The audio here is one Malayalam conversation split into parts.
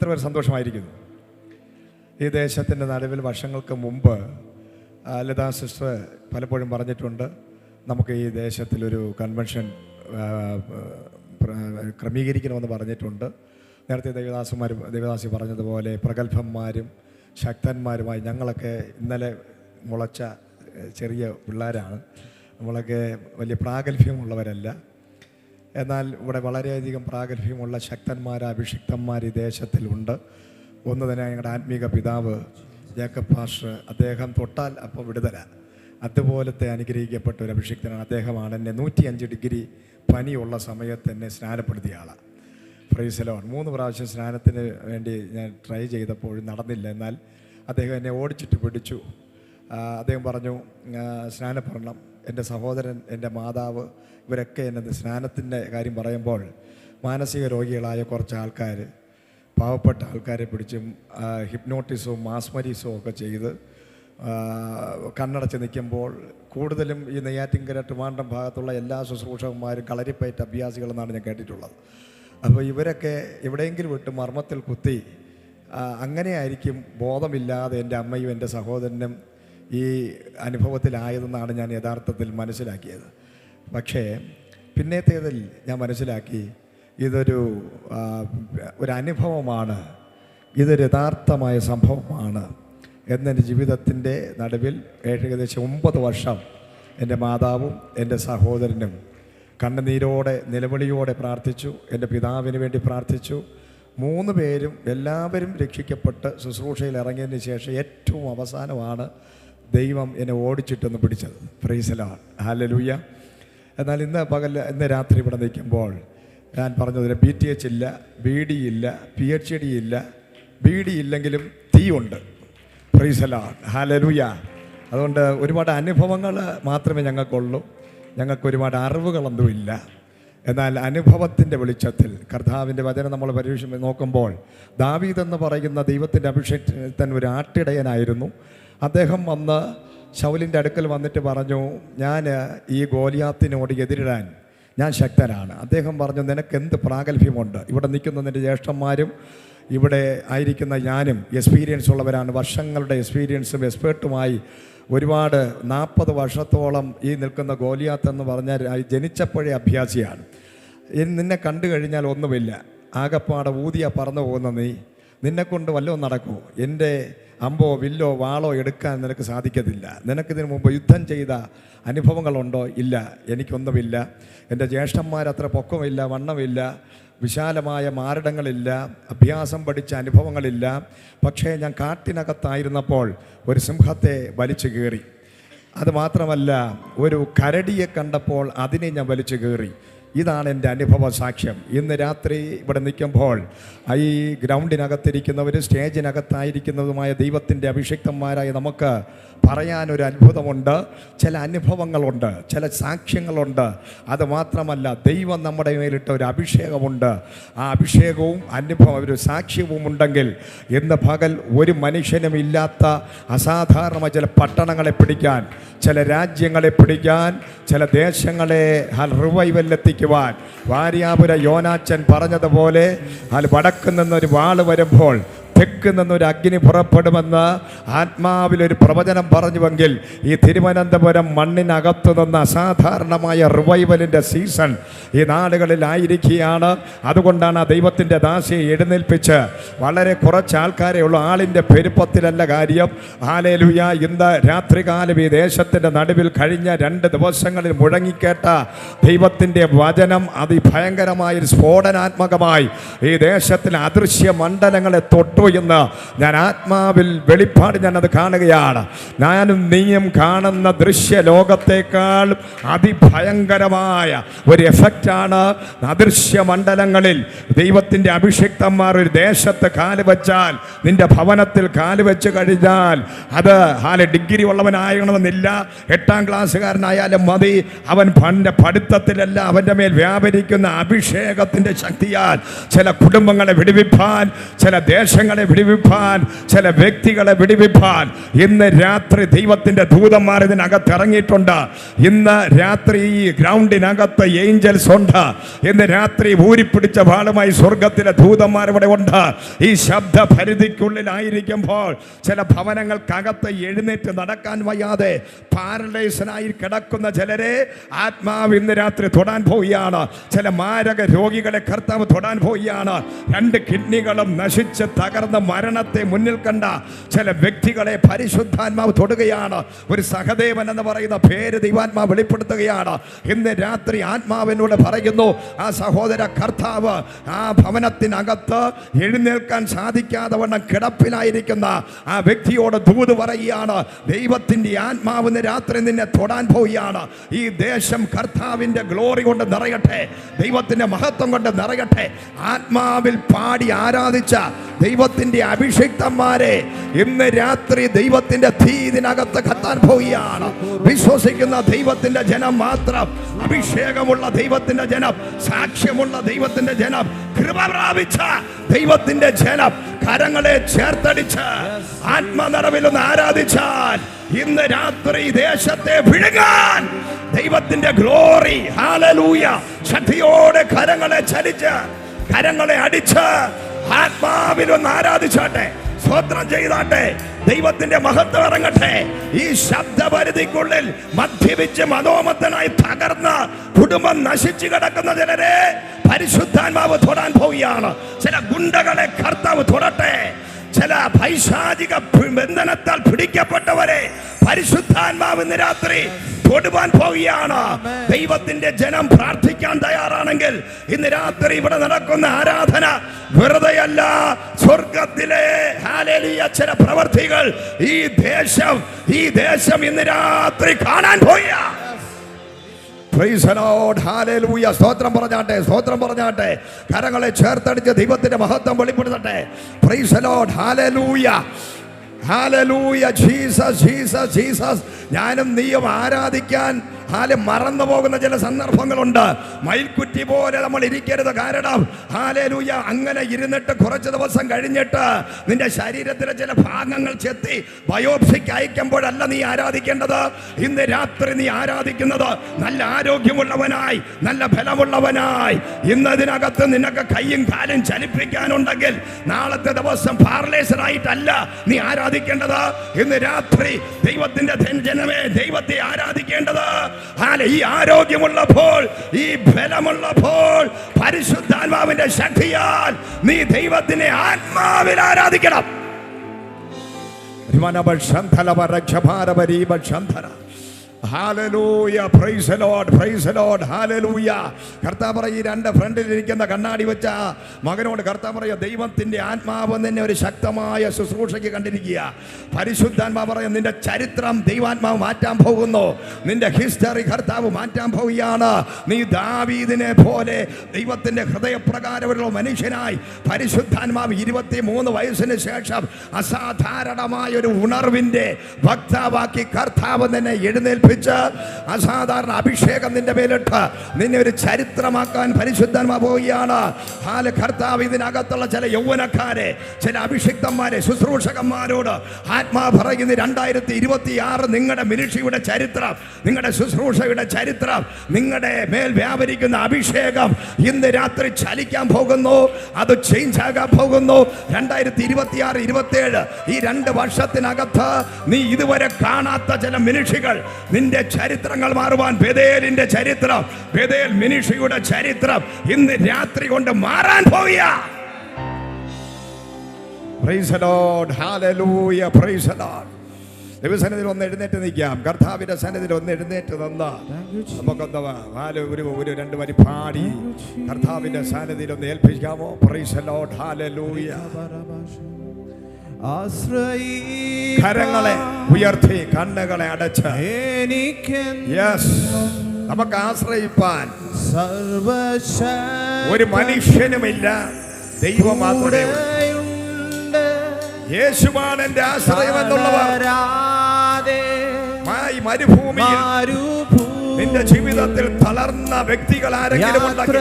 എത്ര പേർ സന്തോഷമായിരിക്കുന്നു? ഈ ദേശത്തിൻ്റെ നടുവിൽ വർഷങ്ങൾക്ക് മുമ്പ് ലതാ സിസ്റ്റർ പലപ്പോഴും പറഞ്ഞിട്ടുണ്ട്, നമുക്ക് ഈ ദേശത്തിലൊരു കൺവെൻഷൻ ക്രമീകരിക്കണമെന്ന് പറഞ്ഞിട്ടുണ്ട്. നേരത്തെ ദേവദാസി പറഞ്ഞതുപോലെ പ്രഗത്ഭന്മാരും ശക്തന്മാരുമായി ഞങ്ങളൊക്കെ ഇന്നലെ മുളച്ച ചെറിയ പിള്ളേരാണ്. നമ്മളൊക്കെ വലിയ പ്രാഗൽഭ്യമുള്ളവരല്ല. എന്നാൽ ഇവിടെ വളരെയധികം പ്രാഗൽഭ്യമുള്ള ശക്തന്മാർ, അഭിഷിക്തന്മാർ ഈ ദേശത്തിലുണ്ട്. ഒന്ന് തന്നെ ഞങ്ങളുടെ ആത്മീക പിതാവ് ജേക്കബ് പാസ്റ്റർ, അദ്ദേഹം തൊട്ടാൽ അപ്പോൾ വിടുതല, അതുപോലത്തെ അനുഗ്രഹിക്കപ്പെട്ട ഒരു അഭിഷിക്തനാണ്. അദ്ദേഹമാണ് എന്നെ 105 ഡിഗ്രി പനിയുള്ള സമയത്ത് എന്നെ സ്നാനപ്പെടുത്തിയ ആളാണ്. Price the Lord. 3 പ്രാവശ്യം സ്നാനത്തിന് വേണ്ടി ഞാൻ ട്രൈ ചെയ്തപ്പോഴും നടന്നില്ല. എന്നാൽ അദ്ദേഹം എന്നെ ഓടിച്ചിട്ട് പിടിച്ചു. അദ്ദേഹം പറഞ്ഞു, സ്നാനപ്പെടണം. എൻ്റെ സഹോദരൻ, എൻ്റെ മാതാവ്, ഇവരൊക്കെ എന്നെ സ്നാനത്തിൻ്റെ കാര്യം പറയുമ്പോൾ മാനസിക രോഗികളായ കുറച്ച് ആൾക്കാർ, പാവപ്പെട്ട ആൾക്കാരെ പിടിച്ചും ഹിപ്നോട്ടിസവും മാസ്മരീസവും ഒക്കെ ചെയ്ത് കണ്ണടച്ച് നിൽക്കുമ്പോൾ, കൂടുതലും ഈ നെയ്യാറ്റിൻകര ട്രിവാൻഡ്രം ഭാഗത്തുള്ള എല്ലാ ശുശ്രൂഷകന്മാരും കളരിപ്പയറ്റ അഭ്യാസികളെന്നാണ് ഞാൻ കേട്ടിട്ടുള്ളത്. അപ്പോൾ ഇവരൊക്കെ എവിടെയെങ്കിലും വിട്ട് മർമ്മത്തിൽ കുത്തി അങ്ങനെയായിരിക്കും ബോധമില്ലാതെ എൻ്റെ അമ്മയും എൻ്റെ സഹോദരനും ഈ അനുഭവത്തിലായതെന്നാണ് ഞാൻ യഥാർത്ഥത്തിൽ മനസ്സിലാക്കിയത്. പക്ഷേ പിന്നത്തേതിൽ ഞാൻ മനസ്സിലാക്കി ഇതൊരു അനുഭവമാണ്, ഇതൊരു യഥാർത്ഥമായ സംഭവമാണ് എന്നെൻ്റെ ജീവിതത്തിൻ്റെ നടുവിൽ ഏകദേശം 9 വർഷം എൻ്റെ മാതാവും എൻ്റെ സഹോദരനും കണ്ണുനീരോടെ നിലവിളിയോടെ പ്രാർത്ഥിച്ചു. എൻ്റെ പിതാവിന് വേണ്ടി പ്രാർത്ഥിച്ചു. 3 പേരും എല്ലാവരും രക്ഷിക്കപ്പെട്ട് ശുശ്രൂഷയിൽ ഇറങ്ങിയതിന് ശേഷം ഏറ്റവും അവസാനമാണ് ദൈവം എന്നെ ഓടിച്ചിട്ടൊന്ന് പിടിച്ചത്. Price the Lord, hallelujah. എന്നാൽ ഇന്ന് രാത്രി ഇവിടെ നിൽക്കുമ്പോൾ ഞാൻ പറഞ്ഞതിന് BTH ഇല്ല, BD ഇല്ല, PhD ഇല്ല. BD ഇല്ലെങ്കിലും തീയുണ്ട്. Praise the Lord, hallelujah. അതുകൊണ്ട് ഒരുപാട് അനുഭവങ്ങൾ മാത്രമേ ഞങ്ങൾക്കുള്ളൂ, ഞങ്ങൾക്ക് ഒരുപാട് അറിവുകളൊന്നുമില്ല. എന്നാൽ അനുഭവത്തിൻ്റെ വെളിച്ചത്തിൽ കർത്താവിൻ്റെ വചനം നമ്മൾ നോക്കുമ്പോൾ, ദാവീദ് എന്ന് പറയുന്ന ദൈവത്തിൻ്റെ അഭിഷേകൻ ഒരു ആട്ടിടയനായിരുന്നു. അദ്ദേഹം വന്ന് ശൗലിൻ്റെ അടുക്കൽ വന്നിട്ട് പറഞ്ഞു, ഞാൻ ഈ ഗോലിയാത്തിനോട് എതിരിടാൻ ഞാൻ ശക്തനാണ്. അദ്ദേഹം പറഞ്ഞു, നിനക്കെന്ത് പ്രാഗൽഭ്യമുണ്ട്? ഇവിടെ നിൽക്കുന്ന നിൻ്റെ ജ്യേഷ്ഠന്മാരും ഇവിടെ ആയിരിക്കുന്ന ഞാനും എക്സ്പീരിയൻസ് ഉള്ളവരാണ്. വർഷങ്ങളുടെ എക്സ്പീരിയൻസും എക്സ്പേർട്ടുമായി ഒരുപാട് 40 വർഷത്തോളം ഈ നിൽക്കുന്ന ഗോലിയാത്ത് എന്ന് പറഞ്ഞാൽ ജനിച്ചപ്പോഴേ അഭ്യാസിയാണ്. നിന്നെ കണ്ടു കഴിഞ്ഞാൽ ഒന്നുമില്ല, ആകപ്പാടെ ഊതിയ പറന്നു പോകുന്ന നിന്നെക്കൊണ്ട് വല്ലതും നടക്കുമോ? എൻ്റെ അമ്പോ വില്ലോ വാളോ എടുക്കാൻ നിനക്ക് സാധിക്കത്തില്ല. നിനക്കിതിനു മുമ്പ് യുദ്ധം ചെയ്ത അനുഭവങ്ങളുണ്ടോ? ഇല്ല, എനിക്കൊന്നുമില്ല. എൻ്റെ ജ്യേഷ്ഠന്മാരത്ര പൊക്കമില്ല, വണ്ണമില്ല, വിശാലമായ മാരടങ്ങളില്ല, അഭ്യാസം പഠിച്ച അനുഭവങ്ങളില്ല. പക്ഷേ ഞാൻ കാട്ടിനകത്തായിരുന്നപ്പോൾ ഒരു സിംഹത്തെ വലിച്ചു കയറി. അതുമാത്രമല്ല, ഒരു കരടിയെ കണ്ടപ്പോൾ അതിനെ ഞാൻ വലിച്ചു കയറി. ഇതാണ് എൻ്റെ അനുഭവ സാക്ഷ്യം. ഇന്ന് രാത്രി ഇവിടെ നിൽക്കുമ്പോൾ ഈ ഗ്രൗണ്ടിനകത്തിരിക്കുന്നവർ, സ്റ്റേജിനകത്തായിരിക്കുന്നതുമായ ദൈവത്തിൻ്റെ അഭിഷിക്തന്മാരായ നമുക്ക് പറയാനൊരു അത്ഭുതമുണ്ട്, ചില അനുഭവങ്ങളുണ്ട്, ചില സാക്ഷ്യങ്ങളുണ്ട്. അതുമാത്രമല്ല, ദൈവം നമ്മുടെ മേലിട്ട ഒരു അഭിഷേകമുണ്ട്. ആ അഭിഷേകവും അനുഭവം ഒരു സാക്ഷ്യവും ഉണ്ടെങ്കിൽ ഇന്ന് പകൽ ഒരു മനുഷ്യനും ഇല്ലാത്ത അസാധാരണമായ ചില പട്ടണങ്ങളെ പിടിക്കാൻ, ചില രാജ്യങ്ങളെ പിടിക്കാൻ, ചില ദേശങ്ങളെ റിവൈവലിലെത്തിക്കുവാൻ വാര്യാപുര യോനാച്ചൻ പറഞ്ഞതുപോലെ വടക്ക് നിന്നൊരു വാള് വരുമ്പോൾ തെക്ക് നിന്നൊരു അഗ്നി പുറപ്പെടുമെന്ന് ആത്മാവിലൊരു പ്രവചനം പറഞ്ഞുവെങ്കിൽ ഈ തിരുവനന്തപുരം മണ്ണിനകത്തു നിന്ന് അസാധാരണമായ റിവൈവലിൻ്റെ സീസൺ ഈ നാടുകളിലായിരിക്കുകയാണ്. അതുകൊണ്ടാണ് ആ ദൈവത്തിൻ്റെ ദാസിയെ എഴുന്നേൽപ്പിച്ച് വളരെ കുറച്ച് ആൾക്കാരെ ഉള്ള ആളിൻ്റെ പെരുപ്പത്തിലല്ല കാര്യം. ഹല്ലേലൂയ. ഇന്ന് രാത്രികാലം ഈ ദേശത്തിൻ്റെ നടുവിൽ കഴിഞ്ഞ 2 ദിവസങ്ങളിൽ മുഴങ്ങിക്കേട്ട ദൈവത്തിൻ്റെ വചനം അതിഭയങ്കരമായൊരു സ്ഫോടനാത്മകമായി ഈ ദേശത്തിലെ അദൃശ്യ മണ്ഡലങ്ങളെ തൊട്ടു എന്ന് ഞാൻ ആത്മാവിൽ വെളിപ്പാട് ഞാനത് കാണുകയാണ്. ഞാനും നീയും കാണുന്ന ദൃശ്യ ലോകത്തേക്കാൾ അതിഭയങ്കരമായ ഒരു എഫക്റ്റാണ് അദൃശ്യ മണ്ഡലങ്ങളിൽ. ദൈവത്തിൻ്റെ അഭിഷിക്തന്മാർ ഒരു ദേശത്ത് കാലുവെച്ചാൽ, നിന്റെ ഭവനത്തിൽ കാലുവെച്ച് കഴിഞ്ഞാൽ, അത് ഡിഗ്രി ഉള്ളവനാകണമെന്നില്ല, 8ാം ക്ലാസ്സുകാരനായാലും മതി. അവൻ പഠിത്തത്തിലല്ല, അവൻ്റെ മേൽ വ്യാപരിക്കുന്ന അഭിഷേകത്തിൻ്റെ ശക്തിയാൽ ചില കുടുംബങ്ങളെ വിടുവിപ്പാൻ, ചില ദേശങ്ങൾ ദേശങ്ങളെ വിടുവിപ്പാൻ, ചില വ്യക്തികളെ വിടുവിപ്പാൻ ഇന്ന് രാത്രി ദൈവത്തിന്റെ ദൂതന്മാർ ഇതിനകത്ത് ഇറങ്ങിയിട്ടുണ്ട്. ഇന്ന് രാത്രി ഈ ഗ്രൗണ്ടിനകത്ത് ഏഞ്ചൽസ് ഉണ്ട്. ഇന്ന് രാത്രി ഊരിപ്പിടിച്ച വാളുമായി സ്വർഗത്തിലെ ദൂതന്മാർ ഇവിടെ ഉണ്ട്. ഈ ശബ്ദ പരിധിക്കുള്ളിലായിരിക്കുമ്പോൾ ചില ഭവനങ്ങൾക്കകത്ത് എഴുന്നേറ്റ് നടക്കാൻ വയ്യാതെ പാരലൈസനായി കിടക്കുന്ന ചിലരെ ആത്മാവ് ഇന്ന് രാത്രി തൊടാൻ പോവുകയാണ്. ചില മാരക രോഗികളെ കർത്താവ് തൊടാൻ പോവുകയാണ്. 2 കിഡ്നികളും നശിച്ച് തകർന്ന് മരണത്തെ മുന്നിൽ കണ്ട ചില വ്യക്തികളെ പരിശുദ്ധാത്മാവ് തൊടുകയാണ്. ഒരു സഹദേവൻ എന്ന് പറയുന്ന പേര് ദൈവാത്മാവ് വെളിപ്പെടുത്തുകയാണ്. ഇന്ന് രാത്രി ആത്മാവിനോട് പറയുന്നു, ആ സഹോദര കർത്താവ് ആ ഭവനത്തിനകത്ത് എഴുന്നേൽക്കാൻ സാധിക്കാതെ വണ്ണം കിടപ്പിലായിരിക്കുന്ന ആ വ്യക്തിയോട് ദൂത് പറയുകയാണ്. ദൈവത്തിൻ്റെ ആത്മാവിന് രാത്രി നിന്നെ തൊടാൻ പോവുകയാണ്. ഈ ദേശം കർത്താവിൻ്റെ ഗ്ലോറി കൊണ്ട് നിറയട്ടെ, ദൈവത്തിൻ്റെ മഹത്വം കൊണ്ട് നിറയട്ടെ. ആത്മാവിൽ പാടി ആരാധിച്ച ദൈവത്തിൻ്റെ അഭിഷിക്തന്മാരെ ഇന്ന് രാത്രി ദൈവത്തിൻ്റെ തീ ഇതിനകത്ത് കത്താൻ പോവുകയാണ്. വിശ്വസിക്കുന്ന ദൈവത്തിൻ്റെ ജനം മാത്രം, അഭിഷേകമുള്ള ദൈവത്തിൻ്റെ ജനം, സാക്ഷ്യമുള്ള ദൈവത്തിൻ്റെ ജനം, കൃപ പ്രാപിച്ച ദൈവത്തിൻ്റെ ജനം കരങ്ങളെ ചേർത്തടിച്ച് ആത്മനിറവിലൊന്ന് ആരാധിച്ചാൽ ഇന്ന് രാത്രി ദേശത്തെ വിഴുങ്ങാൻ ദൈവത്തിന്റെ ഗ്ലോറി, ഹല്ലേലൂയ, ശക്തിയോടെ കരങ്ങളെ ചലിച്ച് കരങ്ങളെ അടിച്ച് ആത്മാവിലൊന്ന് ആരാധിച്ചാട്ടെ, സ്തോത്രം ചെയ്താട്ടെ, ദൈവത്തിന്റെ മഹത്വം ഇറങ്ങട്ടെ. ഈ ശബ്ദപരിധിക്കുള്ളിൽ മദ്യപിച്ച് മനോമത്തനായി തകർന്ന കുടുംബം നശിച്ചു കിടക്കുന്ന ചിലരെ പരിശുദ്ധാത്മാവ് തൊടാൻ പോവുകയാണ്. ചില ഗുണ്ടകളെ കർത്താവ് തൊടട്ടെ. ചില പൈശാചിക ബന്ധനത്താൽ പിടിക്കപ്പെട്ടവരെ പരിശുദ്ധാത്മാവ് ഇന്ന് രാത്രി തൊടുവാൻ പോവുകയാണ്. ദൈവത്തിന്റെ ജനം പ്രാർത്ഥിക്കാൻ തയ്യാറാണെങ്കിൽ ഇന്ന് രാത്രി ഇവിടെ നടക്കുന്ന ആരാധന വെറുതെയല്ല. സ്വർഗത്തിലെ ഹല്ലേലൂയ ചില പ്രവർത്തികൾ ഈ ദേശം ഇന്ന് രാത്രി കാണാൻ പോവുക. Praise the Lord, hallelujah. സ്തോത്രം പറഞ്ഞാട്ടെ, സ്തോത്രം പറഞ്ഞാട്ടെ, കരങ്ങളെ ചേർത്തടിച്ച് ദൈവത്തിന്റെ മഹത്വം വെളിപ്പെടുത്തട്ടെ. Praise the Lord, hallelujah. Hallelujah, Jesus Jesus Jesus. ഞാനും നീയും ആരാധിക്കാൻ മറന്നു പോകുന്ന ചില സന്ദർഭങ്ങളുണ്ട്. മയിൽക്കുറ്റി പോലെ നമ്മൾ ഇരിക്കരുത്. കാരണം ഹല്ലേലൂയ, അങ്ങനെ ഇരുന്നിട്ട് കുറച്ച് ദിവസം കഴിഞ്ഞിട്ട് നിന്റെ ശരീരത്തിലെ ചില ഭാഗങ്ങൾ ചെത്തി ബയോപ്സിക്ക് അയക്കുമ്പോഴല്ല നീ ആരാധിക്കേണ്ടത്. ഇന്ന് രാത്രി നീ ആരാധിക്കുന്നത് നല്ല ആരോഗ്യമുള്ളവനായി, നല്ല ബലമുള്ളവനായി. ഇന്നതിനകത്ത് നിനക്ക് കയ്യും കാലും ചലിപ്പിക്കാനുണ്ടെങ്കിൽ നാളത്തെ ദിവസം പാർലേസറായിട്ടല്ല നീ ആരാധിക്കേണ്ടത്. ഇന്ന് രാത്രി ദൈവത്തിന്റെ ജനമേ ദൈവത്തെ ആരാധിക്കേണ്ടത് ഈ ആരോഗ്യമുള്ളപ്പോൾ, ഈ ബലമുള്ളപ്പോൾ പരിശുദ്ധാത്മാവിന്റെ ശക്തിയാൽ നീ ദൈവത്തിനെ ആത്മാവിൽ ആരാധിക്കണം. Hallelujah, praise the Lord, praise the Lord, hallelujah. കർത്താവ് പറയും, ഈ 2 ഫ്രണ്ടിൽ ഇരിക്കുന്ന കണ്ണാടി വെച്ച മകനോട് കർത്താവ് പറയും, ദൈവത്തിന്റെ ആത്മാവ് നിന്നെ ഒരു ശക്തമായ ശുശ്രൂഷയ്ക്ക് കണ്ടിരിക്കുക. പരിശുദ്ധാത്മാവ് പറയും, നിന്റെ ചരിത്രം ദൈവാത്മാവ് മാറ്റാൻ പോകുന്നു. നിന്റെ ഹിസ്റ്ററി കർത്താവ് മാറ്റാൻ പോവുകയാണ്. നീ ദാവീദിനെ പോലെ ദൈവത്തിന്റെ ഹൃദയപ്രകാരമുള്ള മനുഷ്യനായി പരിശുദ്ധാത്മാവ് 23 വയസ്സിന് ശേഷം അസാധാരണമായ ഒരു ഉണർവിന്റെ വക്താവാക്കി കർത്താവ് നിന്നെ എഴുന്നേൽപ്പിച്ചു. അസാധാരണ അഭിഷേകം നിന്റെ മേലിട്ട് നിന്നെ ഒരു ചരിത്രമാക്കാൻ പരിശുദ്ധന്മാർ പോവുകയാണ്. കർത്താവ് ഇതിനകത്തുള്ള ചില യൗവനക്കാരെ, ചില അഭിഷിക്തന്മാരെ, ശുശ്രൂഷകന്മാരോട് ആത്മാ പറയുന്ന 2026 നിങ്ങളുടെ മിനിസ്ട്രിയുടെ ചരിത്രം, നിങ്ങളുടെ ശുശ്രൂഷയുടെ ചരിത്രം, നിങ്ങളുടെ മേൽ വ്യാപരിക്കുന്ന അഭിഷേകം ഇന്ന് രാത്രി ചലിക്കാൻ പോകുന്നു. അത് ചേഞ്ച് ആകാൻ പോകുന്നു. 2026-27 ഈ 2 വർഷത്തിനകത്ത് നീ ഇതുവരെ കാണാത്ത ചില മിനിസ്ട്രികൾ, നിന്റെ ചരിത്രങ്ങൾ മാറുവാൻ, ബേതേലിന്റെ ചരിത്രം, ബേതേൽ മിനിസ്ട്രിയുടെ ചരിത്രം ഇന്ന് രാത്രി കൊണ്ട് മാറാൻ പോവുക. Praise the Lord, hallelujah, praise the Lord. ദൈവസന്നിധിയിൽ ഒന്ന് എഴുന്നേറ്റ് നിൽക്കാം. കർത്താവിന്റെ സന്നിധിയിൽ ഒന്ന് എഴുന്നേറ്റ് നിന്ന് നമുക്കൊന്ന് ഒരു 2 വരി പാടി കർത്താവിന്റെ സന്നിധിയിൽ ഒന്ന് ഏൽപ്പിക്കാമോ? Praise the Lord, hallelujah. കരങ്ങളെ ഉയർത്തി കണ്ണുകളെ അടച്ച് നമുക്ക് ആശ്രയിപ്പാൻ ഒരു മനുഷ്യനുമില്ല, ദൈവം മാത്രമേ. യേശുവാണ് എന്റെ ആശ്രയം എന്നുള്ളവർ മരുഭൂമിയിൽ നിന്റെ ജീവിതത്തിൽ തളർന്ന വ്യക്തികൾ ആരെങ്കിലും ഉണ്ടെങ്കിൽ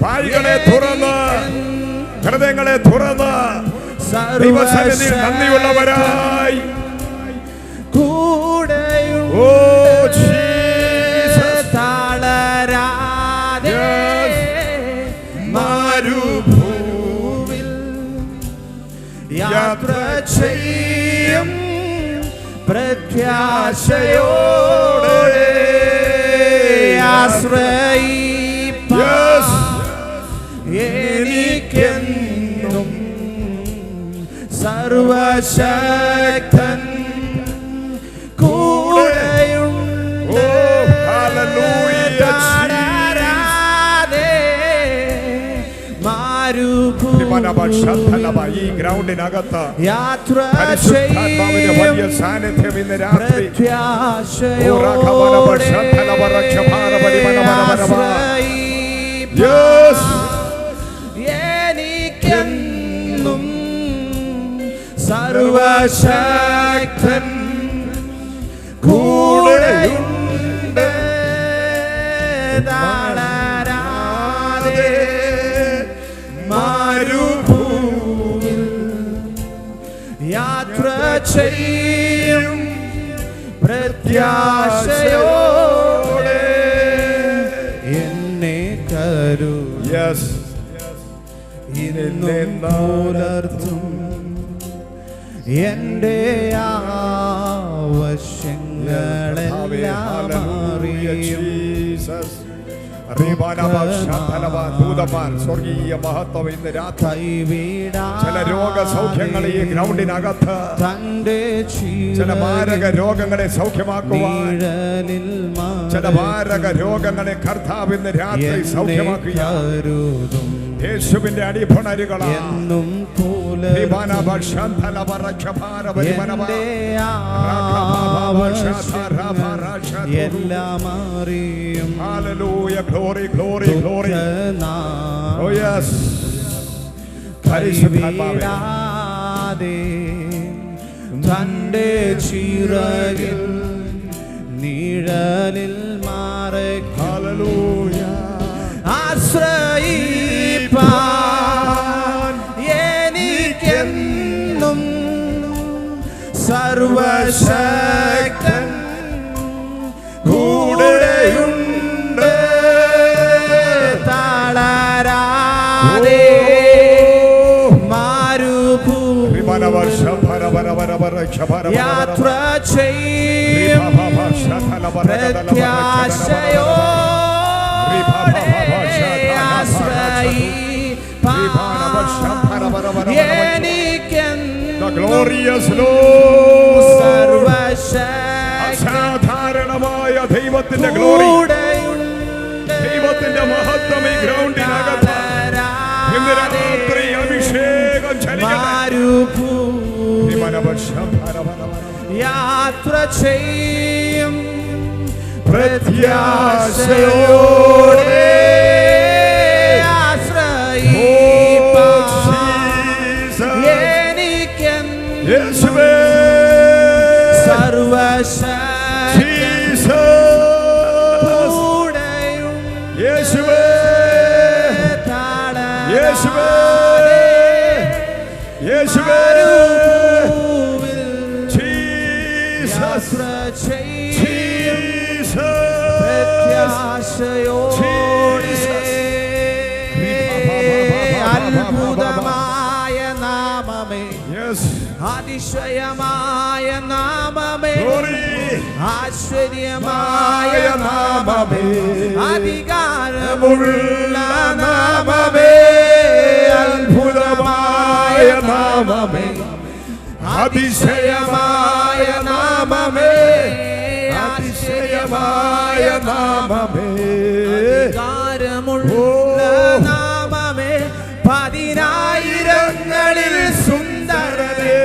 വായികളെ തുറന്ന് ഹൃദയങ്ങളെ തുറന്ന് ദൈവസന്നിധിയിൽ നന്ദിയുള്ളവരായി മരുഭൂവിൽ യാത്ര ചെയ്യും പ്രത്യാശയോടെ ആശ്രയിപ്പാൻ എനിക്കെന്നും സർവശക്തൻ കൂടെയുണ്ട്. ഈ ഗ്രൗണ്ടിനകത്ത് യാത്ര വലിയ സാന്നിധ്യം ഇന്ന് രാത്രി എനിക്കെന്നും സർവശക്തൻ കൂടെയുണ്ട്. താളരാതെ മരുഭൂമിൽ യാത്ര ചെയ്യും പ്രത്യാശയോടെ എന്നെ കരുതും എന്റെ ആവശ്യങ്ങളെല്ലാം അറിയും. ദൂതന്മാർ സ്വർഗീയ മഹത്വം ഇന്ന് രാത്രി ചില രോഗസൗഖ്യങ്ങൾ ഈ ഗ്രൗണ്ടിനകത്ത് ചില മാരക രോഗങ്ങളെ സൗഖ്യമാക്കുവാൻ ചില മാരക രോഗങ്ങളെ കർത്താവ് ഇന്ന് രാത്രി സൗഖ്യമാക്കുക. യേശുവിന്റെ അടിപൊണരുകളാൽ എന്നും എല്ലാം അറിയും. Hallelujah, glory, glory, glory. Oh yes. കൈവിടാതെ തന്റെ ചിറകിൽ നിഴലിൽ മറയ്ക്കും. Hallelujah. ആശ്രയിപ്പാൻ എനിക്കെന്നും സർവശക്തൻ കൂടെയുണ്ട്. താളരാതെ മരുഭൂമിൽ യാത്ര ചെയ്യും പ്രത്യാശയോടെ ആശ്രയിപ്പാൻ എനിക്കെന്നും അസാധാരണമായ ദൈവത്തിന്റെ ഗ്ലോറി, ദൈവത്തിന്റെ മഹത്വം ഈ ഗ്രൗണ്ടിനകത്ത് ഇന്ന് രാത്രി അഭിഷേകം യാത്ര ചെയ്യും പ്രത്യാശയോടെ യേശുവേ സർവശക്തൻ കൂടെയുണ്ട്. യേശുവേ യേശുവേ യേശുവേ ജീസസ് അത്ഭുതമായ നാമമേ, അതിശയമായ നാമമേ, ആശ്ചര്യമായ നാമമേ, അധികാരമുള്ള നാമമേ, അത്ഭുതമായ നാമമേ, അതിശയമായ നാമമേ, അതിശയമായ നാമമേ, അധികാരമുള്ള നാമമേ, പതിനായിരങ്ങളിൽ സുന്ദരനേ,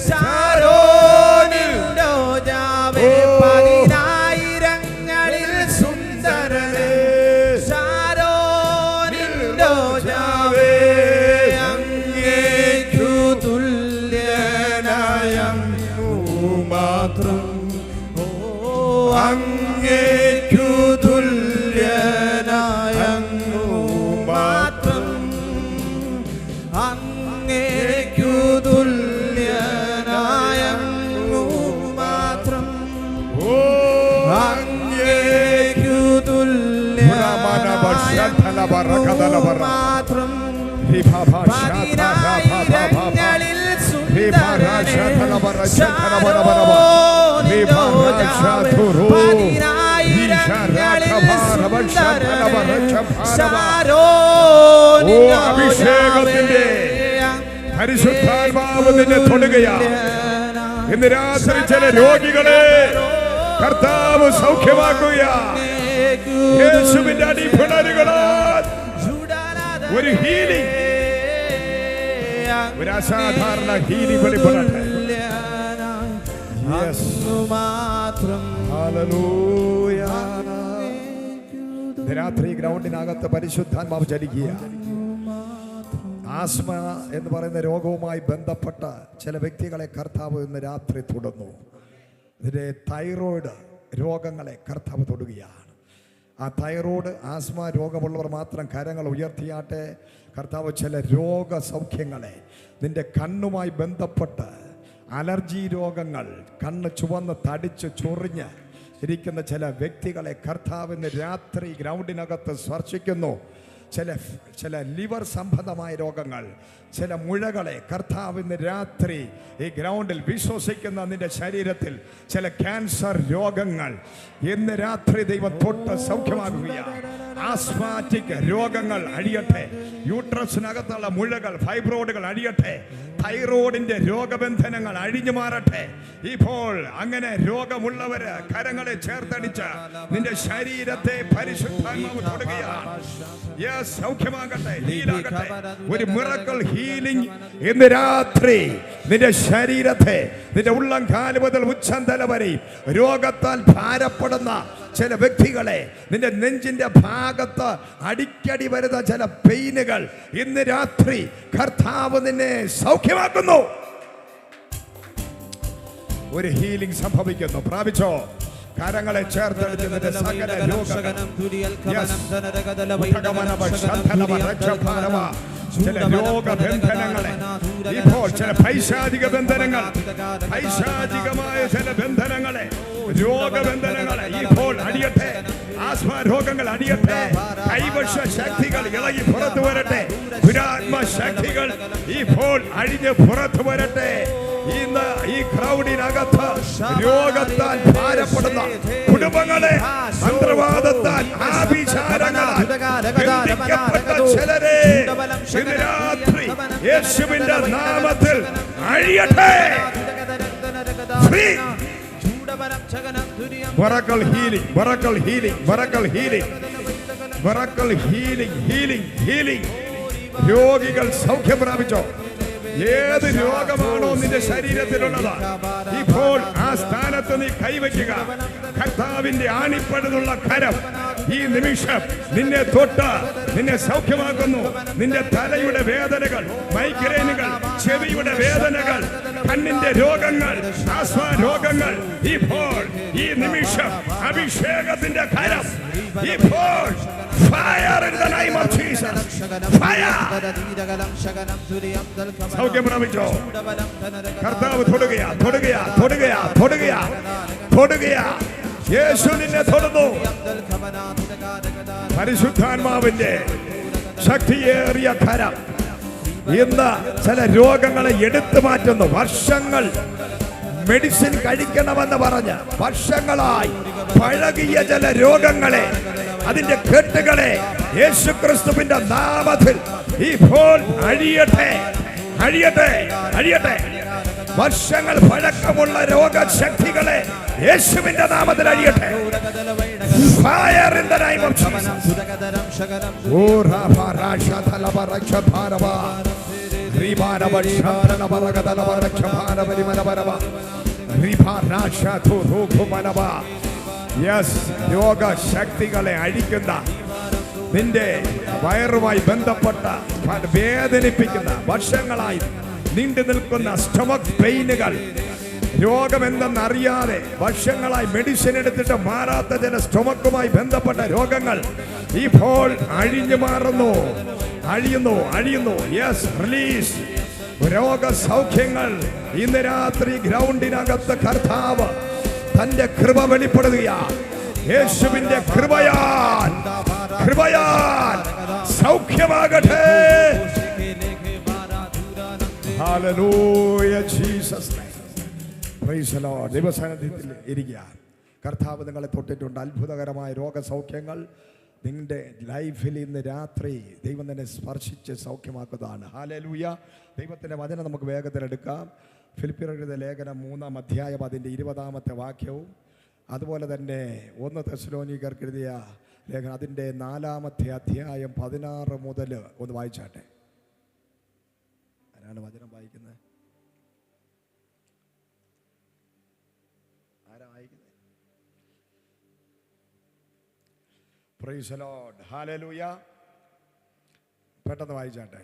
ശാരോനിൽ രാജാവേ, പതിനായിരങ്ങളിൽ സുന്ദരനേ, ശാരോനിൽ രാജാവേ, അങ്ങേക്കു തുല്യനായ മാത്രം പതിനായിരങ്ങളിൽ സുന്ദരനെ അഭിഷേകത്തിന്റെ പരിശുദ്ധാത്മാവ് നിന്നെ തൊടുകയാണ്. ഇന്ന് രാത്രി ചില രോഗികളെ കർത്താവ് സൗഖ്യമാക്കുകയാണ്. യേശുവിന്റെ അടിപ്പിണരുകളാൽ ഒരു ഹീലിംഗ്, ഒരു അസാധാരണ ഹീലിംഗ് വെളിപ്പെടട്ടെ. രാത്രി ഗ്രൗണ്ടിനകത്ത് പരിശുദ്ധാത്മാവ് ചലിക്കുക. ആസ്മ എന്ന് പറയുന്ന രോഗവുമായി ബന്ധപ്പെട്ട ചില വ്യക്തികളെ കർത്താവ് ഇന്ന് രാത്രി തൊടുന്നു. ഇതിലെ തൈറോയ്ഡ് രോഗങ്ങളെ കർത്താവ് തൊടുകയാണ്. ആ തൈറോയ്ഡ് ആസ്മ രോഗമുള്ളവർ മാത്രം കരങ്ങൾ ഉയർത്തിയാട്ടെ. കർത്താവ് ചില രോഗസൗഖ്യങ്ങളെ, നിന്റെ കണ്ണുമായി ബന്ധപ്പെട്ട് അലർജി രോഗങ്ങൾ, കണ്ണ് ചുവന്ന് തടിച്ച് ചൊറിഞ്ഞ് ഇരിക്കുന്ന ചില വ്യക്തികളെ കർത്താവിന് രാത്രി ഗ്രൗണ്ടിനകത്ത് സ്പർശിക്കുന്നു. ചില ലിവർ സംബന്ധമായ രോഗങ്ങൾ, ചില മുഴകളെ കർത്താവിന് രാത്രി ഈ ഗ്രൗണ്ടിൽ വിശ്വസിക്കുന്ന നിന്റെ ശരീരത്തിൽ ചില ക്യാൻസർ രോഗങ്ങൾ ഇന്ന് രാത്രി ദൈവം തൊട്ട് സൗഖ്യമാകുകയാണ്. ആസ്മാറ്റിക് രോഗങ്ങൾ അഴിയട്ടെ. യൂട്രസിനകത്തുള്ള മുഴകൾ, ഫൈബ്രോയിഡുകൾ അഴിയട്ടെ. തൈറോയിഡിന്റെ രോഗബന്ധനങ്ങൾ അഴിഞ്ഞു മാറട്ടെ. ഇപ്പോൾ അങ്ങനെ രോഗമുള്ളവര് കരങ്ങളെ ചേർത്തടിച്ച് നിന്റെ ശരീരത്തെ പരിശുദ്ധാത്മാവ് തൊടുകയാണ്. സൗഖ്യമാകട്ടെ, ഹീലാകട്ടെ. ഒരു മിറക്കിൾ ഹീലിംഗ് ഇന്ന് രാത്രി നിന്റെ ശരീരത്തെ, നിന്റെ ഉള്ളം കാല് മുതൽ ഉച്ചന്തല വരെ രോഗത്താൽ ഭാരപ്പെടുന്ന ചില വ്യക്തികളെ, നിന്റെ നെഞ്ചിന്റെ ഭാഗത്ത് അടിക്കടി വരുന്ന ചില പെയിനുകൾ ഇന്ന് രാത്രി കർത്താവ് നിന്നെ സൗഖ്യമാക്കുന്നു. ഒരു ഹീലിംഗ് സംഭവിക്കുന്നു. പ്രാപിച്ചോ? കരങ്ങളെ ചേർത്ത് സകല ചില രോഗബന്ധനങ്ങളെ ഇപ്പോൾ, ചില പൈശാചിക ബന്ധനങ്ങൾ, പൈശാചികമായ ചില ബന്ധനങ്ങളെ, രോഗബന്ധനങ്ങളെ ഇപ്പോൾ അടിയട്ടെ. ആസ്മ രോഗങ്ങൾ അടിയട്ടെ. കൈവശ ശക്തികൾ ഇളകി പുറത്തു വരട്ടെ. ദുരാത്മ ശക്തികൾ ഇപ്പോൾ അഴിഞ്ഞ് പുറത്തു വരട്ടെ. ഇന്ന് ഈ ക്രൗഡിനകത്ത് രോഗത്താൽ ഭാരപ്പെടുന്ന കുടുംബങ്ങളെ, മന്ത്രവാദത്താൽ, ആഭിചാരങ്ങളാൽ ബന്ധിക്കപ്പെട്ട ചിലരെ ഇന്ന് രാത്രി യേശുവിന്റെ നാമത്തിൽ അഴിയട്ടെ. Miracle healing, miracle healing, miracle healing, miracle healing, healing, healing. രോഗികൾ സൗഖ്യം പ്രാപിച്ചോ? ഏത് രോഗമാണോ നിന്റെ ശരീരത്തിലുള്ളത്, ഇപ്പോൾ ആ സ്ഥാനത്ത് നീ കൈവയ്ക്കുക. കർത്താവിന്റെ ആണിപ്പഴുതുള്ള കരം ഈ നിമിഷം നിന്നെ തൊട്ട് നിന്നെ സൗഖ്യമാക്കുന്നു. നിന്റെ തലയുടെ വേദനകൾ, മൈഗ്രെയിനുകൾ, ചെവിയുടെ വേദനകൾ, കണ്ണിന്റെ രോഗങ്ങൾ, ആസ്മ രോഗങ്ങൾ ഇപ്പോൾ ഈ നിമിഷം അഭിഷേകത്തിന്റെ കരം ഇപ്പോൾ fire in the name of Jesus. Fire. സൗഖ്യം പ്രാപിച്ചോ? കർത്താവ് തൊടുകയാ, തൊടുകയാ, തൊടുകയാ, തൊടുകയാ, തൊടുകയാ. യേശു നിന്നെ തൊടുന്നു. പരിശുദ്ധാത്മാവിന്റെ ശക്തിയേറിയ കരം ഇന്ന് ചില രോഗങ്ങളെ എടുത്തു മാറ്റുന്നു. വർഷങ്ങൾ മെഡിസിൻ കഴിക്കണമെന്ന് പറഞ്ഞ് വർഷങ്ങളായി പഴകിയ ചില രോഗങ്ങളെ, അതിന്റെ കെട്ടുകളെ യേശുക്രിസ്തുവിന്റെ നാമത്തിൽ ഇപ്പോൾ അഴിയട്ടെ, അഴിയട്ടെ, അഴിയട്ടെ. വർഷങ്ങൾ പഴക്കമുള്ള രോഗശക്തികളെ യേശുവിന്റെ നാമത്തിൽ അഴിയട്ടെ. Fire in the name of Jesus. Oh, Rafa Rasha Talabaraka Parava. Ribana Bashana Baragada Baraka Parava Rimanaba. Ripa Rasha Turuku Manaba. Yes, രോഗ ശക്തികളെ അഴിക്കുന്ന, നിന്റെ വയറുമായി ബന്ധപ്പെട്ട വേദനിപ്പിക്കുന്ന, വർഷങ്ങളായി നീണ്ടു നിൽക്കുന്ന സ്റ്റൊമക് പെയിനുകൾ, രോഗമെന്തെന്നറിയാതെ വർഷങ്ങളായി മെഡിസിൻ എടുത്തിട്ട് മാറാത്ത ചില സ്റ്റൊമക്കുമായി ബന്ധപ്പെട്ട രോഗങ്ങൾ ഇപ്പോൾ അഴിഞ്ഞു മാറുന്നു, അഴിയുന്നു, അഴിയുന്നു. Yes, release. രോഗസൗഖ്യങ്ങൾ ഇന്ന് രാത്രി ഗ്രൗണ്ടിനകത്ത് കർത്താവ് തന്റെ കൃപ വെളിപ്പെടുകയാണ്. യേശുവിന്റെ കൃപയാൽ, കൃപയാൽ സൗഖ്യമാകട്ടെ. Hallelujah Jesus name. Praise the Lord. ദൈവസാന്നിധ്യത്തിൽ ഇരിക്കുക. കർത്താവ് നിങ്ങളെ തൊട്ടിട്ടുണ്ട്. അത്ഭുതകരമായ രോഗസൗഖ്യങ്ങൾ നിങ്ങളുടെ ലൈഫിൽ ഇന്ന് രാത്രി ദൈവം തന്നെ സ്പർശിച്ച് സൗഖ്യമാക്കുന്നതാണ്. ഹല്ലേലൂയ. ദൈവത്തിൻ്റെ വചനം നമുക്ക് വേഗത്തിലെടുക്കാം. ഫിലിപ്പിയരുടെ ലേഖനം 3-ാം അധ്യായം അതിൻ്റെ 20-ാമത്തെ വാക്യവും അതുപോലെ തന്നെ 1 തെസ്സലോനിക്കർക്ക് എഴുതിയ ലേഖനം അതിൻ്റെ 4-ാമത്തെ അധ്യായം 16 മുതൽ ഒന്ന് വായിച്ചാട്ടെ. ആരാണ് വചനം വായിക്കുന്നത്? ആരാ വായിക്കുന്നത്? Price the Lord. ഹല്ലേലൂയ. പെട്ടെന്ന് വായിച്ചാട്ടെ.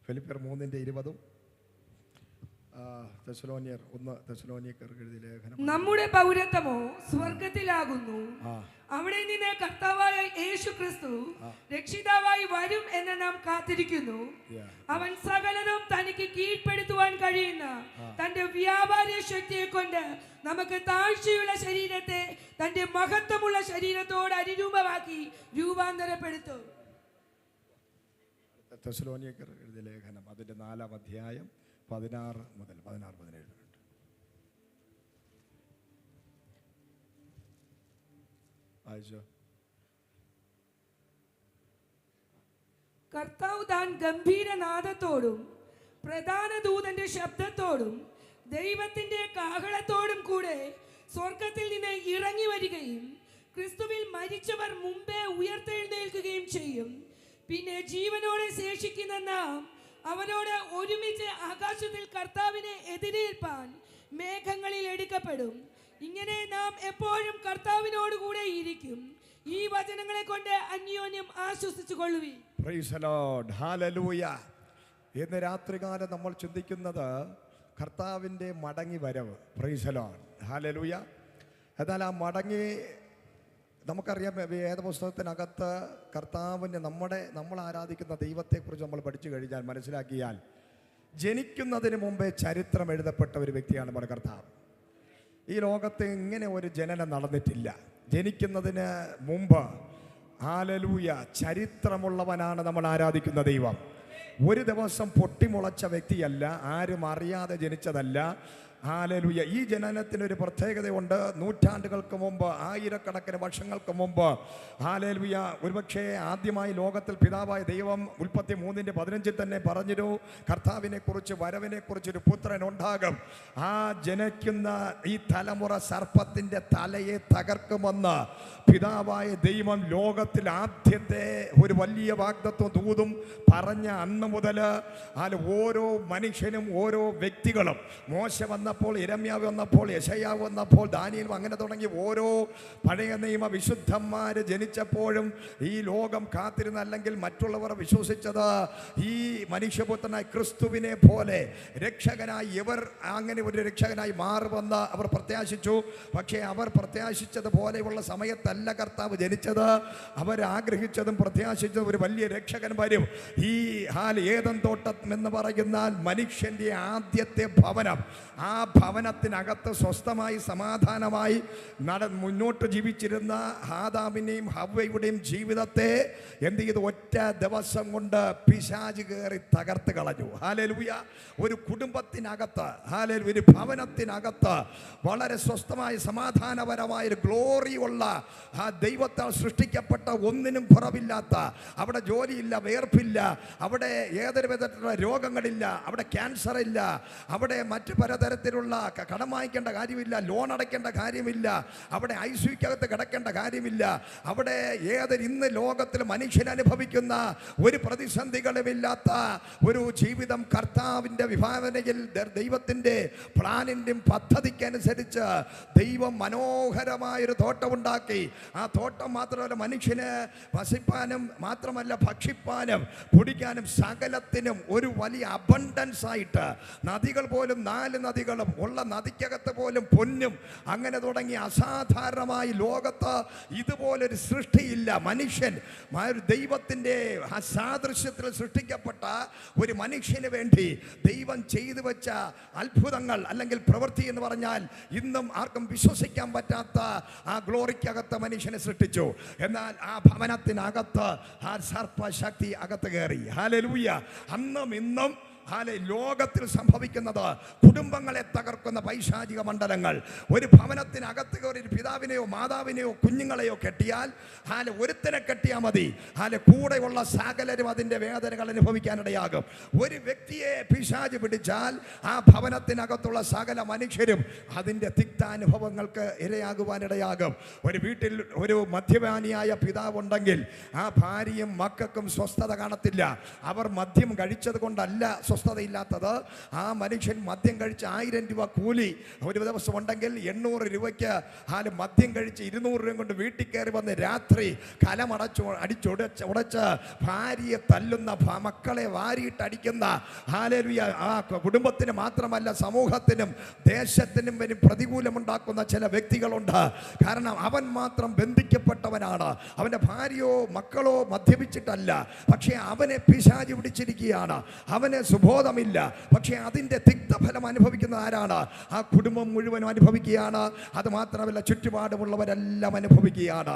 ഫിലിപ്പിയർ 3:20 തെസ്സലോനിക്കർക്ക് എഴുതിയ ലേഖനം. നമ്മുടെ പൗരത്വമോ സ്വർഗത്തിലാകുന്നു. അവിടെ നിന്ന് കർത്താവായ യേശു ക്രിസ്തു രക്ഷിതാവായി വരും എന്ന് നാം കാത്തിരിക്കുന്നു. അവൻ സകലതും തനിക്ക് കീഴ്പ്പെടുത്തുവാൻ കഴിയുന്ന തന്റെ വ്യാപാര ശക്തിയെ കൊണ്ട് നമുക്ക് താഴ്ചയുള്ള ശരീരത്തെ തന്റെ മഹത്വമുള്ള ശരീരത്തോട് അനുരൂപമാക്കി രൂപാന്തരപ്പെടുത്തും. തെസ്സലോനിക്കർ എഴുതിയ ലേഖനം അതിൻ്റെ 4-ാം അധ്യായം 16 മുതൽ 17 വായിച്ചോ. കർത്താവ് താൻ ഗംഭീരനാദത്തോടും പ്രധാന ദൂതന്റെ ശബ്ദത്തോടും ദൈവത്തിന്റെ കാഹളത്തോടും കൂടെ സ്വർഗത്തിൽ നിന്ന് ഇറങ്ങി വരികയും ക്രിസ്തുവിൽ മരിച്ചവർ മുമ്പേ ഉയർത്തെഴുന്നേൽക്കുകയും ചെയ്യും. പിന്നെ ജീവനോടെ ശേഷിക്കുന്ന നാം അവനോട് ഒരുമിച്ച് ആകാശത്തിൽ കർത്താവിനെ എതിരേൽപ്പാൻ മേഘങ്ങളിൽ എടുക്കപ്പെടും. ഇങ്ങനെ നാം എപ്പോഴും കർത്താവിനോട് കൂടെ ഇരിക്കും. ഈ വചനങ്ങളെ കൊണ്ട് അന്യോന്യം ആശ്വസിച്ചു കൊള്ളുവിൻ. Praise the Lord. ഹല്ലേലൂയ. ഇന്ന് രാത്രികാലം നമ്മൾ ചിന്തിക്കുന്നത് കർത്താവിൻ്റെ മടങ്ങി വരവ്. Praise the Lord. ഹല്ലേലൂയ. എന്നാൽ ആ മടങ്ങി നമുക്കറിയാം, വേദപുസ്തകത്തിനകത്ത് കർത്താവിൻ്റെ നമ്മൾ ആരാധിക്കുന്ന ദൈവത്തെക്കുറിച്ച് നമ്മൾ പഠിച്ചു കഴിഞ്ഞാൽ മനസ്സിലാക്കിയാൽ ജനിക്കുന്നതിന് മുമ്പേ ചരിത്രം എഴുതപ്പെട്ട ഒരു വ്യക്തിയാണ് നമ്മുടെ കർത്താവ്. ഈ ലോകത്ത് ഇങ്ങനെ ഒരു ജനനം നടന്നിട്ടില്ല. ജനിക്കുന്നതിന് മുമ്പ് ഹല്ലേലൂയ ചരിത്രമുള്ളവനാണ് നമ്മൾ ആരാധിക്കുന്ന ദൈവം. ഒരു ദിവസം പൊട്ടിമുളച്ച വ്യക്തിയല്ല, ആരും അറിയാതെ ജനിച്ചതല്ല. ഹല്ലേലൂയ. ഈ ജനനത്തിനൊരു പ്രത്യേകതയുണ്ട്. നൂറ്റാണ്ടുകൾക്ക് മുമ്പ്, ആയിരക്കണക്കിന് വർഷങ്ങൾക്ക് മുമ്പ് ഹല്ലേലൂയ ഒരുപക്ഷെ ആദ്യമായി ലോകത്തിൽ പിതാവായ ദൈവം ഉൽപ്പത്തി 3:15 തന്നെ പറഞ്ഞിരു കർത്താവിനെ കുറിച്ച്, വരവിനെ കുറിച്ച് ഒരു പുത്രൻ ഉണ്ടാകും. ആ ജനിക്കുന്ന ഈ തലമുറ സർപ്പത്തിൻ്റെ തലയെ തകർക്കുമെന്ന് പിതാവായ ദൈവം ലോകത്തിൽ ആദ്യത്തെ ഒരു വലിയ വാഗ്ദത്വം ദൂതും പറഞ്ഞ അന്ന് മുതൽ ഓരോ മനുഷ്യനും ഓരോ വ്യക്തികളും മോശ വന്നപ്പോൾ, യിരെമ്യാവ് വന്നപ്പോൾ, യെശയ്യാവ് വന്നപ്പോൾ, ദാനിയേൽ അങ്ങനെ തുടങ്ങി ഓരോ പഴയ നിയമ വിശുദ്ധന്മാർ ജനിച്ചപ്പോഴും ഈ ലോകം കാത്തിരുന്നല്ലെങ്കിൽ മറ്റുള്ളവർ വിശ്വസിച്ചത് ഈ മനുഷ്യപുത്രനായ ക്രിസ്തുവിനെ പോലെ രക്ഷകനായി ഇവർ അങ്ങനെ ഒരു രക്ഷകനായി മാറുമെന്ന് അവർ പ്രത്യാശിച്ചു. പക്ഷേ അവർ പ്രത്യാശിച്ചതുപോലെയുള്ള സമയത്തല്ല കർത്താവ് ജനിച്ചത്. അവർ ആഗ്രഹിച്ചതും പ്രത്യാശിച്ചതും ഒരു വലിയ രക്ഷകൻ വരും. ഈ ഏദൻ തോട്ടം എന്ന് പറയുന്ന മനുഷ്യൻ്റെ ആദ്യത്തെ ഭവനം, ആ ഭവനത്തിനകത്ത് സ്വസ്ഥമായി സമാധാനമായി മുന്നോട്ട് ജീവിച്ചിരുന്ന ആദാമിൻ്റെയും ഹവ്വയുടെയും ജീവിതത്തെ എന്ത് ചെയ്തു? ഒറ്റ ദിവസം കൊണ്ട് പിശാച് കയറി തകർത്ത് കളഞ്ഞു. ഹല്ലേലൂയ. ഒരു കുടുംബത്തിനകത്ത്, ഹല്ലേലൂയ, ഒരു ഭവനത്തിനകത്ത് വളരെ സ്വസ്ഥമായ സമാധാനപരമായ ഒരു ഗ്ലോറിയുള്ള ആ ദൈവത്താൽ സൃഷ്ടിക്കപ്പെട്ട ഒന്നിനും കുറവില്ലാത്ത, അവിടെ ജോലിയില്ല, വേർപ്പില്ല, അവിടെ ഏതൊരു വിധത്തിലുള്ള രോഗങ്ങളില്ല, അവിടെ ക്യാൻസർ ഇല്ല, അവിടെ മറ്റു പലതരത്തിലുള്ള കടം വാങ്ങിക്കേണ്ട കാര്യമില്ല, ലോൺ അടയ്ക്കേണ്ട കാര്യമില്ല, അവിടെ ഐസിയുക്കകത്ത് കിടക്കേണ്ട കാര്യമില്ല, അവിടെ ഇന്ന് ലോകത്തിൽ മനുഷ്യൻ അനുഭവിക്കുന്ന ഒരു പ്രതിസന്ധികളുമില്ലാത്ത ഒരു ജീവിതം കർത്താവിൻ്റെ വിഭാവനയിൽ ദൈവത്തിൻ്റെ പ്ലാനിൻ്റെയും പദ്ധതിക്കനുസരിച്ച് ദൈവം മനോഹരമായൊരു തോട്ടമുണ്ടാക്കി. ആ തോട്ടം മാത്രമല്ല, മനുഷ്യന് വസിപ്പാനും മാത്രമല്ല ഭക്ഷിപ്പാനും കുടിക്കാനും സകലത്തിനും ഒരു വലിയ അബണ്ടൻസ് ആയിട്ട് നദികൾ പോലും 4 നദികൾ ആഭരണങ്ങളും ഉള്ള നദിക്കകത്ത് പോലും പൊന്നും അങ്ങനെ തുടങ്ങി അസാധാരണമായി ലോകത്ത് ഇതുപോലൊരു സൃഷ്ടിയില്ല. മനുഷ്യൻ ദൈവത്തിൻ്റെ സാദൃശ്യത്തിൽ സൃഷ്ടിക്കപ്പെട്ട ഒരു മനുഷ്യന് വേണ്ടി ദൈവം ചെയ്തു വെച്ച അത്ഭുതങ്ങൾ അല്ലെങ്കിൽ പ്രവൃത്തി എന്ന് പറഞ്ഞാൽ ഇന്നും ആർക്കും വിശ്വസിക്കാൻ പറ്റാത്ത ആ ഗ്ലോറിക്കകത്ത് മനുഷ്യനെ സൃഷ്ടിച്ചു. എന്നാൽ ആ ഭവനത്തിനകത്ത് ആ സർപ്പശക്തി അകത്ത് കയറി. ഹല്ലേലൂയ. അന്നും ഇന്നും ലോകത്തിൽ സംഭവിക്കുന്നത് കുടുംബങ്ങളെ തകർക്കുന്ന പൈശാചിക മണ്ഡലങ്ങൾ. ഒരു ഭവനത്തിനകത്ത് ഒരു പിതാവിനെയോ മാതാവിനെയോ കുഞ്ഞുങ്ങളെയോ കെട്ടിയാൽ ഒരുത്തനെ കെട്ടിയാൽ മതി, കൂടെയുള്ള സകലരും അതിൻ്റെ വേദനകൾ അനുഭവിക്കാനിടയാകും. ഒരു വ്യക്തിയെ പിശാച് പിടിച്ചാൽ ആ ഭവനത്തിനകത്തുള്ള സകല മനുഷ്യരും അതിൻ്റെ തിക്താനുഭവങ്ങൾക്ക് ഇരയാകുവാനിടയാകും. ഒരു വീട്ടിൽ ഒരു മദ്യപാനിയായ പിതാവുണ്ടെങ്കിൽ ആ ഭാര്യയും മക്കൾക്കും സ്വസ്ഥത കാണത്തില്ല. അവർ മദ്യം കഴിച്ചത് കൊണ്ടല്ല സ്വസ്ഥതയില്ലാത്തത്. ആ മനുഷ്യൻ മദ്യം കഴിച്ച് 1000 രൂപ കൂലി ഒരു ദിവസം ഉണ്ടെങ്കിൽ 800 രൂപയ്ക്ക് മദ്യം കഴിച്ച് 200 രൂപ കൊണ്ട് വീട്ടിൽ കയറി വന്ന് രാത്രി അടിച്ചുടച്ച് ഭാര്യയെ തല്ലുന്ന, മക്കളെ വാരിയിട്ടടിക്കുന്ന, ആ കുടുംബത്തിന് മാത്രമല്ല സമൂഹത്തിനും ദേശത്തിനും വരും പ്രതികൂലമുണ്ടാക്കുന്ന ചില വ്യക്തികളുണ്ട്. കാരണം അവൻ മാത്രം ബന്ധിക്കപ്പെട്ടവനാണ്. അവൻ്റെ ഭാര്യയോ മക്കളോ മദ്യപിച്ചിട്ടല്ല, പക്ഷേ അവനെ പിശാച് പിടിച്ചിരിക്കുകയാണ്. അവന് സുബോധമില്ല. പക്ഷേ അതിൻ്റെ തിക്തഫലം അനുഭവിക്കുന്നത് ആരാണ്? ആ കുടുംബം മുഴുവനും അനുഭവിക്കുകയാണ്. അത് മാത്രമല്ല ചുറ്റുപാടുമുള്ളവരെല്ലാം അനുഭവിക്കുകയാണ്.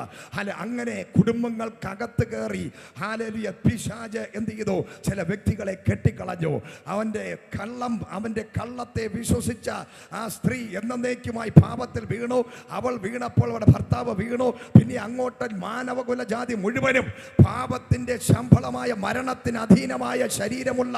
അങ്ങനെ കുടുംബങ്ങൾക്കകത്ത് കയറി പിശാച് എന്ത് ചെയ്തു? ചില വ്യക്തികളെ കെട്ടിക്കളഞ്ഞു. അവൻ്റെ കള്ളത്തെ വിശ്വസിച്ച ആ സ്ത്രീ എന്നേക്കുമായി പാപത്തിൽ വീണു. അവൾ വീണപ്പോൾ അവരുടെ ഭർത്താവ് വീണു. പിന്നെ അങ്ങോട്ട് മാനവകുല ജാതി മുഴുവനും പാപത്തിൻ്റെ ശമ്പളമായ മരണത്തിന് അധീനമായ ശരീരമുള്ള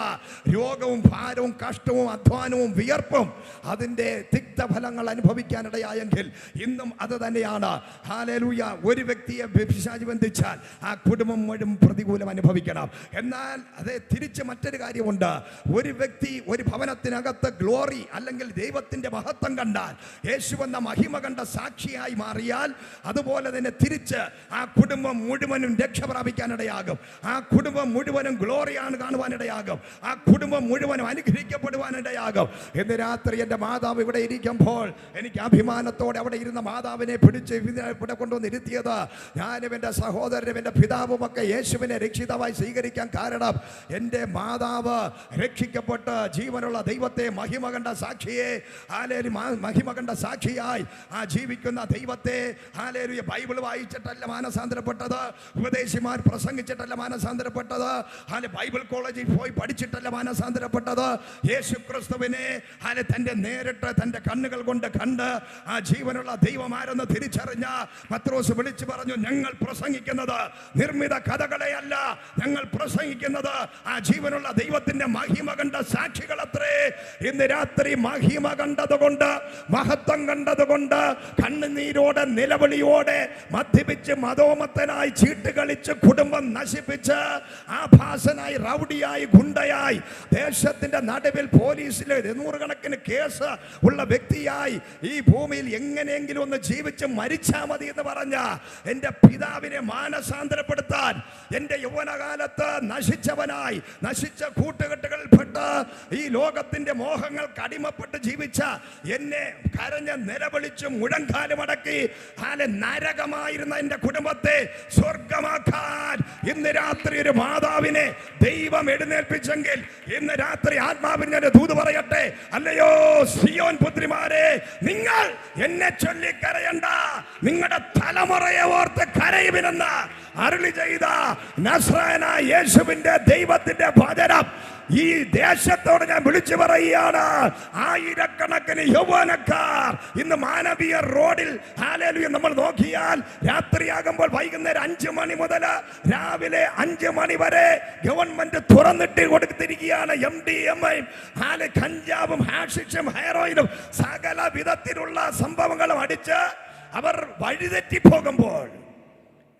രോഗവും ഭാരവും കഷ്ടവും അധ്വാനവും വിയർപ്പും അതിൻ്റെ തിക്തഫലങ്ങൾ അനുഭവിക്കാനിടയായെങ്കിൽ ഇന്നും അത് തന്നെയാണ്. ഹല്ലേലൂയ. ഒരു വ്യക്തിയെ പിശാച് ബന്ധിച്ചാൽ ആ കുടുംബം മുഴുവൻ പ്രതികൂലം അനുഭവിക്കണം. എന്നാൽ അതേ തിരിച്ച് മറ്റൊരു കാര്യമുണ്ട്. ഒരു വ്യക്തി ഒരു ഭവനത്തിനകത്ത് ഗ്ലോറി അല്ലെങ്കിൽ ദൈവത്തിൻ്റെ മഹത്വം കണ്ടാൽ, യേശു എന്ന മഹിമ കണ്ട സാക്ഷിയായി മാറിയാൽ, അതുപോലെ തന്നെ തിരിച്ച് ആ കുടുംബം മുഴുവനും രക്ഷ പ്രാപിക്കാനിടയാകും. ആ കുടുംബം മുഴുവനും ഗ്ലോറിയാണ് കാണുവാനിടയാകും. ആ കുടുംബം മുഴുവനും അനുഗ്രഹിക്കപ്പെടുവാനിടയാകും. ഇന്ന് രാത്രി എൻ്റെ മാതാവ് ഇവിടെ ഇരിക്കുമ്പോൾ എനിക്ക് അഭിമാനത്തോടെ അവിടെ ഇരുന്ന മാതാവിനെ പിടിച്ച് ഇവിടെ കൊണ്ടുവന്ന് ഇരുത്തിയത് ഞാനും എൻ്റെ സഹോദരനും എൻ്റെ പിതാവും ഒക്കെ യേശുവിനെ രക്ഷിതാവായി സ്വീകരിക്കാൻ കാരണം എൻ്റെ മാതാവ് രക്ഷിക്കപ്പെട്ട് ജീവനുള്ള ദൈവത്തെ മഹിമ കണ്ട സാക്ഷിയെ മഹിമ കണ്ട സാക്ഷിയായി ആ ജീവിക്കുന്ന ദൈവത്തെ ബൈബിൾ വായിച്ചിട്ടല്ല മാനസാന്തരപ്പെട്ടത്, ഉപദേശിമാർ പ്രസംഗിച്ചിട്ടല്ല മാനസാന്തരപ്പെട്ടത്, ബൈബിൾ കോളേജിൽ പോയി പഠിച്ചിട്ടല്ല മാനസാന്തരപ്പെട്ടത്. യേശു ക്രിസ്തുവിനെ തൻ്റെ നേരിട്ട് തൻ്റെ കണ്ണുകൾ കൊണ്ട് കണ്ട് ആ ജീവനുള്ള ദൈവമാരെന്ന് തിരിച്ചറിഞ്ഞ പത്രോസ് വിളിച്ചു പറഞ്ഞു, ഞങ്ങൾ പ്രസംഗിക്കുന്നത് നിർമ്മിത കഥകളെയല്ല, ഞങ്ങൾ പ്രസംഗിക്കുന്നത് ആ ജീവനുള്ള ദൈവത്തിന്റെ മഹിമ കണ്ട സാക്ഷികളത്രേ. ഇന്ന് രാത്രി മഹിമ കണ്ടതുകൊണ്ട്, മഹത്വം കണ്ടതുകൊണ്ട്, കണ്ണുനീരോടെ നിലവിളിയോടെ മദ്യപിച്ച് മതോമത്തനായി ചീട്ട് കളിച്ച് കുടുംബം നശിപ്പിച്ച് ആഭാസനായി റൗഡിയായി ഗുണ്ടയായി ദേശത്തിന്റെ നടുവിൽ പോലീസിലെ 100 കണക്കിന് കേസ് ഉള്ള വ്യക്തിയായി ഈ ഭൂമിയിൽ എങ്ങനെയെങ്കിലും ഒന്ന് ജീവിച്ച് മരിച്ചാൽ മതി എന്ന് പറഞ്ഞ എൻ്റെ പിതാവിനെ മാനസാന്തരപ്പെടുത്താൻ, എൻ്റെ യൗവനകാലത്ത് നശിച്ചവനായി നശിച്ച കൂട്ടുകെട്ടുകളിൽപ്പെട്ട് ഈ ലോകത്തിന്റെ മോഹങ്ങൾക്ക് അടിമപ്പെട്ട് ജീവിച്ച എന്നെ കരഞ്ഞ് നിലവിളിച്ച് മുഴങ്കാലുമടക്കി നരകമായിരുന്ന എൻ്റെ കുടുംബത്തെ സ്വർഗമാക്കാൻ ഇന്ന് രാത്രി ഒരു മാതാവിനെ ദൈവം എഴുന്നേൽപ്പിച്ചെങ്കിൽ ഇന്ന് രാത്രി ആത്മാവിന് ഞാൻ ദൂത് പറയട്ടെ, അല്ലയോ സിയോൻ പുത്രിമാരെ, നിങ്ങൾ എന്നെ ചൊല്ലി കരയണ്ട, നിങ്ങളുടെ തലമുറയെ ഓർത്ത് കരയുവിനെന്ന് അരുളി ചെയ്ത നസ്രായനായ യേശുവിന്റെ ദൈവത്തിന്റെ വചനം ഈ ദേശത്തോട് ഞാൻ വിളിച്ചു പറയുകയാണ്. ആയിരക്കണക്കിന് യൗവനക്കാർ ഇന്ന് മാനവീയ റോഡിൽ ഹല്ലേലൂയ നമ്മൾ നോക്കിയാൽ രാത്രിയാകുമ്പോൾ വൈകുന്നേരം 5 മണി മുതൽ രാവിലെ 5 മണി വരെ ഗവൺമെന്റ് തുറന്നിട്ട് കൊടുത്തിരിക്കുകയാണ്. MDMA, കഞ്ചാവും ഹാഷിഷും ഹെറോയിനും സകല വിധത്തിലുള്ള സംഭവങ്ങളും അടിച്ച് അവർ വഴിതെറ്റി പോകുമ്പോൾ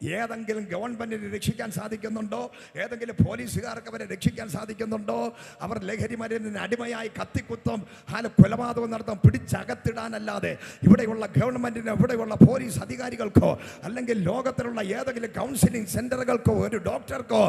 ഏതെങ്കിലും ഗവൺമെന്റിനെ രക്ഷിക്കാൻ സാധിക്കുന്നുണ്ടോ? ഏതെങ്കിലും പോലീസുകാർക്ക് അവരെ രക്ഷിക്കാൻ സാധിക്കുന്നുണ്ടോ? അവർ ലഹരി മരുന്നിന് അടിമയായി കത്തിക്കുത്തും, കൊലപാതകം നടത്തും, പിടിച്ചകത്തിടാനല്ലാതെ ഇവിടെയുള്ള ഗവൺമെന്റിനോ ഇവിടെയുള്ള പോലീസ് അധികാരികൾക്കോ അല്ലെങ്കിൽ ലോകത്തിലുള്ള ഏതെങ്കിലും കൗൺസിലിംഗ് സെന്ററുകൾക്കോ ഒരു ഡോക്ടർക്കോ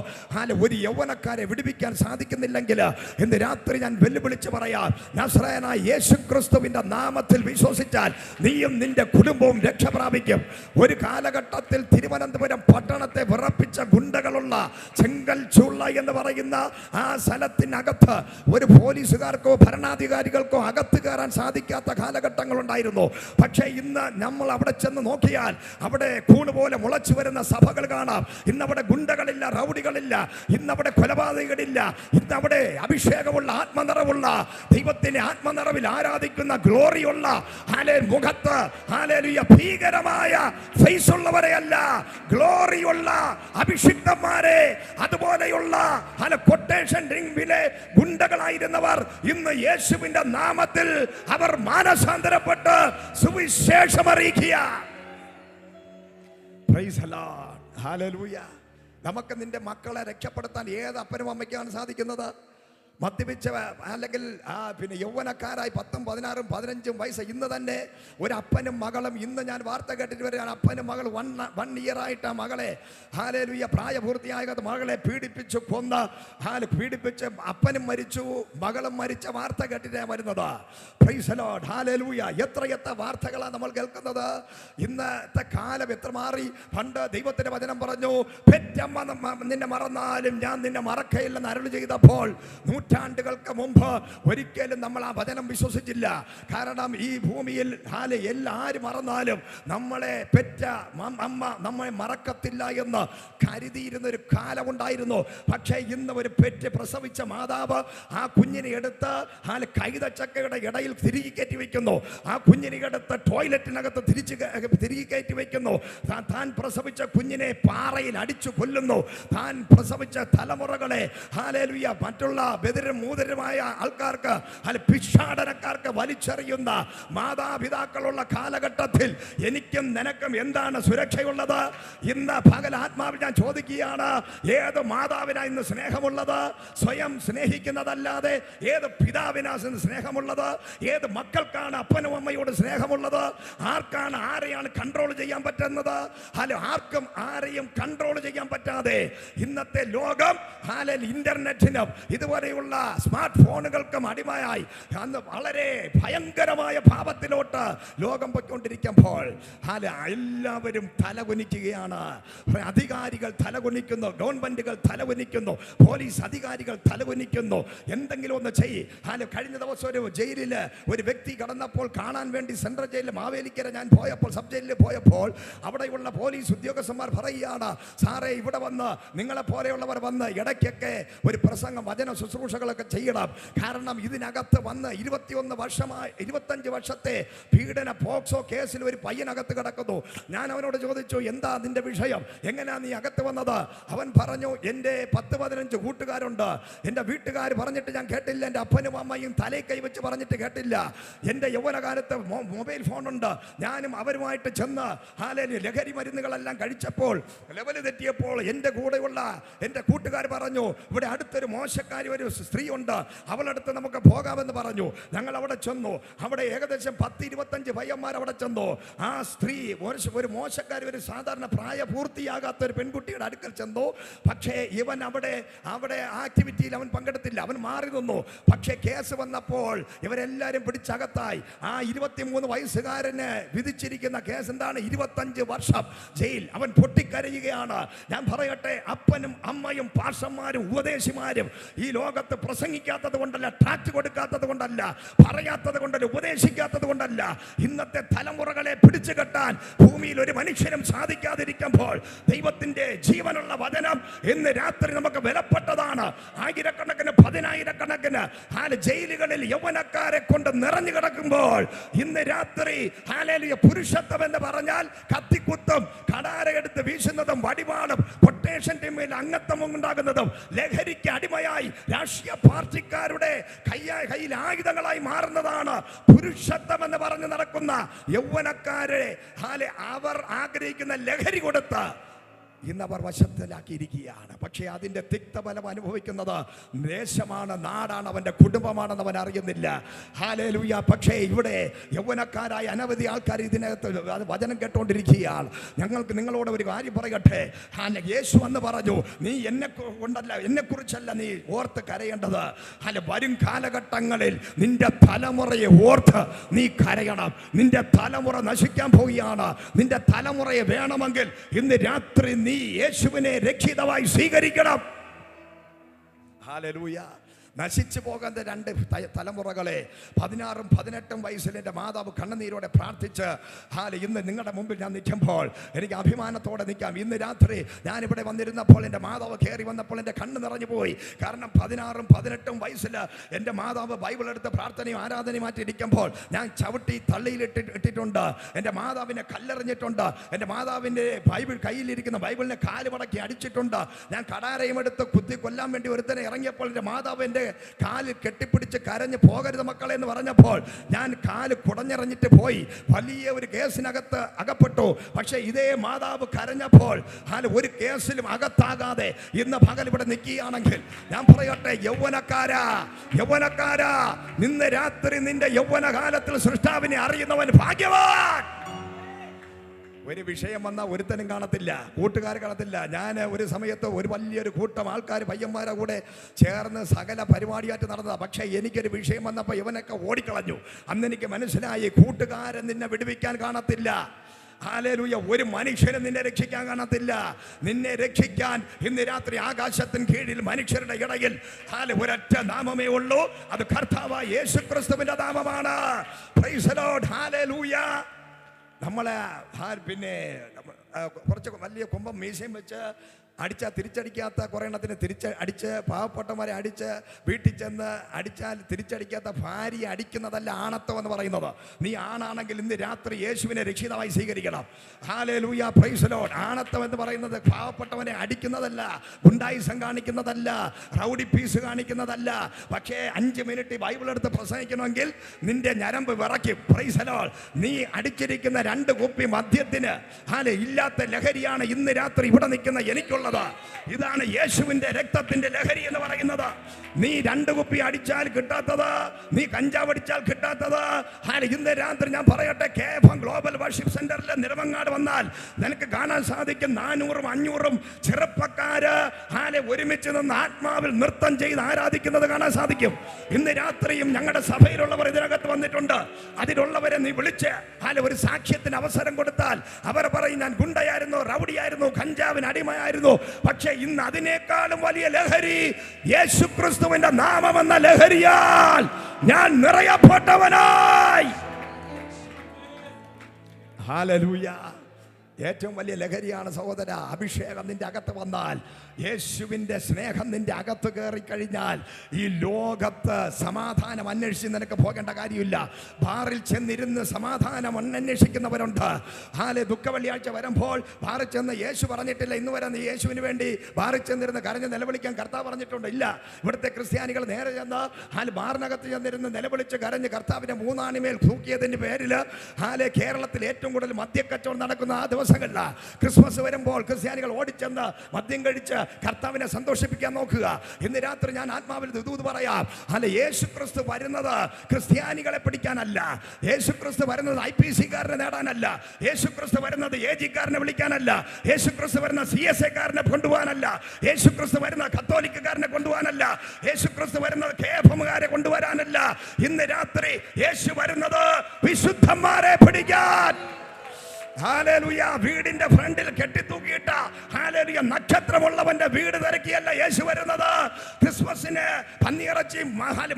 ഒരു യൗവനക്കാരെ വിടുവിക്കാൻ സാധിക്കുന്നില്ലെങ്കിൽ ഇന്ന് രാത്രി ഞാൻ വെല്ലുവിളിച്ച് പറയാം, നസ്രായനായ യേശുക്രിസ്തുവിന്റെ നാമത്തിൽ വിശ്വസിച്ചാൽ നീയും നിന്റെ കുടുംബവും രക്ഷ പ്രാപിക്കും. ഒരു കാലഘട്ടത്തിൽ തിരുവനന്തപുരം പട്ടണത്തെ വിറപ്പിച്ച ഗുണ്ടകളുള്ള ചെങ്കൽ ചുള്ള എന്ന് പറയുന്ന ആ സ്ഥലത്തിനകത്ത് ഒരു പോലീസുകാർക്കോ ഭരണാധികാരികൾക്കോ അകത്ത് കയറാൻ സാധിക്കാത്ത കാലഘട്ടങ്ങളുണ്ടായിരുന്നു. പക്ഷേ ഇന്ന് നമ്മൾ അവിടെ ചെന്ന് നോക്കിയാൽ അവിടെ കൂണുപോലെ മുളച്ചു വരുന്ന സഭകൾ കാണാം. ഇന്നവിടെ ഗുണ്ടകളില്ല, റൗഡികളില്ല, ഇന്നവിടെ കൊലപാതകങ്ങളില്ല, ഇന്നവിടെ അഭിഷേകമുള്ള ആത്മനിറവുള്ള ദൈവത്തിന്റെ ആത്മനിറവിൽ ആരാധിക്കുന്ന ഗ്ലോറിയുള്ള മുഖത്ത് ഭീകരമായ ഫേസ് ഉള്ളവരെയല്ല, ഗ്ലോറിയുള്ള അഭിഷിക്തന്മാരെ, അതുപോലെയുള്ള കൊട്ടേഷൻ റിംഗിലെ ഗുണ്ടകളായിരുന്നവർ ഇന്ന് യേശുവിന്റെ നാമത്തിൽ അവർ മാനസാന്തരപ്പെട്ട് സുവിശേഷം അറിയിക്കുക. Price the Lord, hallelujah. നമുക്ക് നിന്റെ മക്കളെ രക്ഷപ്പെടുത്താൻ ഏത് അപ്പനും അമ്മയ്ക്കാണ് സാധിക്കുന്നത്? മദ്യപിച്ച അല്ലെങ്കിൽ പിന്നെ യൗവനക്കാരായി 10, 16, 15 വയസ്സ് ഇന്ന് തന്നെ ഒരു അപ്പനും മകളും, ഇന്ന് ഞാൻ വാർത്ത കേട്ടിട്ട് വരികയാണ്, അപ്പനും മകൾ 1 ഇയർ ആയിട്ട് മകളെ ഹല്ലേലൂയ പ്രായപൂർത്തിയായ മകളെ പീഡിപ്പിച്ച് കൊന്ന് പീഡിപ്പിച്ച് അപ്പനും മരിച്ചു മകളും മരിച്ച വാർത്ത കേട്ടിട്ടാണ് വരുന്നത്. Price the Lord, hallelujah. എത്ര വാർത്തകളാണ് നമ്മൾ കേൾക്കുന്നത്. ഇന്നത്തെ കാലം എത്ര മാറി. പണ്ട് ദൈവത്തിന്റെ വചനം പറഞ്ഞു, പെറ്റമ്മ നിന്നെ മറന്നാലും ഞാൻ നിന്നെ മറക്കയില്ലെന്ന് അരുളി ചെയ്തപ്പോൾ നൂറ്റാണ്ടുകൾക്ക് മുമ്പ് ഒരിക്കലും നമ്മൾ ആ വചനം വിശ്വസിച്ചില്ല. കാരണം ഈ ഭൂമിയിൽ എല്ലാരും മറന്നാലും നമ്മളെ പെറ്റ അമ്മ നമ്മളെ മറക്കത്തില്ല എന്ന് കരുതിയിരുന്നൊരു കാലമുണ്ടായിരുന്നു. പക്ഷേ ഇന്ന് ഒരു പെറ്റ് പ്രസവിച്ച മാതാവ് ആ കുഞ്ഞിനെ എടുത്ത് കൈതച്ചക്കയുടെ ഇടയിൽ തിരികെ കയറ്റി വെക്കുന്നു. ആ കുഞ്ഞിനെ എടുത്ത് ടോയ്ലറ്റിനകത്ത് തിരികെ കയറ്റി വെക്കുന്നു. താൻ പ്രസവിച്ച കുഞ്ഞിനെ പാറയിൽ അടിച്ചു കൊല്ലുന്നു. താൻ പ്രസവിച്ച തലമുറകളെ മറ്റുള്ള മൂതരമായ ആൾക്കാർക്ക് ഭിക്ഷാടനക്കാർക്ക് വലിച്ചെറിയുന്ന മാതാപിതാക്കളുള്ള കാലഘട്ടത്തിൽ എനിക്കും നിനക്കും എന്താണ് സുരക്ഷയുള്ളത്? ഇന്ന് പകൽ ആത്മാവിൽ ഞാൻ ചോദിക്കുകയാണ്, ഏത് മാതാവിനാ ഇന്ന് സ്നേഹമുള്ളത്? സ്വയം സ്നേഹിക്കുന്നതല്ലാതെ ഏത് പിതാവിനാണ് സ്നേഹമുള്ളത്? ഏത് മക്കൾക്കാണ് അപ്പനും അമ്മയോട് സ്നേഹമുള്ളത്? ആർക്കാണ് ആരെയാണ് കൺട്രോൾ ചെയ്യാൻ പറ്റുന്നത്? ആർക്കും ആരെയും കൺട്രോൾ ചെയ്യാൻ പറ്റാതെ ഇന്നത്തെ ലോകം ഇന്റർനെറ്റിനും ഇതുവരെയുള്ള സ്മാർട്ട് ഫോണുകൾക്കും അടിമയായി അന്ന് വളരെ ഭയങ്കരമായ പാപത്തിലോട്ട് ലോകം പോയിക്കൊണ്ടിരിക്കുമ്പോൾ എല്ലാവരും തലകുനിക്കുകയാണ്. അധികാരികൾ തലകുനിക്കുന്നു, ഗവൺമെന്റുകൾ തലകുനിക്കുന്നു, പോലീസ് അധികാരികൾ തലകുനിക്കുന്നു. എന്തെങ്കിലും ഒന്ന് ചെയ്യ്. കഴിഞ്ഞ ദിവസം ഒരു ജയിലില് ഒരു വ്യക്തി കടന്നപ്പോൾ കാണാൻ വേണ്ടി സെൻട്രൽ ജയിലിൽ മാവേലിക്കര ഞാൻ പോയപ്പോൾ, സബ് ജയിലിൽ പോയപ്പോൾ അവിടെയുള്ള പോലീസ് ഉദ്യോഗസ്ഥന്മാർ പറയുകയാണ്, സാറേ ഇവിടെ വന്ന് നിങ്ങളെ പോലെയുള്ളവർ വന്ന് ഇടയ്ക്കൊക്കെ ഒരു പ്രസംഗം വചന ശുശ്രൂഷകളൊക്കെ ചെയ്യണം. കാരണം ഇതിനകത്ത് വന്ന് 25 വർഷത്തെ പീഡന പോക്സോ കേസിൽ ഒരു പയ്യനകത്ത് കിടക്കുന്നു. ഞാൻ അവനോട് ചോദിച്ചു, എന്താ നിന്റെ വിഷയം, എങ്ങനെയാ നീ അകത്ത് വന്നത്? അവൻ പറഞ്ഞു, എൻ്റെ 10-15 കൂട്ടുകാരുണ്ട്, എൻ്റെ വീട്ടുകാർ പറഞ്ഞിട്ട് ഞാൻ കേട്ടില്ല, എൻ്റെ അപ്പനും അമ്മയും തലയിൽ കൈവച്ച് പറഞ്ഞിട്ട് കേട്ടില്ല. എൻ്റെ യൗവനകാലത്ത് മൊബൈൽ ഫോണുണ്ട്, ഞാനും അവരുമായിട്ട് ചെന്ന് ലഹരി മരുന്നുകളെല്ലാം കഴിച്ചപ്പോൾ ലെവല് തെറ്റിയപ്പോൾ എൻ്റെ കൂടെയുള്ള എൻ്റെ കൂട്ടുകാർ പറഞ്ഞു, ഇവിടെ അടുത്തൊരു മോശക്കാരി ഒരു സ്ത്രീ ഉണ്ട്, അവളടുത്ത് നമുക്ക് പോകാമെന്ന് പറഞ്ഞു. ഞങ്ങൾ അവിടെ ചെന്നു. അവിടെ ഏകദേശം 10-25 പയ്യന്മാർ അവിടെ ചെന്നു. ആ സ്ത്രീ ഒരു മോശക്കാരി, ഒരു സാധാരണ പ്രായപൂർത്തിയാകാത്ത ഒരു പെൺകുട്ടിയുടെ അടുക്കൽ ചെന്നു. പക്ഷേ ഇവൻ അവിടെ ആക്ടിവിറ്റിയിൽ അവൻ പങ്കെടുത്തില്ല, അവൻ മാറി നിന്നു. പക്ഷേ കേസ് വന്നപ്പോൾ ഇവരെല്ലാവരും പിടിച്ചകത്തായി. ആ 23 വയസ്സുകാരന് വിധിച്ചിരിക്കുന്ന കേസ് എന്താണ്? 25 വർഷം ജയിൽ. അവൻ പൊട്ടിക്കരയുകയാണ്. ഞാൻ പറയട്ടെ, അപ്പനും അമ്മയും പാഷന്മാരും ഉപദേശിമാരും ഈ ലോകത്ത് പ്രസംഗിക്കാത്തത് കൊണ്ടല്ല, ട്രാക്ട് കൊടുക്കാത്തത് കൊണ്ടല്ല, പറയാത്തത് കൊണ്ടല്ല, ഉപദേശിക്കാത്തത് കൊണ്ടല്ല, ഇന്നത്തെ തലമുറകളെ പിടിച്ചു കെട്ടാൻ ഭൂമിയിൽ ഒരു മനുഷ്യനും സാധിക്കാതിരിക്കുമ്പോൾ ദൈവത്തിന്റെ ജീവനുള്ള വചനം ഇന്ന് രാത്രി നമുക്ക് വിലപ്പെട്ടതാണ്. ആയിരക്കണക്കിന് 10,000-കണക്കിന് ജയിലുകളിൽ യൗവനക്കാരെ കൊണ്ട് നിറഞ്ഞു കിടക്കുമ്പോൾ ഇന്ന് രാത്രി പുരുഷത്വം എന്ന് പറഞ്ഞാൽ കത്തിക്കുത്തും, കടാരയെടുത്ത് വീശുന്നതും, വടിവാളും, കൊട്ടേഷൻ ടീമിൽ അംഗത്വം ഉണ്ടാകുന്നതും, ലഹരിക്ക് അടിമയായി രാഷ്ട്രീയ പാർട്ടിക്കാരുടെ കയ്യിൽ ആയുധങ്ങളായി മാറുന്നതാണ് പുരുഷത്വം എന്ന് പറഞ്ഞു നടക്കുന്ന യൗവനക്കാരെ അവർ ആഗ്രഹിക്കുന്ന ലഹരി കൊടുത്ത് ഇന്നവർ വശത്തിലാക്കിയിരിക്കുകയാണ്. പക്ഷേ അതിൻ്റെ തിക്തഫലം അനുഭവിക്കുന്നത് ദേശമാണ്, നാടാണ്, അവൻ്റെ കുടുംബമാണെന്ന് അവൻ അറിയുന്നില്ല. ഹല്ലേലൂയ. പക്ഷേ ഇവിടെ യൗവനക്കാരായ അനവധി ആൾക്കാർ ഇതിനകത്ത് വചനം കേട്ടുകൊണ്ടിരിക്കുകയാണ്. ഞങ്ങൾക്ക് നിങ്ങളോട് ഒരു കാര്യം പറയട്ടെ. യേശു എന്ന് പറഞ്ഞു, നീ എന്നെക്കുറിച്ചല്ല നീ ഓർത്ത് കരയേണ്ടത്. വരും കാലഘട്ടങ്ങളിൽ നിന്റെ തലമുറയെ ഓർത്ത് നീ കരയണം. നിന്റെ തലമുറ നശിക്കാൻ പോവുകയാണ്. നിന്റെ തലമുറയെ വേണമെങ്കിൽ ഇന്ന് രാത്രി നീ യേശുവിനെ രക്ഷിതമായി സ്വീകരിക്കണം. ഹല്ലേലൂയ. നശിച്ചു പോകുന്ന രണ്ട് തലമുറകളെ 16ഉം 18ഉം വയസ്സിൽ എൻ്റെ മാതാവ് കണ്ണുനീരോടെ പ്രാർത്ഥിച്ച് ഇന്ന് നിങ്ങളുടെ മുമ്പിൽ ഞാൻ നിൽക്കുമ്പോൾ എനിക്ക് അഭിമാനത്തോടെ നിൽക്കാം. ഇന്ന് രാത്രി ഞാനിവിടെ വന്നിരുന്നപ്പോൾ എൻ്റെ മാതാവ് കയറി വന്നപ്പോൾ എൻ്റെ കണ്ണ് നിറഞ്ഞു പോയി. കാരണം 16ഉം 18ഉം വയസ്സിൽ എൻ്റെ മാതാവ് ബൈബിൾ എടുത്ത് പ്രാർത്ഥനയും ആരാധനയുമായിട്ട് ഇരിക്കുമ്പോൾ ഞാൻ ചവിട്ടി തള്ളിയിട്ടിട്ടുണ്ട്. എൻ്റെ മാതാവിനെ കല്ലെറിഞ്ഞിട്ടുണ്ട്. എൻ്റെ മാതാവിൻ്റെ ബൈബിൾ കയ്യിലിരിക്കുന്ന ബൈബിളിനെ കാല് മടക്കി അടിച്ചിട്ടുണ്ട്. ഞാൻ കടാരയും എടുത്ത് കുത്തി കൊല്ലാൻ വേണ്ടി ഒരുത്തനെ ഇറങ്ങിയപ്പോൾ എൻ്റെ മാതാവ് എൻ്റെ കാലിൽ കെട്ടിപ്പിടിച്ച് കരഞ്ഞ് പോകരുത് മക്കളെ എന്ന് പറഞ്ഞപ്പോൾ ഞാൻ കാല് കുടഞ്ഞെറിഞ്ഞിട്ട് പോയി. വലിയ ഒരു കേസിനകത്ത് അകപ്പെട്ടു. പക്ഷേ ഇതേ മാതാവ് കരഞ്ഞപ്പോൾ ഒരു കേസിലും അകത്താകാതെ ഇന്ന് പകൽ ഇവിടെ നിൽക്കുകയാണെങ്കിൽ ഞാൻ പറയട്ടെ, യൗവനക്കാരാ ഇന്ന് രാത്രി നിന്റെ യൗവനകാലത്തിൽ സൃഷ്ടാവിനെ അറിയുന്നവൻ ഭാഗ്യവാൻ. ഒരു വിഷയം വന്നാൽ ഒരുത്തനും കാണത്തില്ല, കൂട്ടുകാർ കാണത്തില്ല. ഞാൻ ഒരു സമയത്ത് ഒരു വലിയൊരു കൂട്ടം ആൾക്കാർ പയ്യന്മാരെ കൂടെ ചേർന്ന് സകല പരിപാടിയായിട്ട് നടന്നതാണ്. പക്ഷേ എനിക്കൊരു വിഷയം വന്നപ്പോൾ ഇവനൊക്കെ ഓടിക്കളഞ്ഞു. അന്ന് എനിക്ക് മനസ്സിലായി, കൂട്ടുകാരൻ നിന്നെ വിടുവിക്കാൻ കാണത്തില്ല. ഹല്ലേലൂയ. ഒരു മനുഷ്യനും നിന്നെ രക്ഷിക്കാൻ കാണത്തില്ല. നിന്നെ രക്ഷിക്കാൻ ഇന്ന് രാത്രി ആകാശത്തിന് കീഴിൽ മനുഷ്യരുടെ ഇടയിൽ ഒരൊറ്റ നാമമേ ഉള്ളൂ. അത് കർത്താവായ യേശുക്രിസ്തുവിന്റെ നാമമാണ്. Price the Lord. ഹല്ലേലൂയ. നമ്മളെ പിന്നെ കുറച്ച് വലിയ കുമ്പം മീശയും വെച്ച് അടിച്ചാൽ തിരിച്ചടിക്കാത്ത കുറേ എണ്ണത്തിന് അടിച്ച് പാവപ്പെട്ടവരെ അടിച്ച് വീട്ടിൽ ചെന്ന് അടിച്ചാൽ തിരിച്ചടിക്കാത്ത ഭാര്യയെ അടിക്കുന്നതല്ല ആണത്വം എന്ന് പറയുന്നത്. നീ ആണാണെങ്കിൽ ഇന്ന് രാത്രി യേശുവിനെ രക്ഷിതമായി സ്വീകരിക്കണം. ഹല്ലേലൂയ. Praise the Lord. ആണത്വം എന്ന് പറയുന്നത് പാവപ്പെട്ടവനെ അടിക്കുന്നതല്ല, ഗുണ്ടായിസം കാണിക്കുന്നതല്ല, റൗഡി പീസ് കാണിക്കുന്നതല്ല. പക്ഷേ 5 മിനിറ്റ് ബൈബിൾ എടുത്ത് പ്രസംഗിക്കണമെങ്കിൽ നിന്റെ ഞരമ്പ് വിറയ്ക്കും. Price the Lord. നീ അടിച്ചിരിക്കുന്ന 2 കുപ്പി മദ്യത്തിന് ഇല്ലാത്ത ലഹരിയാണ് ഇന്ന് രാത്രി ഇവിടെ നിൽക്കുന്ന എനിക്കുള്ളത്. ഇതാണ് യേശുവിന്റെ രക്തത്തിന്റെ ലഹരി എന്ന് പറയുന്നത്. നീ 2 കുപ്പി അടിച്ചാൽ കിട്ടാത്തത്, നീ കഞ്ചാവ് അടിച്ചാൽ കിട്ടാത്തത്. ഇന്ന് രാത്രി ഞാൻ പറയട്ടെ, KFM ഗ്ലോബൽ വർഷിപ്പ് സെന്ററിൽ നിറവങ്ങാട് വന്നാൽ നിനക്ക് കാണാൻ സാധിക്കും 400ഉം 500ഉം ചെറുപ്പക്കാര് ഒരുമിച്ച് നിന്ന് ആത്മാവിൽ നൃത്തം ചെയ്ത് ആരാധിക്കുന്നത് കാണാൻ സാധിക്കും. ഇന്ന് രാത്രിയും ഞങ്ങളുടെ സഭയിലുള്ളവർ ഇതിനകത്ത് വന്നിട്ടുണ്ട്. അതിലുള്ളവരെ നീ വിളിച്ച് ഒരു സാക്ഷ്യത്തിന് അവസരം കൊടുത്താൽ അവർ പറയും, ഞാൻ ഗുണ്ടയായിരുന്നു, റൗഡിയായിരുന്നു, കഞ്ചാവിന് അടിമയായിരുന്നു. പക്ഷെ ഇന്ന് അതിനേക്കാളും വലിയ ലഹരി യേശുക്രിസ്തുവിന്റെ നാമമെന്ന ലഹരിയാൽ ഞാൻ നിറയപ്പെട്ടവനായി. ഹല്ലേലൂയ. ഏറ്റവും വലിയ ലഹരിയാണ് സഹോദര അഭിഷേകം. നിന്റെ അകത്ത് വന്നാൽ, യേശുവിൻ്റെ സ്നേഹം നിന്റെ അകത്ത് കയറി കഴിഞ്ഞാൽ ഈ ലോകത്ത് സമാധാനം അന്വേഷിച്ച് നിനക്ക് പോകേണ്ട കാര്യമില്ല. ബാറിൽ ചെന്നിരുന്ന് സമാധാനം അന്വേഷിക്കുന്നവരുണ്ട്. ദുഃഖ വെള്ളിയാഴ്ച വരുമ്പോൾ ബാറിൽ ചെന്ന് യേശു പറഞ്ഞിട്ടില്ല ഇന്ന് വരെ നീ യേശുവിന് വേണ്ടി ബാറിൽ ചെന്നിരുന്ന് കരഞ്ഞ് നിലവിളിക്കാൻ കർത്താവ് പറഞ്ഞിട്ടുണ്ട്. ഇല്ല. ഇവിടുത്തെ ക്രിസ്ത്യാനികൾ നേരെ ചെന്ന് ബാറിനകത്ത് ചെന്നിരുന്ന് നിലവിളിച്ച് കരഞ്ഞ് കർത്താവിനെ 3 ആണിമേൽ തൂക്കിയതിൻ്റെ പേരിൽ കേരളത്തിൽ ഏറ്റവും കൂടുതൽ മദ്യക്കച്ചവടം നടക്കുന്ന ആ ദിവസങ്ങളിലാണ്. ക്രിസ്മസ് വരുമ്പോൾ ക്രിസ്ത്യാനികൾ ഓടിച്ചെന്ന് മദ്യം കഴിച്ച് കർത്താവിനെ സന്തോഷിപ്പിക്കാൻ നോക്കുക. ഇന്ന് രാത്രി ഞാൻ ആത്മാവിൽ ദൂത് പറയാം. യേശുക്രിസ്തു വരുന്നത് ക്രിസ്ത്യാനികളെ പിടിക്കാനല്ല. യേശുക്രിസ്തു വരുന്നത് IPC-കാരനെ നേടാനല്ല. യേശുക്രിസ്തു വരുന്നത് AG-കാരനെ വിളിക്കാനല്ല. യേശുക്രിസ്തു വരുന്ന CSA-കാരനെ കൊണ്ടുപോകാനല്ല. യേശുക്രിസ്തു വരുന്ന കത്തോലിക്കക്കാരനെ കൊണ്ടുപോകാനല്ല. യേശുക്രിസ്തു വരുന്നത് KFM-കാരെ കൊണ്ടുവരാനല്ല. ഇന്ന് രാത്രി യേശു വരുന്നത് വിശുദ്ധന്മാരെ പിടിക്കാൻ. ഹല്ലേലൂയ. വീടിന്റെ ഫ്രണ്ടിൽ കെട്ടിത്തൂക്കിയിട്ട ഹല്ലേലൂയ നക്ഷത്രമുള്ളവന്റെ വീട് തിരക്കിയല്ല യേശു വരുന്നത്. ക്രിസ്മസിന് പന്നിയിറച്ചി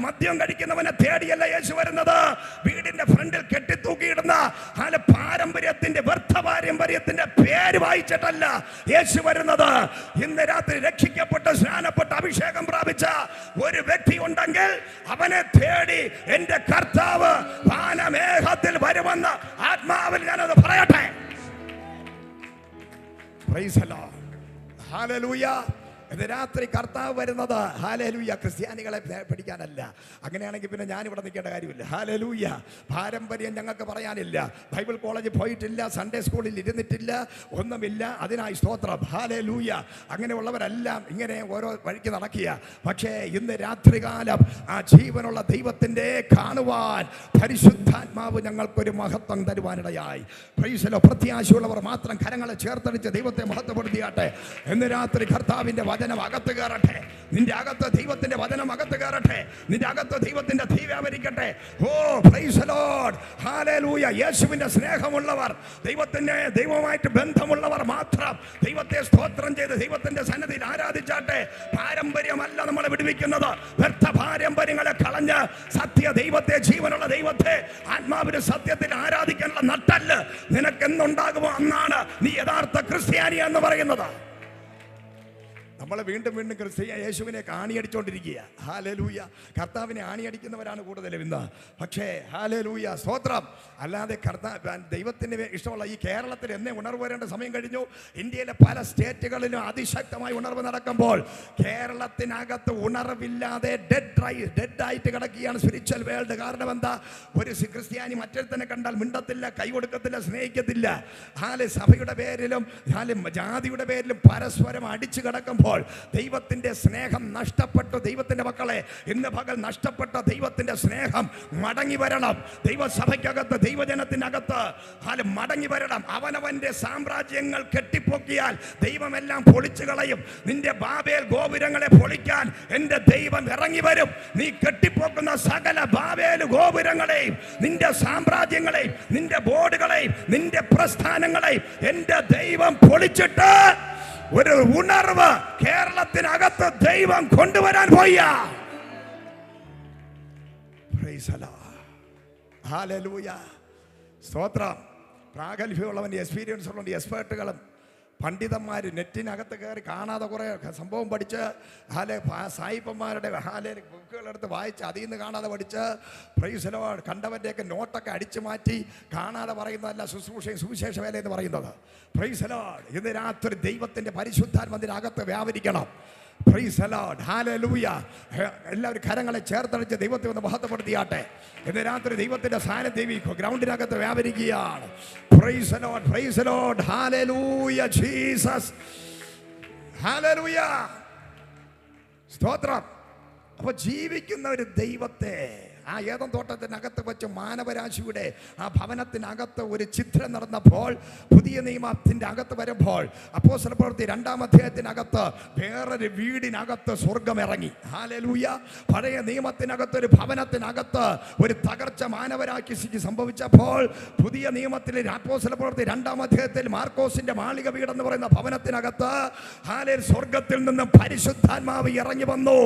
മദ്യം കഴിക്കുന്നവനെ തേടിയല്ല യേശു വരുന്നത്. വീടിന്റെ ഫ്രണ്ടിൽ കെട്ടിത്തൂക്കിയിടുന്ന പാരമ്പര്യത്തിന്റെ വ്യർത്ഥ പാരമ്പര്യത്തിന്റെ പേര് വായിച്ചിട്ടല്ല യേശു വരുന്നത്. ഇന്ന് രാത്രി രക്ഷിക്കപ്പെട്ട സ്നാനപ്പെട്ട അഭിഷേകം പ്രാപിച്ച ഒരു വ്യക്തി ഉണ്ടെങ്കിൽ അവനെ തേടി എന്റെ കർത്താവ് വാനമേഘത്തിൽ വരുമെന്ന് ആത്മാവിൽ ഞാനത് പറയട്ടെ. Price the Lord. ഹല്ലേലൂയ. ഇന്ന് രാത്രി കർത്താവ് വരുന്നത് ഹല്ലേലൂയ ക്രിസ്ത്യാനികളെ പിടിക്കാനല്ല. അങ്ങനെയാണെങ്കിൽ പിന്നെ ഞാനിവിടെ നിൽക്കേണ്ട കാര്യമില്ല. ഹല്ലേലൂയ. പാരമ്പര്യം ഞങ്ങൾക്ക് പറയാനില്ല. ബൈബിൾ കോളേജിൽ പോയിട്ടില്ല, സൺഡേ സ്കൂളിൽ ഇരുന്നിട്ടില്ല, ഒന്നുമില്ല. അതിനായി സ്തോത്രം. ഹല്ലേലൂയ. അങ്ങനെയുള്ളവരെല്ലാം ഇങ്ങനെ ഓരോ വഴിക്ക് നടക്കുക. പക്ഷേ ഇന്ന് രാത്രികാലം ആ ജീവനുള്ള ദൈവത്തിൻ്റെ കാണുവാൻ പരിശുദ്ധാത്മാവ് ഞങ്ങൾക്കൊരു മഹത്വം തരുവാനിടയായി. Praise the Lord. പ്രത്യാശയുള്ളവർ മാത്രം കരങ്ങളെ ചേർത്തടിച്ച് ദൈവത്തെ മഹത്വപ്പെടുത്തിയാട്ടെ. ഇന്ന് രാത്രി കർത്താവിൻ്റെ വചനം അകത്ത് കയറട്ടെ. നിന്റെ അകത്ത് ദൈവത്തിന്റെ വചനം അകത്ത് കയറട്ടെ. നിന്റെ അകത്ത് ദൈവത്തിന്റെ തീ വ്യാപരിക്കട്ടെ. ഓ പ്രൈസ് ദി ലോർഡ്. ഹല്ലേലൂയ. യേശുവിന്റെ സ്നേഹമുള്ളവർ, ദൈവമായിട്ട് ബന്ധമുള്ളവർ മാത്രം ദൈവത്തെ സ്തോത്രം ചെയ്ത് ദൈവത്തിന്റെ സന്നിധിയിൽ ആരാധിച്ചാട്ടെ. പാരമ്പര്യമല്ല നമ്മളെ വിടുവിക്കുന്നത്. വ്യർത്ഥ പാരമ്പര്യങ്ങളെ കളഞ്ഞ് സത്യ ദൈവത്തെ, ജീവനുള്ള ദൈവത്തെ ആത്മാവിന്റെ സത്യത്തിൽ ആരാധിക്കാനുള്ള നട്ടല് നിനക്കെന്നുണ്ടാകുമോ അന്നാണ് നീ യഥാർത്ഥ ക്രിസ്ത്യാനി എന്ന് പറയുന്നത്. നമ്മൾ വീണ്ടും വീണ്ടും യേശുവിനെ ആണിയടിച്ചുകൊണ്ടിരിക്കുക. ഹല്ലേലൂയ. കർത്താവിനെ ആണിയടിക്കുന്നവരാണ് കൂടുതലും ഇന്ന്. പക്ഷേ ഹല്ലേലൂയ സ്തോത്രം. അല്ലാതെ ദൈവത്തിന് ഇഷ്ടമുള്ള ഈ കേരളത്തിൽ എന്നെ ഉണർവ് വരേണ്ട സമയം കഴിഞ്ഞു. ഇന്ത്യയിലെ പല സ്റ്റേറ്റുകളിലും അതിശക്തമായി ഉണർവ് നടക്കുമ്പോൾ കേരളത്തിനകത്ത് ഉണർവില്ലാതെ ഡെഡായിട്ട് കിടക്കുകയാണ് സ്പിരിച്വൽ വേൾഡ്. കാരണം എന്താ? ഒരു ക്രിസ്ത്യാനി മറ്റൊരുത്തനെ കണ്ടാൽ മിണ്ടത്തില്ല, കൈ കൊടുക്കത്തില്ല, സ്നേഹിക്കത്തില്ല. സഭയുടെ പേരിലും ജാതിയുടെ പേരിലും പരസ്പരം അടിച്ചു കിടക്കുമ്പോൾ ദൈവത്തിന്റെ സ്നേഹം നഷ്ടപ്പെട്ടു. ദൈവത്തിന്റെ മക്കളെ, ഇന്ന് പകൽ നഷ്ടപ്പെട്ട ദൈവത്തിന്റെ സ്നേഹം മടങ്ങി വരണം. ദൈവസഭയ്ക്കകത്ത്, ദൈവജനത്തിനകത്ത് മടങ്ങി വരണം. അവനവന്റെ സാമ്രാജ്യങ്ങൾ കെട്ടിപ്പൊക്കിയാൽ ദൈവമെല്ലാം പൊളിച്ചു കളയും. നിന്റെ ബാബേൽ ഗോപുരങ്ങളെ പൊളിക്കാൻ എന്റെ ദൈവം ഇറങ്ങി വരും. നീ കെട്ടിപ്പൊക്കുന്ന സകല ബാബേൽ ഗോപുരങ്ങളെയും, നിന്റെ സാമ്രാജ്യങ്ങളെയും, നിന്റെ ബോർഡുകളെയും, നിന്റെ പ്രസ്ഥാനങ്ങളെയും എന്റെ ദൈവം പൊളിച്ചിട്ട് ഒരു ഉണർവ് കേരളത്തിനകത്ത് ദൈവം കൊണ്ടുവരാൻ പോയ. ഹല്ലേലൂയ സ്തോത്രം. പ്രാഗൽഭ്യമുള്ളവൻ, എക്സ്പീരിയൻസ് ഉള്ളവൻ, എക്സ്പേർട്ടുകളും പണ്ഡിതന്മാർ നെറ്റിനകത്ത് കയറി കാണാതെ കുറേ സംഭവം പഠിച്ച് സായിപ്പന്മാരുടെ ബുക്കുകളെടുത്ത് വായിച്ച് അതിൽ നിന്ന് കാണാതെ പഠിച്ച് പ്രൈസ് ദി ലോർഡ് കണ്ടവൻ്റെയൊക്കെ നോട്ടൊക്കെ അടിച്ചു മാറ്റി കാണാതെ പറയുന്നതല്ല ശുശ്രൂഷയും സുവിശേഷ വേല എന്ന് പറയുന്നത്. Praise the Lord. ഇന്ന് രാത്രി ദൈവത്തിൻ്റെ പരിശുദ്ധാത്മാവിനകത്ത് വ്യാപരിക്കണം. Praise the Lord. ഹല്ലേലൂയ. എല്ലാവരും കരങ്ങളെ ചേർത്തടിച്ച് ദൈവത്തെ ഒന്ന് മഹത്വപ്പെടുത്തിയാട്ടെ. ഇന്ന് രാത്രി ദൈവത്തിന്റെ സാന്നിധ്യം ഗ്രൗണ്ടിനകത്ത് വ്യാപരിക്കുകയാണ്. Praise the Lord. Praise the Lord. Hallelujah Jesus. Hallelujah സ്തോത്രം. അപ്പോൾ ജീവിക്കുന്ന ഒരു ദൈവത്തെ ആ ഏദൻ തോട്ടത്തിനകത്ത് വെച്ച് മാനവരാശിയുടെ ആ ഭവനത്തിനകത്ത് ഒരു ചിത്രം നടന്നപ്പോൾ, പുതിയ നിയമത്തിൻ്റെ അകത്ത് വരുമ്പോൾ അപ്പോസ്തല പ്രവൃത്തി 2-ാം അധ്യായത്തിനകത്ത് വേറൊരു വീടിനകത്ത് സ്വർഗം ഇറങ്ങി. ഹല്ലേലൂയ. പഴയ നിയമത്തിനകത്ത് ഒരു ഭവനത്തിനകത്ത് ഒരു തകർച്ച മാനവരാശിക്ക് സംഭവിച്ചപ്പോൾ പുതിയ നിയമത്തിൽ അപ്പോസ്തല പ്രവൃത്തി 2-ാം അധ്യായത്തിൽ മാർക്കോസിന്റെ മാളിക വീടെന്ന് പറയുന്ന ഭവനത്തിനകത്ത് സ്വർഗത്തിൽ നിന്നും പരിശുദ്ധാത്മാവ് ഇറങ്ങി വന്നു.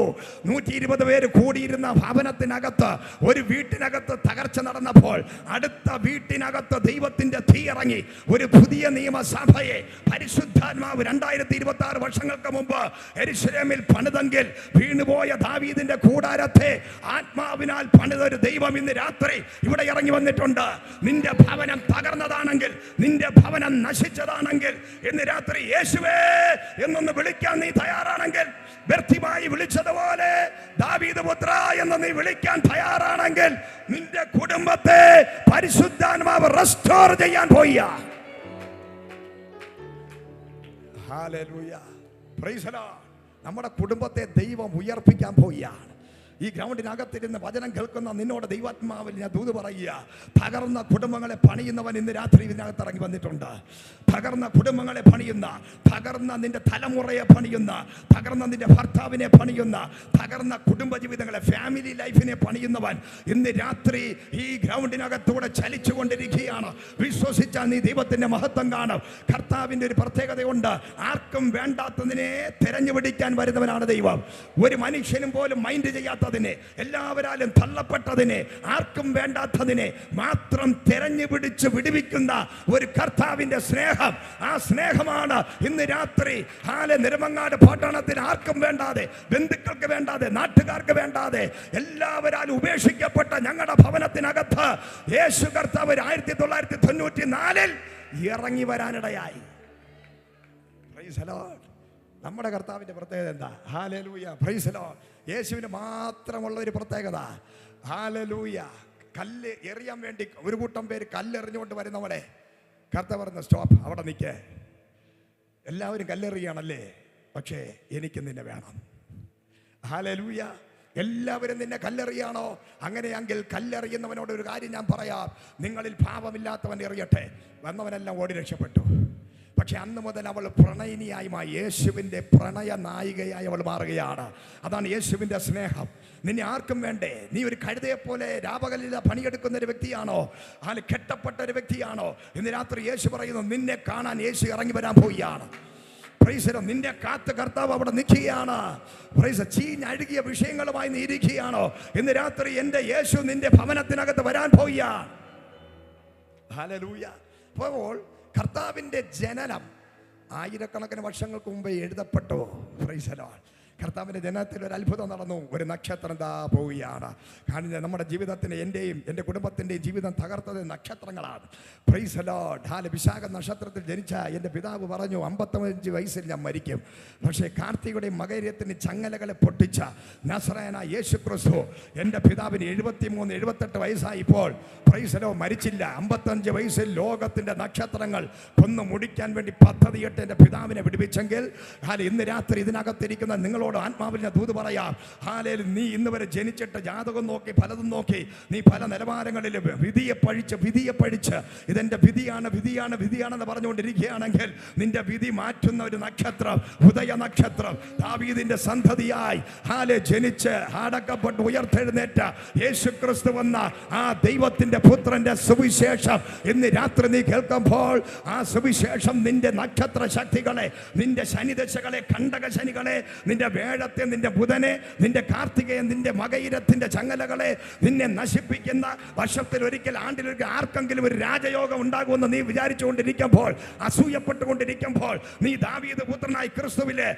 120 പേര് കൂടിയിരുന്ന ഭവനത്തിനകത്ത് ഒരു വീട്ടിനകത്ത് തകർച്ച നടന്നപ്പോൾ അടുത്ത വീട്ടിനകത്ത് ദൈവത്തിന്റെ തീ ഇറങ്ങി. ഒരു പുതിയ നിയമസഭയെ പരിശുദ്ധാത്മാവ് 2026 വർഷങ്ങൾക്ക് മുമ്പ് യെരൂശലേമിൽ പണിതെങ്കിൽ വീണുപോയ ദാവീദിന്റെ കൂടാരത്തെ ആത്മാവിനാൽ പണിതൊരു ദൈവം ഇന്ന് രാത്രി ഇവിടെ ഇറങ്ങി വന്നിട്ടുണ്ട്. നിന്റെ ഭവനം തകർന്നതാണെങ്കിൽ, നിന്റെ ഭവനം നശിച്ചതാണെങ്കിൽ ഇന്ന് രാത്രി യേശുവേ എന്നൊന്ന് വിളിക്കാൻ നീ തയ്യാറാണെങ്കിൽ, വ്യർത്ഥമായി വിളിച്ചതുപോലെ ദാവീദ് പുത്ര എന്ന് നീ വിളിക്കാൻ തയ്യാറാണെങ്കിൽ നിന്റെ കുടുംബത്തെ പരിശുദ്ധാത്മാവ് റെസ്റ്റോർ ചെയ്യാൻ പോയ. Hallelujah praise the Lord. നമ്മുടെ കുടുംബത്തെ ദൈവം ഉയർപ്പിക്കാൻ പോയാണ്. ഈ ഗ്രൗണ്ടിനകത്തിരുന്ന് വചനം കേൾക്കുന്ന നിന്നോട് ദൈവാത്മാവിൽ ഞാൻ ദൂത് പറയുക. തകർന്ന കുടുംബങ്ങളെ പണിയുന്നവൻ ഇന്ന് രാത്രി ഇതിനകത്ത് ഇറങ്ങി വന്നിട്ടുണ്ട്. തകർന്ന കുടുംബങ്ങളെ പണിയുന്ന, തകർന്ന നിന്റെ തലമുറയെ പണിയുന്ന, തകർന്ന നിന്റെ ഭർത്താവിനെ പണിയുന്ന, തകർന്ന കുടുംബജീവിതങ്ങളെ, ഫാമിലി ലൈഫിനെ പണിയുന്നവൻ ഇന്ന് രാത്രി ഈ ഗ്രൗണ്ടിനകത്തൂടെ ചലിച്ചുകൊണ്ടിരിക്കുകയാണ്. വിശ്വസിച്ചാൽ നീ ദൈവത്തിന്റെ മഹത്വം കാണും. കർത്താവിന്റെ ഒരു പ്രത്യേകതയുണ്ട്. ആർക്കും വേണ്ടാത്തതിനെ തെരഞ്ഞുപിടിക്കാൻ വരുന്നവനാണ് ദൈവം. ഒരു മനുഷ്യനും പോലും മൈൻഡ് ചെയ്യാത്ത, എല്ലാവരാലും തള്ളപ്പെട്ടതിനെ, ആർക്കും വേണ്ടാത്തതിനെ മാത്രം തെരഞ്ഞു പിടിച്ച് വിടുവിക്കുന്ന ഒരു കർത്താവിന്റെ സ്നേഹം. ആ സ്നേഹമാണ് ഇന്ന് രാത്രി നെടുമങ്ങാട് പട്ടണത്തിന് ആർക്കും വേണ്ടാതെ, ബന്ധുക്കൾക്ക് വേണ്ടാതെ, നാട്ടുകാർക്ക് വേണ്ടാതെ, എല്ലാവരാലും ഉപേക്ഷിക്കപ്പെട്ട ഞങ്ങളുടെ ഭവനത്തിനകത്ത് യേശു കർത്താവ് 1994 ഇറങ്ങി വരാനിടയായി. Price the Lord. നമ്മുടെ കർത്താവിൻ്റെ പ്രത്യേകത എന്താ? Hallelujah, praise the Lord. യേശുവിന് മാത്രമുള്ള ഒരു പ്രത്യേകത. ഹല്ലേലൂയ. കല്ല് എറിയാൻ വേണ്ടി ഒരു കൂട്ടം പേര് കല്ലെറിഞ്ഞുകൊണ്ട് വരുന്നവരെ കർത്താവ് പറഞ്ഞു, സ്റ്റോപ്പ്, അവിടെ നിൽക്കേ. എല്ലാവരും കല്ലെറിയാണല്ലേ, പക്ഷേ എനിക്ക് നിന്നെ വേണം. ഹല്ലേലൂയ. എല്ലാവരും നിന്നെ കല്ലെറിയാണോ? അങ്ങനെയെങ്കിൽ കല്ലെറിയുന്നവനോട് ഒരു കാര്യം ഞാൻ പറയാം, നിങ്ങളിൽ പാപമില്ലാത്തവൻ എറിയട്ടെ. വന്നവനെല്ലാം ഓടി രക്ഷപ്പെട്ടു. പക്ഷെ അന്ന് മുതൽ അവൾ പ്രണയിനിയായി മാറി, യേശുവിൻ്റെ പ്രണയ നായികയായി അവൾ മാറുകയാണ്. അതാണ് യേശുവിൻ്റെ സ്നേഹം. നിന്നെ ആർക്കും വേണ്ടേ? നീ ഒരു കഴുതയെ പോലെ രാപകലിൽ പണിയെടുക്കുന്ന ഒരു വ്യക്തിയാണോ? അതിൽ കെട്ടപ്പെട്ട ഒരു വ്യക്തിയാണോ? ഇന്ന് രാത്രി യേശു പറയുന്നു, നിന്നെ കാണാൻ യേശു ഇറങ്ങി വരാൻ പോവുകയാണ്. പ്രൈസ്, നിന്റെ കാത്ത് കർത്താവ് അവിടെ നിൽക്കുകയാണ്. പ്രൈസ്, ചീഞ്ഞഴുകിയ വിഷയങ്ങളുമായി നീ ഇരിക്കുകയാണോ? ഇന്ന് രാത്രി എൻ്റെ യേശു നിന്റെ ഭവനത്തിനകത്ത് വരാൻ പോവുകയാണ്. ഹല്ലേലൂയ. അപ്പോൾ കർത്താവിൻ്റെ ജനനം ആയിരക്കണക്കിന് വർഷങ്ങൾക്ക് മുമ്പേ എഴുതപ്പെട്ടു. Price the Lord. കർത്താവിൻ്റെ ജനനത്തിൽ ഒരു അത്ഭുതം നടന്നു. ഒരു നക്ഷത്രം ദാ പോവുകയാണ്. കാരണം നമ്മുടെ ജീവിതത്തിന്, എൻ്റെയും എൻ്റെ കുടുംബത്തിൻ്റെയും ജീവിതം തകർത്തത് നക്ഷത്രങ്ങളാണ്. Praise the Lord. വിശാഖ നക്ഷത്രത്തിൽ ജനിച്ച എൻ്റെ പിതാവ് പറഞ്ഞു, 55 വയസ്സിൽ ഞാൻ മരിക്കും. പക്ഷേ കാർത്തികയുടെയും മകരത്തിൻ്റെ ചങ്ങലകളെ പൊട്ടിച്ച നസറേയനായ യേശു ക്രിസ്തു എൻ്റെ പിതാവിന് 73-78 വയസ്സായിപ്പോൾ പ്രൈസ് ദി ലോർഡ് മരിച്ചില്ല. 55 വയസ്സിൽ ലോകത്തിൻ്റെ നക്ഷത്രങ്ങൾ കൊന്നു മുടിക്കാൻ വേണ്ടി പദ്ധതിയിട്ട് എൻ്റെ പിതാവിനെ വിടുവിച്ചെങ്കിൽ ഇന്ന് രാത്രി ഇതിനകത്തിരിക്കുന്ന നിങ്ങളോട് ആത്മാവിൽ ഞാൻ ദൂത് പറയാം. ഹല്ലേലൂയ. നീ ഇന്ന് വരെ ജനിച്ചിട്ട് ജാതകം നോക്കി പലതും നോക്കി നീ പല നിലവാരങ്ങളിൽ വിധിയെ പഴിച്ച് ഇതെന്റെ വിധിയാണെന്ന് പറഞ്ഞുകൊണ്ടിരിക്കുകയാണെങ്കിൽ നിന്റെ വിധി മാറ്റുന്ന ഒരു നക്ഷത്രം, ഉദയ നക്ഷത്രം, ദാവീദിന്റെ സന്തതിയായി ജനിച്ച് അടക്കപ്പെട്ട് ഉയർത്തെഴുന്നേറ്റ യേശു ക്രിസ്തു വന്ന ആ ദൈവത്തിന്റെ പുത്രന്റെ സുവിശേഷം ഇന്ന് രാത്രി നീ കേൾക്കുമ്പോൾ ആ സുവിശേഷം നിന്റെ നക്ഷത്ര ശക്തികളെ, നിന്റെ ശനിദശകളെ, കണ്ടക ശനികളെ, നിന്റെ വേഴത്തെ, നിന്റെ ബുധനെ, നിന്റെ കാർത്തികയെ, നിന്റെ മകയിരത്തിന്റെ ചങ്ങലകളെ, നിന്നെ നശിപ്പിക്കുന്ന വർഷത്തിൽ ഒരിക്കൽ, ആണ്ടിലൊരിക്കൽ ആർക്കെങ്കിലും ഒരു രാജയോഗം ഉണ്ടാകുമെന്ന് നീ വിചാരിച്ചുകൊണ്ടിരിക്കുമ്പോൾ, അസൂയപ്പെട്ടുകൊണ്ടിരിക്കുമ്പോൾ, നീ ദാവീദ് പുത്രനായി ക്രിസ്തുവിലെ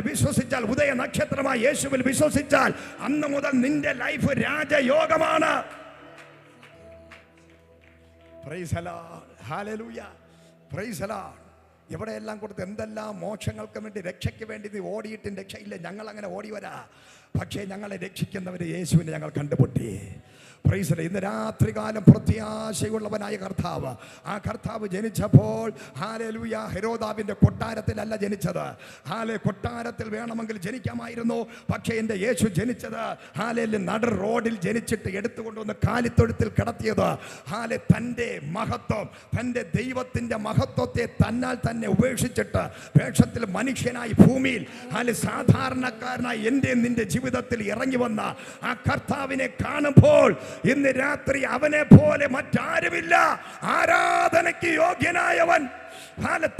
വിശ്വസിച്ചാൽ, ഉദയ നക്ഷത്രമായി യേശുവിൽ വിശ്വസിച്ചാൽ, അന്ന് മുതൽ നിന്റെ ലൈഫ് രാജയോഗമാണ്. Praise the Lord. Hallelujah. Praise the Lord. എവിടെയെല്ലാം കൊടുത്ത് എന്തെല്ലാം മോക്ഷങ്ങൾക്ക് വേണ്ടി, രക്ഷയ്ക്ക് വേണ്ടി നീ ഓടിയിട്ടും രക്ഷയില്ല. ഞങ്ങൾ അങ്ങനെ ഓടി വരാ, പക്ഷേ ഞങ്ങളെ രക്ഷിക്കുന്നവർ യേശുവിനെ ഞങ്ങൾ കണ്ടുമുട്ടി. Praise the. ഇന്ന് രാത്രികാലം പ്രത്യാശയുള്ളവനായ കർത്താവ്, ആ കർത്താവ് ജനിച്ചപ്പോൾ ഹല്ലേലൂയ ഹെരോദാവിൻ്റെ കൊട്ടാരത്തിലല്ല ജനിച്ചത്. കൊട്ടാരത്തിൽ വേണമെങ്കിൽ ജനിക്കാമായിരുന്നു. പക്ഷേ എൻ്റെ യേശു ജനിച്ചത് നട റോഡിൽ ജനിച്ചിട്ട് എടുത്തുകൊണ്ടുവന്ന് കാലിത്തൊഴുത്തിൽ കിടത്തിയത് തൻ്റെ മഹത്വം, തൻ്റെ ദൈവത്തിൻ്റെ മഹത്വത്തെ തന്നാൽ തന്നെ ഉപേക്ഷിച്ചിട്ട് വേഷത്തിൽ മനുഷ്യനായി ഭൂമിയിൽ സാധാരണക്കാരനായി എൻ്റെ നിന്റെ ജീവിതത്തിൽ ഇറങ്ങി വന്ന ആ കർത്താവിനെ കാണുമ്പോൾ ഇന്ന് രാത്രി അവനെ പോലെ മറ്റാരുമില്ല. ആരാധനയ്ക്ക് യോഗ്യനായവൻ,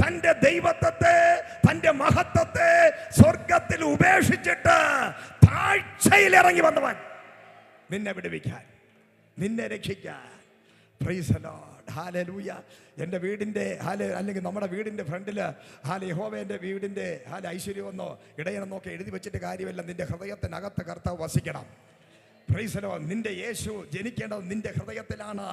തന്റെ ദൈവത്വത്തെ, തന്റെ മഹത്വത്തെ സ്വർഗത്തിൽ ഉപേക്ഷിച്ചിട്ട് താഴ്ചയിൽ ഇറങ്ങി വന്നവൻ നിന്നെ വിടുവിക്കാൻ, നിന്നെ രക്ഷിക്കാൻ. Price the Lord. ഹല്ലേലൂയ. എൻ്റെ വീടിൻ്റെ അല്ലെങ്കിൽ നമ്മുടെ വീടിൻ്റെ ഫ്രണ്ടിൽ യഹോവയുടെ വീടിൻ്റെ ഐശ്വര്യമെന്നോ ഇടയനെന്നോ ഒക്കെ എഴുതി വെച്ചിട്ട് കാര്യമില്ല. നിന്റെ ഹൃദയത്തിനകത്ത് കർത്താവ് വസിക്കണം. Price the Lord. നിന്റെ യേശു ജനിക്കേണ്ടത് നിന്റെ ഹൃദയത്തിലാണ്.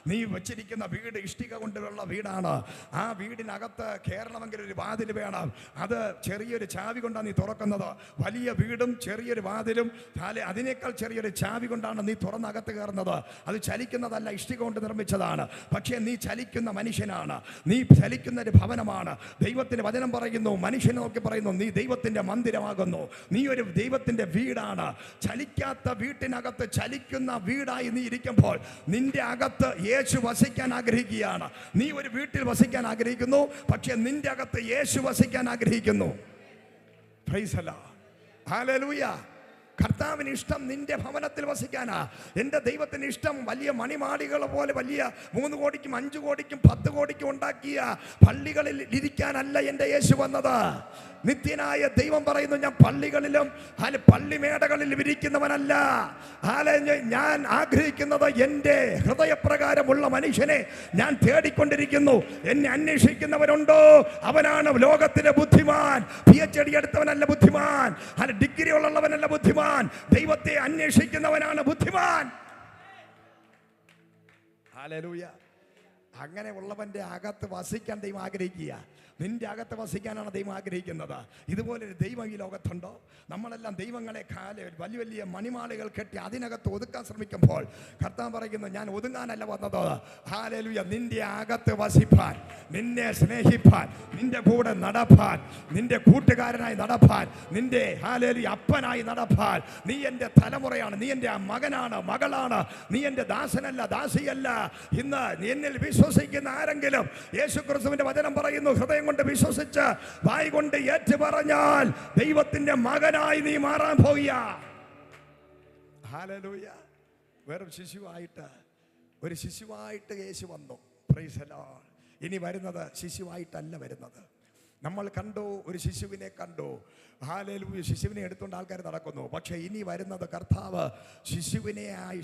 നീ വെച്ചിരിക്കുന്ന വീട് ഇഷ്ടിക കൊണ്ടുള്ള വീടാണ്. ആ വീടിനകത്ത് കയറണമെങ്കിൽ ഒരു വാതിൽ വേണം. അത് ചെറിയൊരു ചാവി കൊണ്ടാണ് നീ തുറക്കുന്നത്. വലിയ വീടും ചെറിയൊരു വാതിലും അതിനേക്കാൾ ചെറിയൊരു ചാവി കൊണ്ടാണ് നീ തുറന്നകത്ത് കയറുന്നത്. അത് ചലിക്കുന്നതല്ല, ഇഷ്ടിക കൊണ്ട് നിർമ്മിച്ചതാണ്. പക്ഷേ നീ ചലിക്കുന്ന മനുഷ്യനാണ്, നീ ചലിക്കുന്ന ഒരു ഭവനമാണ്. ദൈവത്തിന്റെ വചനം പറയുന്നു, മനുഷ്യനെ നോക്കി പറയുന്നു, നീ ദൈവത്തിന്റെ മന്ദിരമാകുന്നു, നീ ഒരു ദൈവത്തിന്റെ വീടാണ്. ചലിക്കാത്ത വീട്ടിനകത്ത് ചലിക്കുന്ന വീടായി നീ ഇരിക്കുമ്പോൾ നിന്റെ അകത്ത് യേശു വസിക്കാൻ ആഗ്രഹിക്കുകയാണ്. നീ ഒരു വീട്ടിൽ വസിക്കാൻ ആഗ്രഹിക്കുന്നു, പക്ഷെ നിന്റെ അകത്ത് യേശു വസിക്കാൻ ആഗ്രഹിക്കുന്നു. Price the Lord. ഹല്ലേലൂയ. കർത്താവിന് ഇഷ്ടം നിന്റെ ഭവനത്തിൽ വസിക്കാനാ. എൻ്റെ ദൈവത്തിന് ഇഷ്ടം വലിയ മണിമാളികൾ പോലെ വലിയ 3 കോടിക്കും 5 കോടിക്കും 10 കോടിക്കും ഉണ്ടാക്കിയ പള്ളികളിൽ ഇരിക്കാനല്ല എൻ്റെ യേശു വന്നത്. നിത്യനായ ദൈവം പറയുന്നു, ഞാൻ പള്ളികളിലും പള്ളിമേടകളിലും ഇരിക്കുന്നവനല്ല. ഞാൻ ആഗ്രഹിക്കുന്നത് എൻ്റെ ഹൃദയപ്രകാരമുള്ള മനുഷ്യനെ ഞാൻ തേടിക്കൊണ്ടിരിക്കുന്നു. എന്നെ അന്വേഷിക്കുന്നവരുണ്ടോ? അവനാണ് ലോകത്തിലെ ബുദ്ധിമാൻ. PhD എടുത്തവനല്ല ബുദ്ധിമാൻ, ഡിഗ്രി ഉള്ളവനല്ല ബുദ്ധിമാൻ. ദൈവത്തെ അന്വേഷിക്കുന്നവനാണ് ബുദ്ധിമാൻ. ഹല്ലേലൂയ. അങ്ങനെ ഉള്ളവന്റെ അകത്ത് വസിക്കാൻ ദൈവം ആഗ്രഹിക്കുക. നിന്റെ അകത്ത് വസിക്കാനാണ് ദൈവം ആഗ്രഹിക്കുന്നത്. ഇതുപോലൊരു ദൈവം ഈ ലോകത്തുണ്ടോ? നമ്മളെല്ലാം ദൈവങ്ങളെ വലിയ വലിയ മണിമാലകൾ കെട്ടി അതിനകത്ത് ഒതുക്കാൻ ശ്രമിക്കുമ്പോൾ കർത്താവ് പറയുന്നു, ഞാൻ ഒതുങ്ങാനല്ല വന്നത്. ഹല്ലേലൂയ, നിന്റെ അകത്ത് വസിപ്പാൻ, നിന്നെ സ്നേഹിപ്പാൻ, നിന്റെ കൂടെ നടപ്പാൻ, നിന്റെ കൂട്ടുകാരനായി നടപ്പാൻ, നിന്റെ ഹല്ലേലൂയ അപ്പനായി നടപ്പാൻ. നീ എൻ്റെ തലമുറയാണ്, നീ എൻ്റെ മകനാണ്, മകളാണ്, നീ എൻ്റെ ദാസനല്ല, ദാസിയല്ല. ഇന്ന് എന്നിൽ വിശ്വസിക്കുന്ന ആരെങ്കിലും യേശുക്രിസ്തുവിന്റെ വചനം പറയുന്നു, ഹൃദയം കൊണ്ട് വിശ്വസിച്ച് വായ് കൊണ്ട് ഏറ്റു പറഞ്ഞാൽ ദൈവത്തിന്റെ മകനായി നീ മാറാൻ പോവുക. ഹല്ലേലൂയ. വെറും ഒരു ശിശുവായിട്ട് യേശു വന്നു. Price the Lord. ഇനി വരുന്നത് ശിശുവായിട്ടല്ല വരുന്നത്. നമ്മൾ കണ്ടു, ഒരു ശിശുവിനെ കണ്ടു. ഹല്ലേലൂയ, ശിശുവിനെ എടുത്തുകൊണ്ട് ആൾക്കാർ നടക്കുന്നു. പക്ഷെ ഇനി വരുന്നത് കർത്താവ്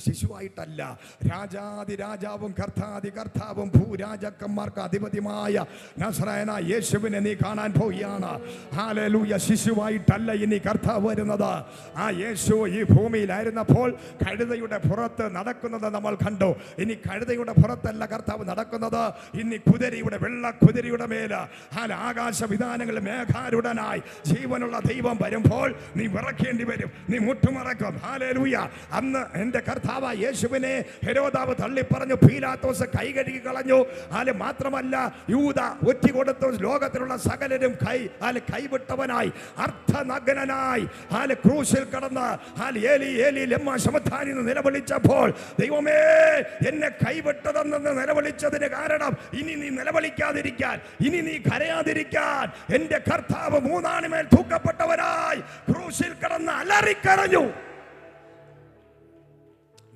ശിശുവായിട്ടല്ല, രാജാതി രാജാവും കർത്താതി കർത്താവും ഭൂരാജാക്കന്മാർക്ക് അധിപതിയുമായ നസറേയനായ യേശുവിനെ നീ കാണാൻ പോവുകയാണ്. ഹല്ലേലൂയ, ശിശുവായിട്ടല്ല ഇനി കർത്താവ് വരുന്നത്. ആ യേശു ഈ ഭൂമിയിലായിരുന്നപ്പോൾ കഴുതയുടെ പുറത്ത് നടക്കുന്നത് നമ്മൾ കണ്ടു. ഇനി കഴുതയുടെ പുറത്തല്ല കർത്താവ് നടക്കുന്നത്, ഇനി കുതിരയുടെ, വെള്ള കുതിരയുടെ മേല് ആകാശ വിധാനങ്ങൾ മേഘാരുടനായി ജീവനുള്ള ദൈവം വരുമ്പോൾ നീ വിറക്കേണ്ടി വരും, നീ മുട്ടുമറക്കും. ഹല്ലേലൂയ. അന്ന് എൻ്റെ കർത്താവായ യേശുവിനെ ഹെരോദാവ് തള്ളിപ്പറഞ്ഞു, പീലാത്തോസ് കൈ കഴുകി കളഞ്ഞു. മാത്രമല്ല യൂദ ഒറ്റിക്കൊടുത്തു. ലോകത്തിലുള്ള സകലരും കൈവിട്ടവനായി, അർത്ഥനഗ്നനായി ക്രൂശിൽ കടന്ന് ഏലി ഏലി ലമ്മാ ശമത്താനി എന്ന് നിലവിളിച്ചപ്പോൾ, ദൈവമേ എന്നെ കൈവിട്ടതെന്ന് നിലവിളിച്ചതിന് കാരണം ഇനി നീ നിലവിളിക്കാതിരിക്കാൻ, ഇനി നീ കരയാതിരിക്കാൻ എന്റെ കർത്താവ് മൂന്നാണിമേൽ തൂക്കപ്പെട്ടവനായി ക്രൂശിൽ കിടന്ന് അലറിക്കരഞ്ഞു.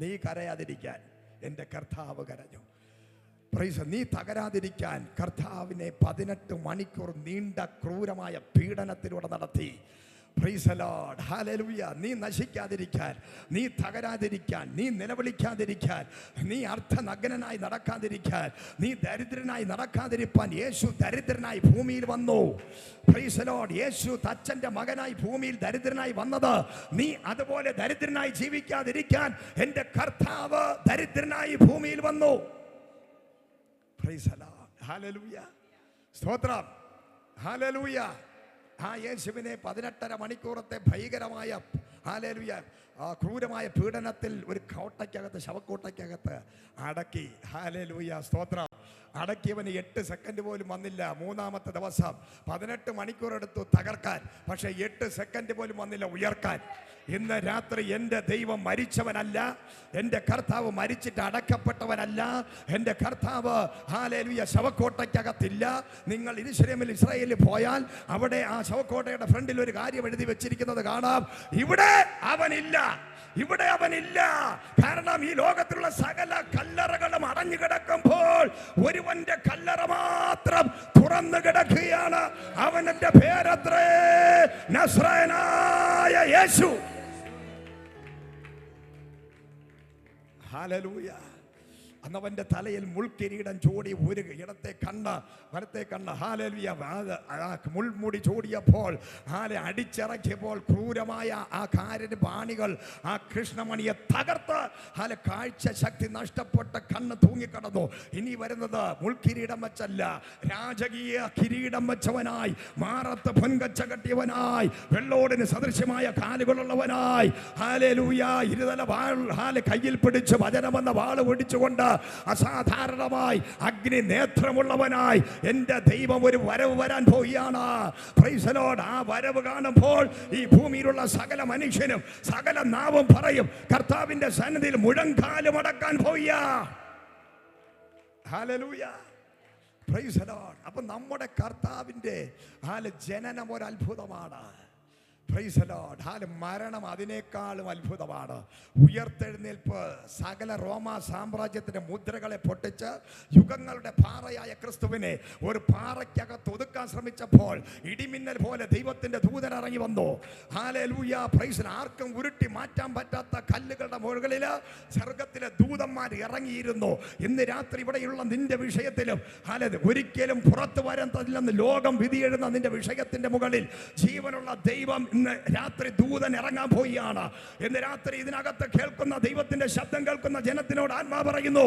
നീ കരയാതിരിക്കാൻ എന്റെ കർത്താവ് കരഞ്ഞു. നീ തകരാതിരിക്കാൻ കർത്താവിനെ 18 മണിക്കൂർ നീണ്ട ക്രൂരമായ പീഡനത്തിലൂടെ നടത്തി. Praise the Lord. Hallelujah. നീ നശിക്കാതിരിക്കാൻ, നീ തകരാതിരിക്കാൻ, നീ നിലവിളിക്കാതിരിക്കാൻ, നീ അർത്ഥനഗ്നനായി നടക്കാതിരിക്കാൻ, നീ ദരിദ്രനായി നടക്കാതിരിക്കാൻ യേശു ദരിദ്രനായി ഭൂമിയിൽ വന്നു. Praise the Lord. യേശു തച്ചന്റെ മകനായി ഭൂമിയിൽ ദരിദ്രനായി വന്നത് നീ അതുപോലെ ദരിദ്രനായി ജീവിക്കാതിരിക്കാൻ എൻ്റെ കർത്താവ് ദരിദ്രനായി ഭൂമിയിൽ വന്നു. Praise the Lord. Hallelujah. സ്തോത്രം. Hallelujah. ആ യേശുവിനെ 18.5 മണിക്കൂറത്തെ ഭീകരമായ ഹല്ലേലൂയ ക്രൂരമായ പീഡനത്തിൽ ഒരു കോട്ടയ്ക്കകത്ത്, ശവക്കോട്ടയ്ക്കകത്ത് അടക്കി. ഹല്ലേലൂയ, സ്തോത്രം. അടക്കിയവന് 8 സെക്കൻഡ് പോലും വന്നില്ല. മൂന്നാമത്തെ ദിവസം 18 മണിക്കൂർ എടുത്തു തകർക്കാൻ, പക്ഷെ 8 സെക്കൻഡ് പോലും വന്നില്ല ഉയർക്കാൻ. ഇന്ന് രാത്രി എൻ്റെ ദൈവം മരിച്ചവനല്ല, എൻ്റെ കർത്താവ് മരിച്ചിട്ട് അടക്കപ്പെട്ടവനല്ല. എൻ്റെ കർത്താവ് ഹല്ലേലൂയ ശവക്കോട്ടയ്ക്കകത്തില്ല. നിങ്ങൾ യെരൂശലേമിൽ ഇസ്രായേലിൽ പോയാൽ അവിടെ ആ ശവക്കോട്ടയുടെ ഫ്രണ്ടിൽ ഒരു കാര്യം എഴുതി വെച്ചിരിക്കുന്നത് കാണാം, ഇവിടെ അവനില്ല, ഇവിടെ അവനില്ല. കാരണം ഈ ലോകത്തിലുള്ള സകല കല്ലറകളും അടഞ്ഞു കിടക്കുമ്പോൾ ഒരുവന്റെ കല്ലറ മാത്രം തുറന്നു കിടക്കുകയാണ്. അവന്റെ പേരത്രേ നസ്രയനായ യേശു. ഹല്ലേലൂയ. അന്നവന്റെ തലയിൽ മുൾക്കിരീടം ചൂടി, ഒരു ഇടത്തെ കണ്ണ് വലത്തെ കണ്ണ് ഹല്ലേലൂയ മുൾമുടി ചൂടിയപ്പോൾ, അടിച്ചിറക്കിയപ്പോൾ ക്രൂരമായ ആ കാരിന് ബാണികൾ ആ കൃഷ്ണമണിയെ തകർത്ത് കാഴ്ച ശക്തി നഷ്ടപ്പെട്ട കണ്ണ് തൂങ്ങിക്കിടന്നു. ഇനി വരുന്നത് മുൾക്കിരീടം വെച്ചല്ല, രാജകീയ കിരീടം വെച്ചവനായി, മാറത്ത് പൊൻകച്ച കെട്ടിയവനായി, വെള്ളോടിന് സദൃശ്യമായ കാലുകളുള്ളവനായി, ഹല്ലേലൂയ ഇരുതല വാൾ കയ്യിൽ പിടിച്ച് വചനമെന്ന വാള് പിടിച്ചുകൊണ്ട് അസാധാരണമായി അഗ്നി നേത്രമുള്ളവനായി എൻ്റെ ദൈവം ഒരു വരവ് വരാൻ പോവുകയാണ്. Price the Lord. ആ വരവ് കാണുമ്പോൾ ഈ ഭൂമിയിലുള്ള സകല മനുഷ്യനും സകല നാവും പറയും, കർത്താവിന്റെ സന്നിധിയിൽ മുഴങ്കാലും അടക്കാൻ പോവുക. ഹല്ലേലൂയ. Praise the Lord. അപ്പൊ നമ്മുടെ കർത്താവിന്റെ ജനനം ഒരു അത്ഭുതമാണ്. Price the Lord. മരണം അതിനേക്കാളും അത്ഭുതമാണ്. ഉയർത്തെഴുന്നേൽപ്പ് സകല റോമാ സാമ്രാജ്യത്തിന്റെ മുദ്രകളെ പൊട്ടിച്ച് യുഗങ്ങളുടെ പാറയായ ക്രിസ്തുവിനെ ഒരു പാറയ്ക്കകത്ത് ഒതുക്കാൻ ശ്രമിച്ചപ്പോൾ ഇടിമിന്നൽ പോലെ ദൈവത്തിന്റെ ദൂതൻ ഇറങ്ങി വന്നു. ഹല്ലേലൂയ. പ്രൈസ്. ആർക്കും ഉരുട്ടി മാറ്റാൻ പറ്റാത്ത കല്ലുകളുടെ മുകളിൽ സ്വർഗത്തിലെ ദൂതന്മാർ ഇറങ്ങിയിരുന്നു. ഇന്ന് രാത്രി ഇവിടെയുള്ള നിന്റെ വിഷയത്തിലും ഒരിക്കലും പുറത്തു വരത്തില്ലെന്ന് ലോകം വിധിയെഴുന്ന നിന്റെ വിഷയത്തിന്റെ മുകളിൽ ജീവനുള്ള ദൈവം ഇന്ന് രാത്രി ദൂതൻ ഇറങ്ങാൻ പോവുകയാണ്. ഇന്ന് രാത്രി ഇതിനകത്ത് കേൾക്കുന്ന ദൈവത്തിന്റെ ശബ്ദം കേൾക്കുന്ന ജനത്തിനോട് ആത്മാ പറയുന്നു,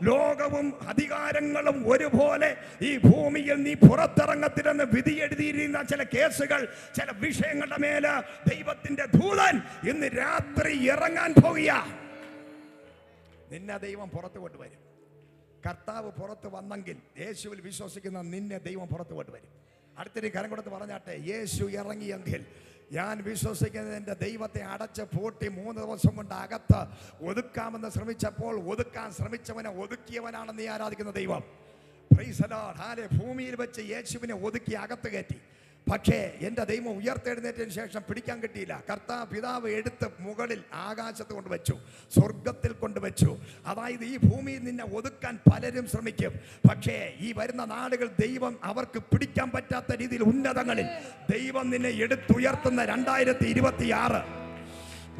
ലോകവും അധികാരങ്ങളും ഒരുപോലെ ഈ ഭൂമിയിൽ നീ പുറത്തിറങ്ങത്തില്ലെന്ന് വിധി എഴുതിയിരുന്ന ചില കേസുകൾ, ചില വിഷയങ്ങളുടെ മേല് ദൈവത്തിന്റെ ദൂതൻ ഇന്ന് രാത്രി ഇറങ്ങാൻ പോവുക. നിന്നെ ദൈവം പുറത്തു കൊണ്ടുവരും. കർത്താവ് പുറത്ത് വന്നെങ്കിൽ യേശുവിൽ വിശ്വസിക്കുന്ന നിന്നെ ദൈവം പുറത്തു കൊണ്ടുവരും. അടുത്തൊരു കരം കൊടുത്ത് പറഞ്ഞാട്ടെ, യേശു ഇറങ്ങിയെങ്കിൽ ഞാൻ വിശ്വസിക്കുന്നത് എൻ്റെ ദൈവത്തെ അടച്ച് പൂട്ടി 3 ദിവസം കൊണ്ട് അകത്ത് ഒതുക്കാമെന്ന് ശ്രമിച്ചപ്പോൾ ഒതുക്കാൻ ശ്രമിച്ചവനെ ഒതുക്കിയവനാണ് നീ ആരാധിക്കുന്ന ദൈവം. Price the Lord. ഭൂമിയിൽ വെച്ച് യേശുവിനെ ഒതുക്കി അകത്ത് കയറ്റി. പക്ഷേ എൻ്റെ ദൈവം ഉയർത്തെഴുന്നേറ്റതിന് ശേഷം പിടിക്കാൻ കിട്ടിയില്ല. കർത്താവ് പിതാവ് എടുത്ത് മുകളിൽ ആകാശത്ത് കൊണ്ടുവച്ചു, സ്വർഗത്തിൽ കൊണ്ടുവച്ചു. അതായത് ഈ ഭൂമിയിൽ നിന്നെ ഒതുക്കാൻ പലരും ശ്രമിക്കും. പക്ഷേ ഈ വരുന്ന നാടുകൾ ദൈവം അവർക്ക് പിടിക്കാൻ പറ്റാത്ത രീതിയിൽ ഉന്നതങ്ങളിൽ ദൈവം നിന്നെ എടുത്തുയർത്തുന്ന 2026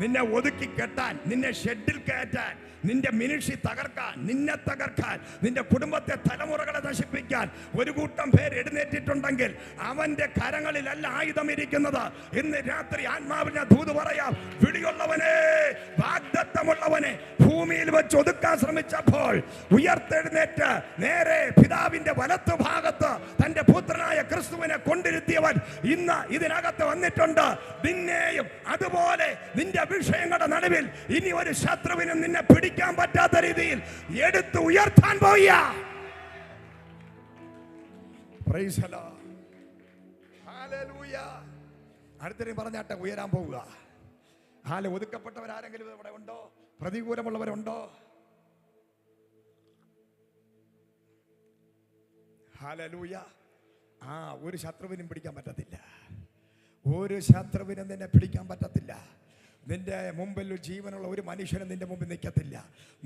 നിന്നെ ഒതുക്കി കെട്ടാൻ, നിന്നെ ഷെഡിൽ കയറ്റാൻ, നിന്റെ മിനിഷി തകർക്കാൻ, നിന്നെ തകർക്കാൻ, നിന്റെ കുടുംബത്തെ തലമുറകളെ നശിപ്പിക്കാൻ ഒരു കൂട്ടം പേര് എഴുന്നേറ്റിട്ടുണ്ടെങ്കിൽ അവന്റെ കരങ്ങളിലല്ല ആയുധം ഇരിക്കുന്നത്. ഇന്ന് രാത്രി ആത്മാവിനെ ദൂത് പറയാം, വിളിയുള്ളവനെ, വാഗ്ദത്തമുള്ളവനെ ഭൂമിയിൽ വെച്ച് ഒതുക്കാൻ ശ്രമിച്ചപ്പോൾ ഉയർത്തെഴുന്നേറ്റ് നേരെ പിതാവിന്റെ വലത്ത് ഭാഗത്ത് തന്റെ പുത്രനായ ക്രിസ്തുവിനെ കൊണ്ടിരുത്തിയവൻ ഇന്ന് ഇതിനകത്ത് വന്നിട്ടുണ്ട്. നിന്നെയും അതുപോലെ നിന്റെ വിഷയങ്ങളുടെ നടുവിൽ ഇനി ഒരു ശത്രുവിനും നിന്നെ പിടിക്കാൻ പറ്റാത്ത രീതിയിൽ എടുത്ത് ഉയർത്താൻ പോയ അടുത്തരും പറഞ്ഞാട്ടെ, ഉയരാൻ പോവുക. ഒതുക്കപ്പെട്ടവരാരെങ്കിലും ഇവിടെ ഉണ്ടോ? പ്രതികൂലമുള്ളവരുണ്ടോ? ഹല്ലേലൂയ. ഒരു ശത്രുവിനും പിടിക്കാൻ പറ്റത്തില്ല. ഒരു ശത്രുവിനും നിന്നെ പിടിക്കാൻ പറ്റത്തില്ല. നിന്റെ മുമ്പിൽ ജീവനുള്ള ഒരു മനുഷ്യനും നിന്റെ മുമ്പിൽ നിൽക്കത്തില്ല.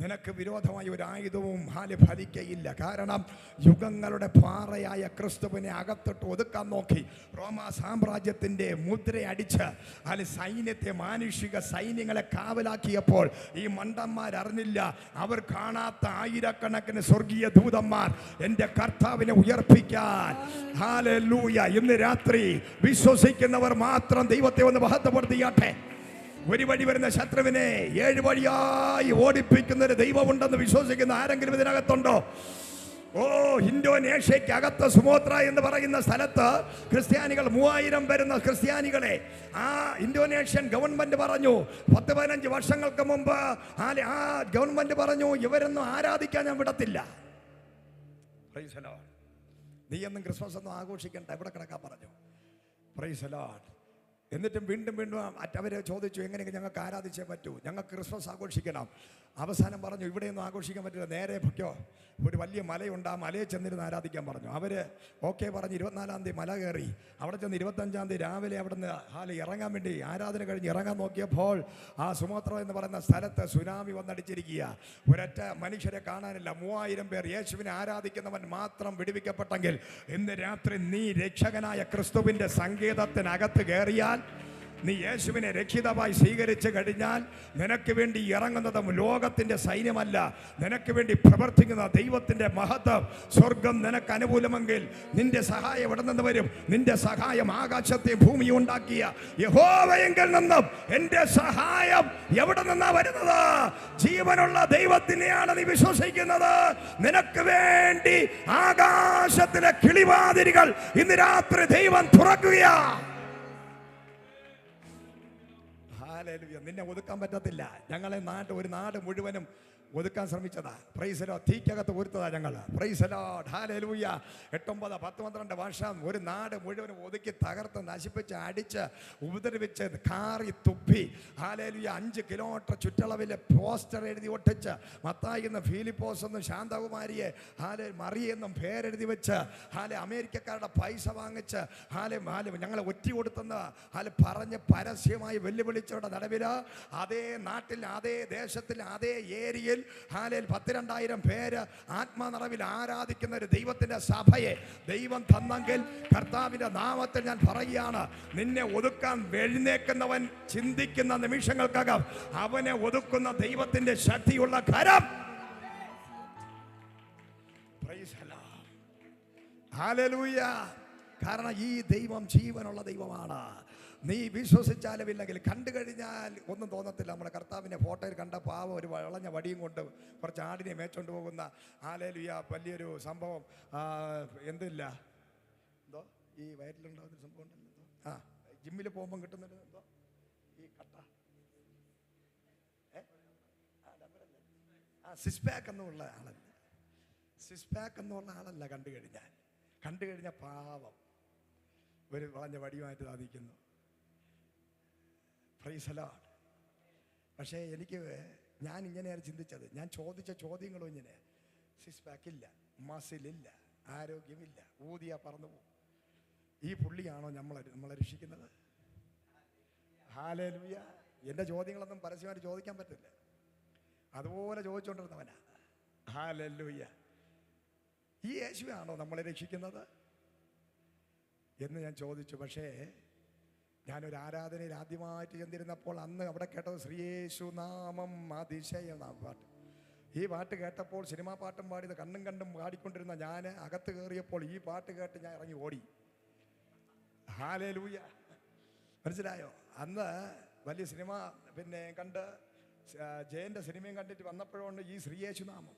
നിനക്ക് വിരോധമായ ഒരു ആയുധവും ഫലിക്കയില്ല. കാരണം യുഗങ്ങളുടെ പാറയായ ക്രിസ്തുവിനെ അകത്തോട്ട് ഒതുക്കാൻ നോക്കി റോമാ സാമ്രാജ്യത്തിന്റെ മുദ്രയടിച്ച് സൈന്യത്തെ, മാനുഷിക സൈന്യങ്ങളെ കാവലാക്കിയപ്പോൾ ഈ മണ്ടന്മാരറിഞ്ഞില്ല, അവർ കാണാത്ത ആയിരക്കണക്കിന് സ്വർഗീയ ദൂതന്മാർ എൻ്റെ കർത്താവിനെ ഉയർപ്പിക്കാൻ. ഹല്ലേലൂയ. ഇന്ന് രാത്രി വിശ്വസിക്കുന്നവർ മാത്രം ദൈവത്തെ ഒന്ന് മഹത്വപ്പെടുത്തിയാട്ടെ. ഒരു വഴി വരുന്ന ശത്രുവിനെ 7 വഴിയായി ഓടിപ്പിക്കുന്ന ഒരു ദൈവമുണ്ടെന്ന് വിശ്വസിക്കുന്ന ആരെങ്കിലും ഇതിനകത്തുണ്ടോ? ഇന്തോനേഷ്യക്ക് അകത്ത് സുമോത്ര എന്ന് പറയുന്ന സ്ഥലത്ത് ക്രിസ്ത്യാനികൾ 3000 വരുന്ന ക്രിസ്ത്യാനികളെ ആ ഇന്തോനേഷ്യൻ ഗവൺമെന്റ് പറഞ്ഞു 10-15 വർഷങ്ങൾക്ക് മുമ്പ് ആ ഗവൺമെന്റ് പറഞ്ഞു, ഇവരൊന്നും ആരാധിക്കാൻ ഞാൻ വിടത്തില്ല. നീ ഒന്നും ക്രിസ്മസ് ഒന്നും ആഘോഷിക്കണ്ട, ഇവിടെ കിടക്കാൻ പറഞ്ഞു. Price the Lord. എന്നിട്ടും വീണ്ടും അവരെ ചോദിച്ചു, എങ്ങനെയൊക്കെ ഞങ്ങൾക്ക് ആരാധിച്ചേ പറ്റൂ, ഞങ്ങൾക്ക് ക്രിസ്മസ് ആഘോഷിക്കണം. അവസാനം പറഞ്ഞു, ഇവിടെയൊന്നും ആഘോഷിക്കാൻ പറ്റില്ല, നേരെ പൊയ്ക്കോ, ഒരു വലിയ മലയുണ്ട്, ആ മലയിൽ ചെന്നിരുന്ന് ആരാധിക്കാൻ പറഞ്ഞു. അവർ ഓക്കെ പറഞ്ഞ് 24-ാം തീയതി മല കയറി. അവിടെ ചെന്ന് 25-ാം തീയതി രാവിലെ അവിടെ നിന്ന് ഇറങ്ങാൻ വേണ്ടി ആരാധന കഴിഞ്ഞ് ഇറങ്ങാൻ നോക്കിയപ്പോൾ ആ സുമോത്ര എന്ന് പറയുന്ന സ്ഥലത്ത് സുനാമി വന്നടിച്ചിരിക്കുക. ഒരൊറ്റ മനുഷ്യരെ കാണാനില്ല. 3000 പേർ. യേശുവിനെ ആരാധിക്കുന്നവൻ മാത്രം വിടുവിക്കപ്പെട്ടെങ്കിൽ ഇന്ന് രാത്രി നീ രക്ഷകനായ ക്രിസ്തുവിൻ്റെ സങ്കേതത്തിനകത്ത് കയറിയാൽ, നീ യേശുവിനെ രക്ഷിതമായി സ്വീകരിച്ചു കഴിഞ്ഞാൽ നിനക്ക് വേണ്ടി ഇറങ്ങുന്നത് ലോകത്തിന്റെ സൈന്യമല്ല, നിനക്ക് വേണ്ടി പ്രവർത്തിക്കുന്ന ദൈവത്തിന്റെ മഹത്വം. സ്വർഗം നിനക്ക് അനുകൂലമെങ്കിൽ നിന്റെ സഹായം എവിടെ നിന്ന് വരും? നിന്റെ സഹായം ആകാശത്തെ ഭൂമി ഉണ്ടാക്കിയ യഹോവയെങ്കിൽ നിന്നും എന്റെ സഹായം എവിടെ നിന്നാ വരുന്നത്? ജീവനുള്ള ദൈവത്തിനെയാണ് നീ വിശ്വസിക്കുന്നത്. നിനക്ക് വേണ്ടി ആകാശത്തിലെ കിളിവാതിലുകൾ ഇന്ന് രാത്രി ദൈവം തുറക്കുകയാ. നിന്നെ ഒതുക്കാൻ പറ്റത്തില്ല. ഞങ്ങളെ ഒരു നാട് മുഴുവനും ഒതുക്കാൻ ശ്രമിച്ചതാ. Praise the Lord. തീക്കകത്ത് ഒരുത്തതാ ഞങ്ങൾ. Praise the Lord. ഹല്ലേലൂയ. 8, 9, 10, 12 വർഷം ഒരു നാട് മുഴുവനും ഒതുക്കി തകർത്ത് നശിപ്പിച്ച് അടിച്ച് ഉപദ്രവിച്ച് കാറി തുപ്പി. ഹല്ലേലൂയ. 5 കിലോമീറ്റർ ചുറ്റളവിലെ പോസ്റ്റർ എഴുതി ഒട്ടിച്ച് മത്തായി എന്നും ഫിലിപ്പോസ് എന്നും ശാന്തകുമാരിയെ മറിയെന്നും പേരെഴുതി വെച്ച് അമേരിക്കക്കാരുടെ പൈസ വാങ്ങിച്ച് ഞങ്ങളെ ഒറ്റി കൊടുത്തെന്ന് പറഞ്ഞ് പരസ്യമായി വെല്ലുവിളിച്ചവരുടെ നടുവിൽ അതേ നാട്ടിൽ, അതേ ദേശത്തിൽ, അതേ ഏരിയയിൽ ഹാലേൽ 10,000-2000 പേര് ആത്മനിറവിൽ ആരാധിക്കുന്ന ഒരു ദൈവത്തിന്റെ സഭയെ ദൈവം തന്നെങ്കിൽ കർത്താവിന്റെ നാമത്തിൽ ഞാൻ പറയുകയാണ്, നിന്നെ ഒതുക്കാൻ എഴുന്നേൽക്കുന്നവൻ ചിന്തിക്കുന്ന നിമിഷങ്ങൾക്കകം അവനെ ഒതുക്കുന്ന ദൈവത്തിന്റെ ശക്തിയുള്ള കരം. Price the Lord. ഹല്ലേലൂയ. കാരണം ഈ ദൈവം ജീവനുള്ള ദൈവമാണ്. നീ വിശ്വസിച്ചാലും ഇല്ലെങ്കിൽ കണ്ടു കഴിഞ്ഞാൽ ഒന്നും തോന്നത്തില്ല. നമ്മുടെ കർത്താവിൻ്റെ ഫോട്ടോയിൽ കണ്ട പാവം ഒരു വളഞ്ഞ വടിയും കൊണ്ട് കുറച്ച് ആടിനെ മേച്ചോണ്ട് പോകുന്ന ഹല്ലേലൂയ വലിയൊരു സംഭവം. എന്തില്ല എന്തോ ഈ വയറ്റിലുണ്ടാകുന്ന സംഭവം ഉണ്ടല്ലോ, ജിമ്മിൽ പോകുമ്പം കിട്ടുന്നത് എന്തോ ഈ കട്ട സിക്സ് പാക്ക് എന്നുള്ള ആളല്ല, സിക്സ് പാക്ക് എന്നുള്ള ആളല്ല. കണ്ടു കഴിഞ്ഞാൽ പാവം ഒരു വളഞ്ഞ വടിയുമായിട്ട് സാധിക്കുന്നു. Price the Lord. പക്ഷേ ഞാൻ ഇങ്ങനെയാണ് ചിന്തിച്ചത്. ഞാൻ ചോദിച്ച ചോദ്യങ്ങളും ഇങ്ങനെ, സിക്സ് പാക്ക് ഇല്ല, മസിലില്ല, ആരോഗ്യമില്ല, ഊതിയാ പറന്നു പോകും. ഈ പുള്ളിയാണോ നമ്മളെ രക്ഷിക്കുന്നത്? ഹല്ലേലൂയ. എൻ്റെ ചോദ്യങ്ങളൊന്നും പരസ്യമായിട്ട് ചോദിക്കാൻ പറ്റില്ല, അതുപോലെ ചോദിച്ചുകൊണ്ടിരുന്നവനാ. ഹല്ലേലൂയ. ഈ യേശുവാണോ നമ്മളെ രക്ഷിക്കുന്നത് എന്ന് ഞാൻ ചോദിച്ചു. പക്ഷേ ഞാനൊരു ആരാധനയിൽ ആദ്യമായിട്ട് ചെന്നിരുന്നപ്പോൾ അന്ന് അവിടെ കേട്ടത് ശ്രീയേശു നാമം അതിശയം പാട്ട്. ഈ പാട്ട് കേട്ടപ്പോൾ സിനിമാ പാട്ടും പാടിയത് കണ്ടും പാടിക്കൊണ്ടിരുന്ന ഞാൻ അകത്ത് കയറിയപ്പോൾ ഈ പാട്ട് കേട്ട് ഞാൻ ഇറങ്ങി ഓടി. ഹല്ലേലൂയ. മനസ്സിലായോ? അന്ന് വലിയ സിനിമ കണ്ട് ജയൻ്റെ സിനിമയും കണ്ടിട്ട് വന്നപ്പോഴുണ്ട് ഈ ശ്രീയേശു നാമം.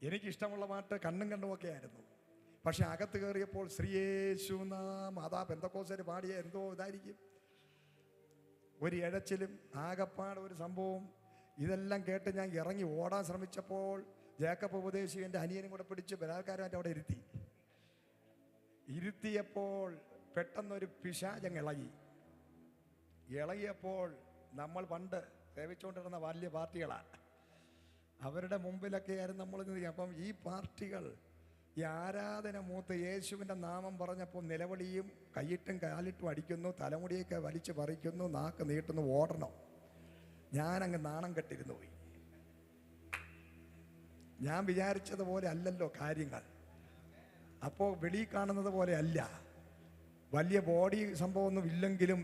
എനിക്കിഷ്ടമുള്ള പാട്ട് കണ്ടുമൊക്കെ ആയിരുന്നു. പക്ഷെ അകത്ത് കയറിയപ്പോൾ ശ്രീയേശു നാമം, അതാ പെന്തക്കോസ്തര് പാടിയ എന്തോ ഇതായിരിക്കും, ഒരു ഇഴച്ചിലും ആകപ്പാട് ഒരു സംഭവം. ഇതെല്ലാം കേട്ട് ഞാൻ ഇറങ്ങി ഓടാൻ ശ്രമിച്ചപ്പോൾ ജേക്കബ് ഉപദേശി എൻ്റെ അനിയനും കൂടെ പിടിച്ച് ബലാത്കാരമായിട്ട് അവിടെ ഇരുത്തിയപ്പോൾ പെട്ടെന്നൊരു പിശാചങ്ങ് ഇളകിയപ്പോൾ നമ്മൾ പണ്ട് സേവിച്ചുകൊണ്ടിരുന്ന വലിയ പാർട്ടികളാണ്, അവരുടെ മുമ്പിലൊക്കെ ആയിരുന്നു നമ്മൾ. അപ്പം ഈ പാർട്ടികൾ ഈ ആരാധന മൂത്ത് യേശുവിൻ്റെ നാമം പറഞ്ഞപ്പോൾ നിലവിളിയും കൈയിട്ടും കാലിട്ടും അടിക്കുന്നു, തലമുടിയൊക്കെ വലിച്ചു പറിക്കുന്നു, നാക്ക് നീട്ടുന്നു, ഓടണം. ഞാനങ്ങ് നാണം കെട്ടിരുന്നു പോയി. ഞാൻ വിചാരിച്ചതുപോലെ അല്ലല്ലോ കാര്യങ്ങൾ. അപ്പോൾ വെളിയിൽ കാണുന്നത് പോലെ അല്ല. വലിയ ബോഡി സംഭവമൊന്നും ഇല്ലെങ്കിലും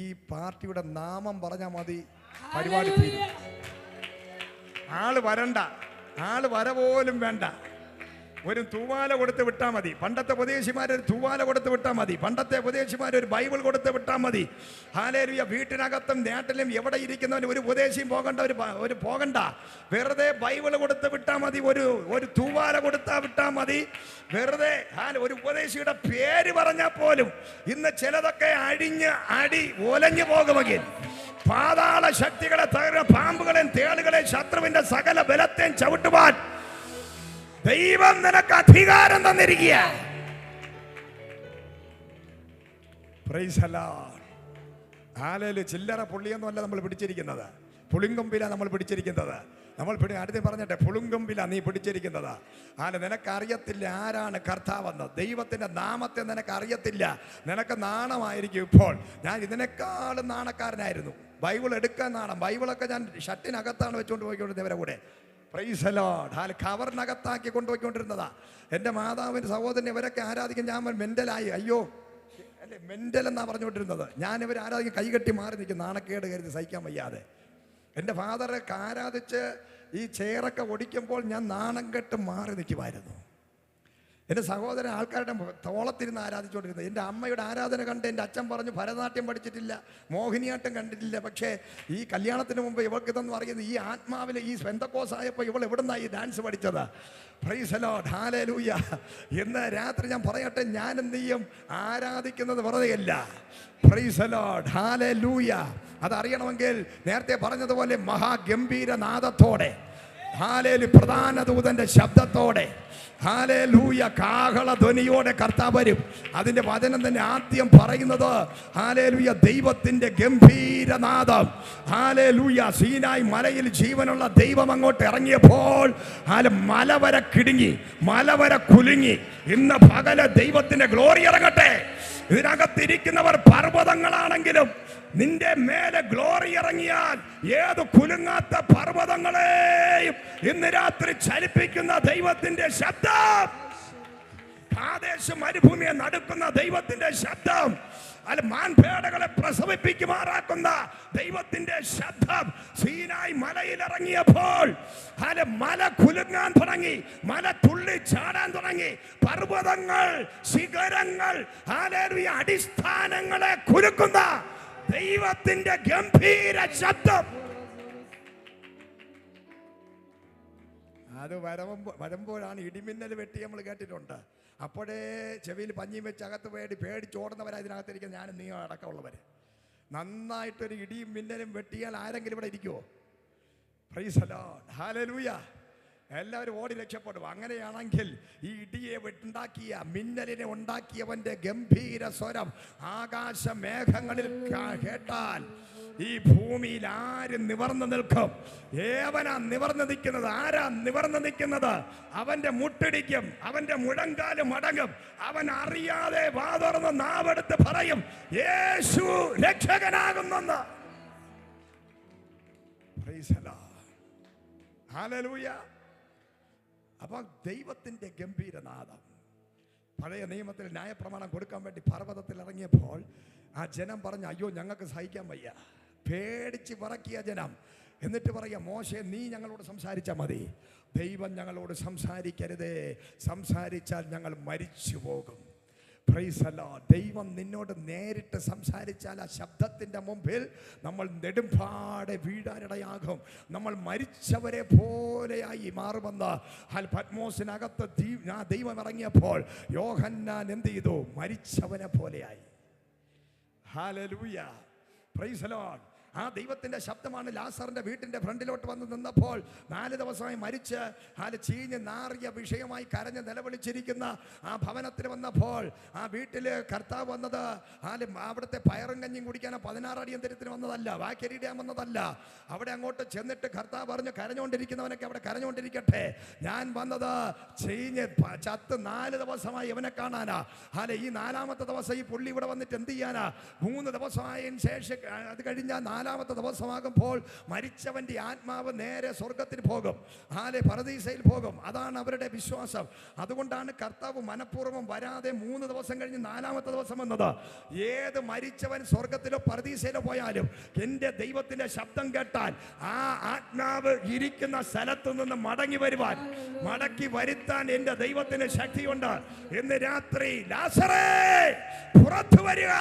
ഈ പാർട്ടിയുടെ നാമം പറഞ്ഞാൽ മതി, പരിപാടി തീരും. ആള് വരണ്ട, ആള് വര പോലും വേണ്ട, ഒരു തൂവാല കൊടുത്ത് വിട്ടാൽ മതി. പണ്ടത്തെ ഉപദേശിമാരൊരു തൂവാല കൊടുത്ത് വിട്ടാൽ മതി. പണ്ടത്തെ ഉപദേശിമാരൊരു ബൈബിൾ കൊടുത്ത് വിട്ടാൽ മതി. ഹല്ലേലൂയ. വീട്ടിനകത്തും നാട്ടിലും എവിടെ ഇരിക്കുന്നവന് ഒരു ഉപദേശിയും പോകണ്ട, വെറുതെ ബൈബിൾ കൊടുത്ത് വിട്ടാൽ മതി, ഒരു തൂവാല വിട്ടാൽ മതി. വെറുതെ ഒരു ഉപദേശിയുടെ പേര് പറഞ്ഞാൽ പോലും ഇന്ന് ചിലതൊക്കെ ഒലഞ്ഞു പോകുമെങ്കിൽ പാതാള ശക്തികളെ തകർന്ന പാമ്പുകളെയും തേളുകളെയും ശത്രുവിന്റെ സകല ബലത്തെയും ചവിട്ടുവാൻ ദൈവം നിനക്ക് അധികാരം തന്നിരിക്കുക. Praise the Lord. ഹല്ലേലൂയ. ചില്ലറ പുള്ളിയൊന്നുമല്ല നമ്മൾ പിടിച്ചിരിക്കുന്നത്, പുളിങ്കൊമ്പില നമ്മൾ പിടിച്ചിരിക്കുന്നത്. നമ്മൾ അടുത്ത് പറഞ്ഞിട്ടെ, പുളുങ്കൊമ്പില നീ പിടിച്ചിരിക്കുന്നത്. നിനക്കറിയത്തില്ല ആരാണ് കർത്താവെന്ന്. ദൈവത്തിന്റെ നാമത്തെ നിനക്കറിയത്തില്ല. നിനക്ക് നാണമായിരിക്കും. ഇപ്പോൾ ഞാൻ ഇതിനേക്കാളും നാണക്കാരനായിരുന്നു. ബൈബിൾ എടുക്കാൻ നാണം. ബൈബിളൊക്കെ ഞാൻ ഷട്ടിനകത്താണ് വെച്ചുകൊണ്ട് പോയിക്കൊണ്ടിരുന്നത് ഇവരെ കൂടെ. Praise the Lord. കവറിനകത്താക്കി കൊണ്ടുപോയിക്കൊണ്ടിരുന്നതാ. എൻ്റെ മാതാവിൻ്റെ സഹോദരനെ ഇവരൊക്കെ ആരാധിക്കും. ഞാൻ മെന്റലായി. അയ്യോ അല്ലേ, മെന്റൽ എന്നാ പറഞ്ഞുകൊണ്ടിരുന്നത്. ഞാൻ ഇവർ ആരാധിക്കും കൈകെട്ടി മാറി നിൽക്കും, നാണക്കേട് കരുതി സഹിക്കാൻ വയ്യാതെ. എൻ്റെ ഫാദറൊക്കെ ആരാധിച്ച് ഈ ചെയറൊക്കെ ഒടിക്കുമ്പോൾ ഞാൻ നാണം കെട്ട് മാറി നിൽക്കുമായിരുന്നു. എൻ്റെ സഹോദരൻ ആൾക്കാരുടെ തോളത്തിരുന്ന് ആരാധിച്ചുകൊണ്ടിരുന്നത്. എൻ്റെ അമ്മയുടെ ആരാധന കണ്ട് എൻ്റെ അച്ഛൻ പറഞ്ഞു ഭരതനാട്യം പഠിച്ചിട്ടില്ല, മോഹിനിയാട്ടം കണ്ടിട്ടില്ല. പക്ഷേ ഈ കല്യാണത്തിന് മുമ്പ് ഇവൾക്ക് ഇതെന്ന് പറയുന്നത് ഈ ആത്മാവിൽ ഈ പെന്തക്കോസായപ്പോൾ ഇവൾ എവിടുന്നാണ് ഈ ഡാൻസ് പഠിച്ചത്? Price the Lord. ഹല്ലേലൂയ. ഇന്ന് രാത്രി ഞാൻ പറയട്ടെ, ഞാൻ എന്ത് ചെയ്യും? ആരാധിക്കുന്നത് വെറുതെയല്ല. Price the Lord. ഹല്ലേലൂയ. അതറിയണമെങ്കിൽ നേരത്തെ പറഞ്ഞതുപോലെ മഹാഗംഭീര നാദത്തോടെ, ഹല്ലേലൂയ, പ്രധാന ദൂതന്റെ ശബ്ദത്തോടെ, ഹല്ലേലൂയ, കാഹള ധ്വനിയോടെ കർത്താവ് വരും. അതിന്റെ വചനം തന്നെ ആദ്യം പറയുന്നത് ഹല്ലേലൂയ ദൈവത്തിന്റെ ഗംഭീരനാദം. ഹല്ലേലൂയ. സീനായി മലയിൽ ജീവനുള്ള ദൈവം അങ്ങോട്ട് ഇറങ്ങിയപ്പോൾ മലവര കിടുങ്ങി, മലവര കുലുങ്ങി. ഇന്ന് പകല് ദൈവത്തിന്റെ ഗ്ലോറി ഇറങ്ങട്ടെ. ഇതിനകത്തിരിക്കുന്നവർ പർവ്വതങ്ങളാണെങ്കിലും നിന്റെ മേലെ ഗ്ലോറി ഇറങ്ങിയാൽ ഏത് കുലുങ്ങാത്ത പർവ്വതങ്ങളെയും ഇന്ന് രാത്രി ചലിപ്പിക്കുന്ന ദൈവത്തിന്റെ ശബ്ദം, കാദേശ് മരുഭൂമിയെ നടുക്കുന്ന ദൈവത്തിന്റെ ശബ്ദം, അല്ല മാൻപേടകളെ പ്രസവിപ്പിക്കുമാറാക്കുന്ന ദൈവത്തിന്റെ ശബ്ദം സീനായി മലയിൽ ഇറങ്ങിയപ്പോൾ അല്ല മല കുലുങ്ങാൻ തുടങ്ങി, മല തുള്ളി ചാടാൻ തുടങ്ങി, പർവ്വതങ്ങൾ, ശിഖരങ്ങൾ, ഹല്ലേലൂയ, അടിസ്ഥാനങ്ങളെ കുലുക്കുന്ന ദൈവത്തിന്റെ ഗംഭീര ശബ്ദം. അത് വരുമ്പോഴാണ് ഇടിമിന്നൽ വെട്ടി നമ്മൾ കേട്ടിട്ടുണ്ട്. അപ്പോഴേ ചെവിയിൽ പഞ്ഞിയും വെച്ച് അകത്ത് പേടിച്ചോടുന്നവരാണ് ഇതിനകത്തിരിക്കുന്നത്. ഞാനും നീ അടക്കമുള്ളവർ. നന്നായിട്ടൊരു ഇടിയും മിന്നലും വെട്ടിയാൽ ആരെങ്കിലും ഇവിടെ ഇരിക്കുമോ? Praise the Lord, hallelujah. എല്ലാവരും ഓടി രക്ഷപ്പെടും. അങ്ങനെയാണെങ്കിൽ ഈ ഇടിയെ ഉണ്ടാക്കിയ, മിന്നലിനെ ഉണ്ടാക്കിയവന്റെ ഗംഭീര സ്വരം ആകാശ മേഘങ്ങളിൽ കേട്ടാൽ ഈ ഭൂമിയിൽ ആര് നിവർന്നു നിൽക്കും? ഏവനാ നിവർന്നു നിൽക്കുന്നത്? ആരാ നിവർന്നു നിൽക്കുന്നത്? അവന്റെ മുട്ടിടിക്കും, അവന്റെ മുഴങ്കാല് മടങ്ങും, അവൻ അറിയാതെ വാതുറന്ന് നാവെടുത്ത് പറയും യേശു രക്ഷകനാകുന്നെന്ന്. Praise the Lord, hallelujah. അപ്പൊ ദൈവത്തിന്റെ ഗംഭീരനാദം. പഴയ നിയമത്തിൽ ന്യായപ്രമാണം കൊടുക്കാൻ വേണ്ടി പർവ്വതത്തിൽ ഇറങ്ങിയപ്പോൾ ആ ജനം പറഞ്ഞു, അയ്യോ ഞങ്ങൾക്ക് സഹിക്കാൻ വയ്യ. പേടിച്ച് വിറക്കിയ ജനം. എന്നിട്ട് പറയാ, മോശെ നീ ഞങ്ങളോട് സംസാരിച്ചാൽ മതി, ദൈവം ഞങ്ങളോട് സംസാരിക്കരുതേ, സംസാരിച്ചാൽ ഞങ്ങൾ മരിച്ചു പോകും. Price the Lord. ദൈവം നിന്നോട് നേരിട്ട് സംസാരിച്ചാൽ ആ ശബ്ദത്തിൻ്റെ മുമ്പിൽ നമ്മൾ നെടുമ്പാടെ വീഴാനിടയാകും. നമ്മൾ മരിച്ചവരെ പോലെയായി മാറുമെന്ന് പത്മോസിനകത്ത് ദൈവം ഇറങ്ങിയപ്പോൾ യോഹന്നാൻ എന്ത് ചെയ്തു? മരിച്ചവനെ പോലെയായി. Hallelujah, praise the Lord. ആ ദൈവത്തിന്റെ ശബ്ദമാണ് ലാസറിന്റെ വീട്ടിന്റെ ഫ്രണ്ടിലോട്ട് വന്ന് നിന്നപ്പോൾ 4 ദിവസമായി മരിച്ച് ചീഞ്ഞ് നാറിയ വിഷയമായി കരഞ്ഞ് നിലവിളിച്ചിരിക്കുന്ന ആ ഭവനത്തിൽ വന്നപ്പോൾ ആ വീട്ടില് കർത്താവ് വന്നത് അവിടുത്തെ പയറും കഞ്ഞിയും കുടിക്കാൻ 16 അടിയന്തരത്തിന് വന്നതല്ല, വാക്കരിയിടാൻ വന്നതല്ല. അവിടെ അങ്ങോട്ട് ചെന്നിട്ട് കർത്താവ് പറഞ്ഞു, കരഞ്ഞുകൊണ്ടിരിക്കുന്നവനൊക്കെ അവിടെ കരഞ്ഞുകൊണ്ടിരിക്കട്ടെ, ഞാൻ വന്നത് ചീഞ്ഞ് ചത്ത് 4 ദിവസമായി ഇവനെ കാണാനാ. ഈ 4ാമത്തെ ദിവസം ഈ പുള്ളി ഇവിടെ വന്നിട്ട് എന്ത് ചെയ്യാനാ? 3 ദിവസമായതിന് ശേഷം അത് കഴിഞ്ഞാൽ 4ാമത്തെ ദിവസമാകുമ്പോൾ മരിച്ചവന്റെ ആത്മാവ് നേരെ സ്വർഗത്തിൽ പോകും, പരദീസയിൽ പോകും. അതാണ് അവരുടെ വിശ്വാസം. അതുകൊണ്ടാണ് കർത്താവ് മനഃപൂർവ്വം വരാതെ 3 ദിവസം കഴിഞ്ഞ് 4ാമത്തെ ദിവസം വന്നത്. ഏത് മരിച്ചവൻ സ്വർഗത്തിലോ പരദീസയിലോ പോയാലും എൻ്റെ ദൈവത്തിന്റെ ശബ്ദം കേട്ടാൽ ആ ആത്മാവ് ഇരിക്കുന്ന സ്ഥലത്തു നിന്ന് മടങ്ങി വരുവാൻ, മടക്കി വരുത്താൻ എൻ്റെ ദൈവത്തിന് ശക്തിയുണ്ട്. ഇന്ന് രാത്രി ലാസറേ പുറത്തു വരിക.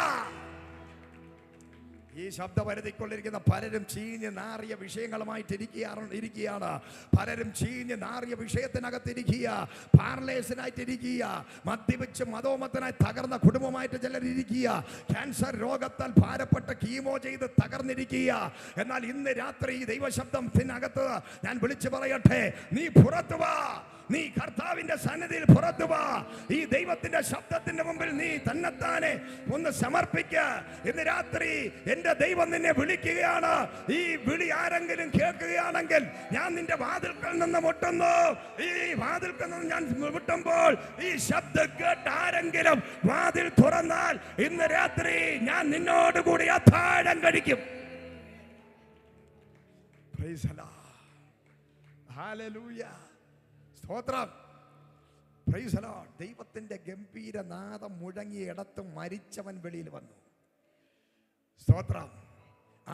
ഈ ശബ്ദപരിധിക്കൊള്ളിരിക്കുന്ന പലരും ചീഞ്ഞ് നാറിയ വിഷയങ്ങളുമായിട്ട് ഇരിക്കുകയാണ്. പലരും ചീഞ്ഞ് നാറിയ വിഷയത്തിനകത്തിരിക്കുക, പാരലൈസിനായിട്ടിരിക്കുക, മദ്യപിച്ച് മതോമത്തനായി തകർന്ന കുടുംബമായിട്ട് ചിലർ ഇരിക്കുക, ക്യാൻസർ രോഗത്താൽ ഭാരപ്പെട്ട് കീമോ ചെയ്ത് തകർന്നിരിക്കുക. എന്നാൽ ഇന്ന് രാത്രി ഈ ദൈവശബ്ദത്തിനകത്ത് ഞാൻ വിളിച്ചു പറയട്ടെ, നീ പുറത്തു വാ, നീ കർത്താവിന്റെ സന്നിധിയിൽ പുറത്തു വാ. ഈ ദൈവത്തിന്റെ ശബ്ദത്തിന്റെ മുമ്പിൽ നീ തന്നെത്താനെ ഒന്ന് സമർപ്പിക്ക. ഇന്ന് രാത്രി എന്റെ ദൈവം നിന്നെ വിളിക്കുകയാണ്. ഈ വിളി ആരെങ്കിലും കേൾക്കുകയാണെങ്കിൽ ഞാൻ നിന്റെ വാതിൽക്കൽ നിന്ന് മുട്ടുന്നു. ഈ വാതിൽക്കൽ നിന്ന് ഞാൻ മുട്ടുമ്പോൾ ഈ ശബ്ദം കേട്ട് ആരെങ്കിലും വാതിൽ തുറന്നാൽ ഇന്ന് രാത്രി ഞാൻ നിന്നോട് കൂടി അത്താഴം കഴിക്കും. പ്രൈസ് ദി ലോർഡ്, ഹല്ലേലൂയ, സ്തോത്രം, പ്രൈസ് ദി ലോർഡ്. ദൈവത്തിന്റെ ഗംഭീര നാദം മുഴങ്ങിയ ഇടത്ത് മരിച്ചവൻ വെളിയിൽ വന്നു. സ്തോത്രം.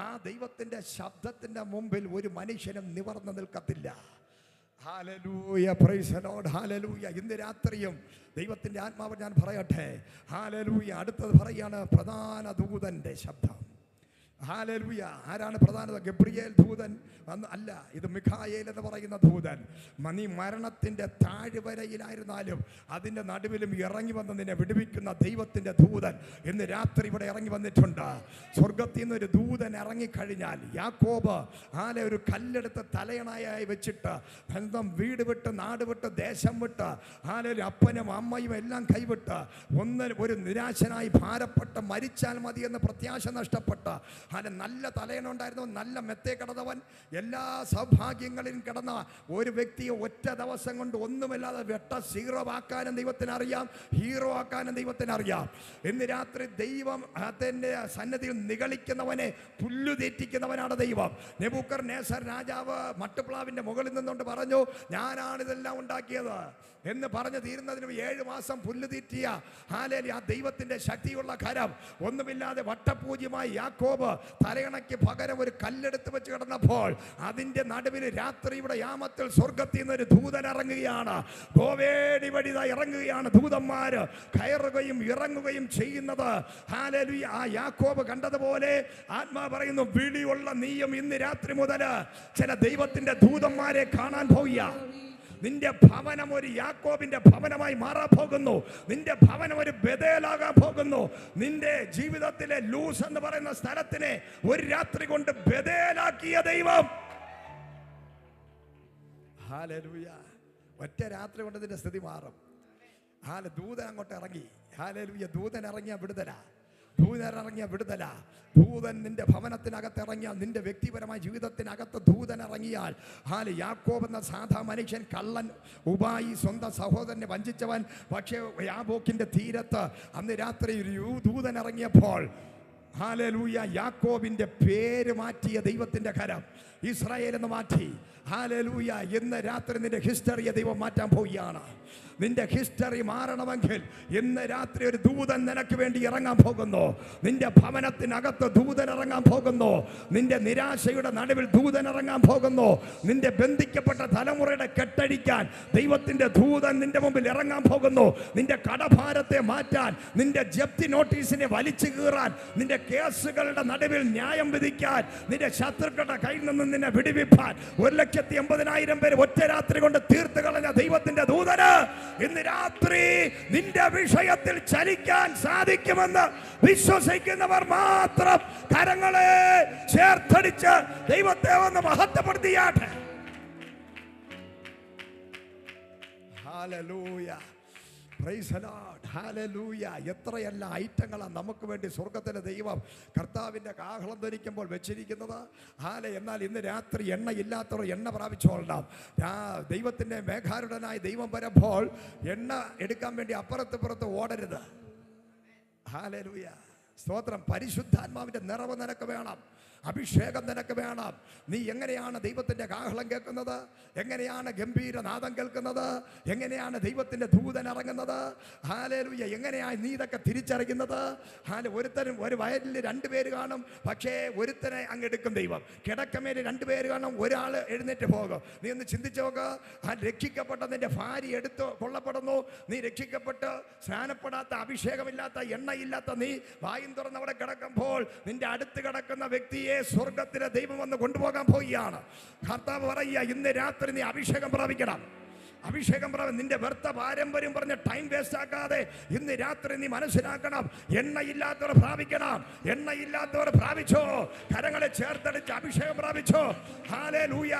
ആ ദൈവത്തിന്റെ ശബ്ദത്തിന്റെ മുമ്പിൽ ഒരു മനുഷ്യനും നിവർന്നു നിൽക്കത്തില്ല. Hallelujah, praise the Lord, hallelujah. ഇന്ന് രാത്രിയും ദൈവത്തിന്റെ ആത്മാവ് ഞാൻ പറയട്ടെ, ഹല്ലേലൂയ. അടുത്തത് പറയാണ് പ്രധാന ദൂതന്റെ ശബ്ദം. ഹല്ലേലൂയ. ആരാണ് പ്രധാന? ഗബ്രിയേൽ ദൂതൻ അല്ല, ഇത് മിഖായേൽ എന്ന് പറയുന്ന ദൂതൻ. നീ മരണത്തിന്റെ താഴ്വരയിലായിരുന്നാലും അതിന്റെ നടുവിലും ഇറങ്ങി വന്ന് നിന്നെ വിടുവിക്കുന്ന ദൈവത്തിന്റെ ദൂതൻ ഇന്ന് രാത്രി ഇവിടെ ഇറങ്ങി വന്നിട്ടുണ്ട്. സ്വർഗത്തിൽ നിന്ന് ഒരു ദൂതൻ ഇറങ്ങിക്കഴിഞ്ഞാൽ യാക്കോബ് ഒരു കല്ലെടുത്ത് തലയണയായി വെച്ചിട്ട് ബന്ധം വീട് വിട്ട് നാട് വിട്ട് ദേശം വിട്ട് അപ്പനും അമ്മയും എല്ലാം കൈവിട്ട് ഒരു നിരാശനായി ഭാരപ്പെട്ട് മരിച്ചാൽ മതി എന്ന് പ്രത്യാശ നഷ്ടപ്പെട്ട നല്ല തലയണുണ്ടായിരുന്നു, നല്ല മെത്തേ കിടന്നവൻ, എല്ലാ സൗഭാഗ്യങ്ങളിലും കിടന്ന ഒരു വ്യക്തിയെ ഒറ്റ ദിവസം കൊണ്ട് ഒന്നുമില്ലാതെ സീറോ ആക്കാനും ദൈവത്തിന് അറിയാം, ഹീറോ ആക്കാനും ദൈവത്തിന് അറിയാം. ഇന്ന് രാത്രി ദൈവം അതിൻ്റെ സന്നിധിയിൽ നിഗളിക്കുന്നവനെ പുല്ലു തെറ്റിക്കുന്നവനാണ് ദൈവം. നെബൂഖദ്നേസർ രാജാവ് മട്ടുപ്ലാവിന്റെ മുകളിൽ നിന്നുകൊണ്ട് പറഞ്ഞു, ഞാനാണ് ഇതെല്ലാം ഉണ്ടാക്കിയത് എന്ന് പറഞ്ഞു തീരുന്നതിന് 7 മാസം പുല്ല് തീറ്റിയ ഹാലേലൂയ ആ ദൈവത്തിന്റെ ശക്തിയുള്ള കരം ഒന്നുമില്ലാതെ വട്ടപൂജ്യമായി യാക്കോബ് തലയണയ്ക്ക് പകരം ഒരു കല്ലെടുത്ത് വെച്ച് കിടന്നപ്പോൾ അതിന്റെ നടുവിൽ രാത്രിയുടെ യാമത്തിൽ സ്വർഗത്തിൽ നിന്ന് ഒരു ദൂതൻ ഇറങ്ങുകയാണ്. ഗോവേടി വഴി ഇറങ്ങുകയാണ്. ദൂതന്മാര് കയറുകയും ഇറങ്ങുകയും ചെയ്യുന്നത് ഹാലേലൂയ ആ യാക്കോബ് കണ്ടതുപോലെ ആത്മാ പറയുന്നു, വിളിയുള്ള നീയും ഇന്ന് രാത്രി മുതൽ ചില ദൈവത്തിന്റെ ദൂതന്മാരെ കാണാൻ പോവുക. നിന്റെ ഭവനം ഒരു യാക്കോബിന്റെ ഭവനമായി മാറാൻ പോകുന്നു. നിന്റെ ഭവനം ഒരു ബേതേലാകാൻ പോകുന്നു. നിന്റെ ജീവിതത്തിലെ ലൂസ് എന്ന് പറയുന്ന സ്ഥലത്തിനെ ഒരു രാത്രി കൊണ്ട് ബേതേലാക്കിയ ദൈവം. ഹല്ലേലൂയ. ഒറ്റ രാത്രി കൊണ്ട് നിന്റെ സ്ഥിതി മാറും. ദൂതൻ അങ്ങോട്ട് ഇറങ്ങി. ഹല്ലേലൂയ. ദൂതൻ ഇറങ്ങിയ വിടുതല. ദൂതൻ നിന്റെ ഭവനത്തിനകത്ത് ഇറങ്ങിയാൽ, നിന്റെ വ്യക്തിപരമായ ജീവിതത്തിനകത്ത് ദൂതൻ ഇറങ്ങിയാൽ, യാക്കോബ് എന്ന സാധാ മനുഷ്യൻ, കള്ളൻ, ഉപായി, സ്വന്തം സഹോദരനെ വഞ്ചിച്ചവൻ, പക്ഷേ യാബോക്കിന്റെ തീരത്ത് അന്ന് രാത്രി ഒരു ദൂതൻ ഇറങ്ങിയപ്പോൾ ഹല്ലേലൂയ യാക്കോബിന്റെ പേര് മാറ്റിയ ദൈവത്തിന്റെ കരം ഇസ്രായേൽ എന്ന് മാറ്റി. ഹല്ലേലൂയ. ഇന്ന് രാത്രി നിന്റെ ഹിസ്റ്ററിയെ ദൈവം മാറ്റാൻ പോവുകയാണ്. നിന്റെ ഹിസ്റ്ററി മാറണമെങ്കിൽ ഇന്ന് രാത്രി ഒരു ദൂതൻ നിനക്ക് വേണ്ടി ഇറങ്ങാൻ പോകുന്നു. നിന്റെ ഭവനത്തിനകത്ത് ദൂതൻ ഇറങ്ങാൻ പോകുന്നു. നിന്റെ നിരാശയുടെ നടുവിൽ ദൂതൻ ഇറങ്ങാൻ പോകുന്നു. നിന്റെ ബന്ധിക്കപ്പെട്ട തലമുറയുടെ കെട്ടഴിക്കാൻ ദൈവത്തിന്റെ ദൂതൻ നിന്റെ മുമ്പിൽ ഇറങ്ങാൻ പോകുന്നു. നിന്റെ കടഭാരത്തെ മാറ്റാൻ, നിന്റെ ജപ്തി നോട്ടീസിനെ വലിച്ചു കീറാൻ, നിന്റെ കേസുകളുടെ നടുവിൽ ന്യായം വിധിക്കാൻ, നിന്റെ ശത്രുക്കളുടെ കയ്യിൽ നിന്ന് നിന്നെ വിടുവിപ്പാൻ 1,80,000 പേര് ഒറ്റ രാത്രി കൊണ്ട് തീർത്ത് കളഞ്ഞ ദൈവത്തിന്റെ ദൂതന് ഇന്ന് രാത്രി നിന്റെ വിഷയത്തിൽ ചലിക്കാൻ സാധിക്കുമെന്ന് വിശ്വസിക്കുന്നവർ മാത്രം കരങ്ങളെ ചേർത്തടിച്ച് ദൈവത്തെ ഒന്ന് മഹത്വപ്പെടുത്തിയാട്ടെ. Hallelujah. Praise the Lord. Hallelujah. എത്രയല്ല ഐറ്റങ്ങളാണ് നമുക്ക് വേണ്ടി സ്വർഗത്തിലെ ദൈവം കർത്താവിൻ്റെ കാഹളം ധരിക്കുമ്പോൾ വെച്ചിരിക്കുന്നത്. എന്നാൽ ഇന്ന് രാത്രി എണ്ണയില്ലാത്തവർ എണ്ണ പ്രാപിച്ചോളണം. ദൈവത്തിൻ്റെ മേഘാരുടനായ ദൈവം വരുമ്പോൾ എണ്ണ എടുക്കാൻ വേണ്ടി അപ്പുറത്ത് ഓടരുത്. ഹല്ലേലൂയ. സ്തോത്രം. പരിശുദ്ധാത്മാവിൻ്റെ നിറവ് നിനക്ക് വേണം, അഭിഷേകം നിനക്ക് വേണം. നീ എങ്ങനെയാണ് ദൈവത്തിന്റെ കാഹളം കേൾക്കുന്നത്? എങ്ങനെയാണ് ഗംഭീരനാദം കേൾക്കുന്നത്? എങ്ങനെയാണ് ദൈവത്തിന്റെ ദൂതൻ ഇറങ്ങുന്നത്? ഹല്ലേലൂയ. എങ്ങനെയാണ് നീ ഇതൊക്കെ തിരിച്ചറിയുന്നത്? ഒരുത്തനും ഒരു വയലിൽ 2 പേര് കാണും, പക്ഷേ ഒരുത്തനെ അങ്ങ് എടുക്കും ദൈവം. കിടക്കമേൽ 2 പേര് കാണും, ഒരാൾ എഴുന്നേറ്റ് പോകും. നീ ഒന്ന് ചിന്തിച്ചു നോക്ക്. രക്ഷിക്കപ്പെട്ട നിന്റെ ഭാര്യ എടുത്ത് കൊള്ളപ്പെടുന്നു. നീ രക്ഷിക്കപ്പെട്ട് സ്നാനപ്പെടാത്ത, അഭിഷേകമില്ലാത്ത, എണ്ണയില്ലാത്ത നീ വായും തുറന്ന് അവിടെ കിടക്കുമ്പോൾ നിന്റെ അടുത്ത് കിടക്കുന്ന വ്യക്തിയെ സ്വർഗത്തിലെ ദൈവം വന്ന് കൊണ്ടുപോകാൻ പോവുകയാണ്. കർത്താവ് പറയുക, ഇന്ന് രാത്രി നീ അഭിഷേകം പ്രാപിക്കണം. നിന്റെ വ്യർത്ഥ പാരമ്പര്യം പറഞ്ഞ് ടൈം വേസ്റ്റ് ആക്കാതെ ഇന്ന് രാത്രി നീ മനസ്സിലാക്കണം, എണ്ണയില്ലാത്തവർ പ്രാപിക്കണം. എണ്ണയില്ലാത്തവർ പ്രാപിച്ചോ, കരങ്ങളെ ചേർത്തടിച്ച് അഭിഷേകം പ്രാപിച്ചോ. ഹല്ലേലൂയ.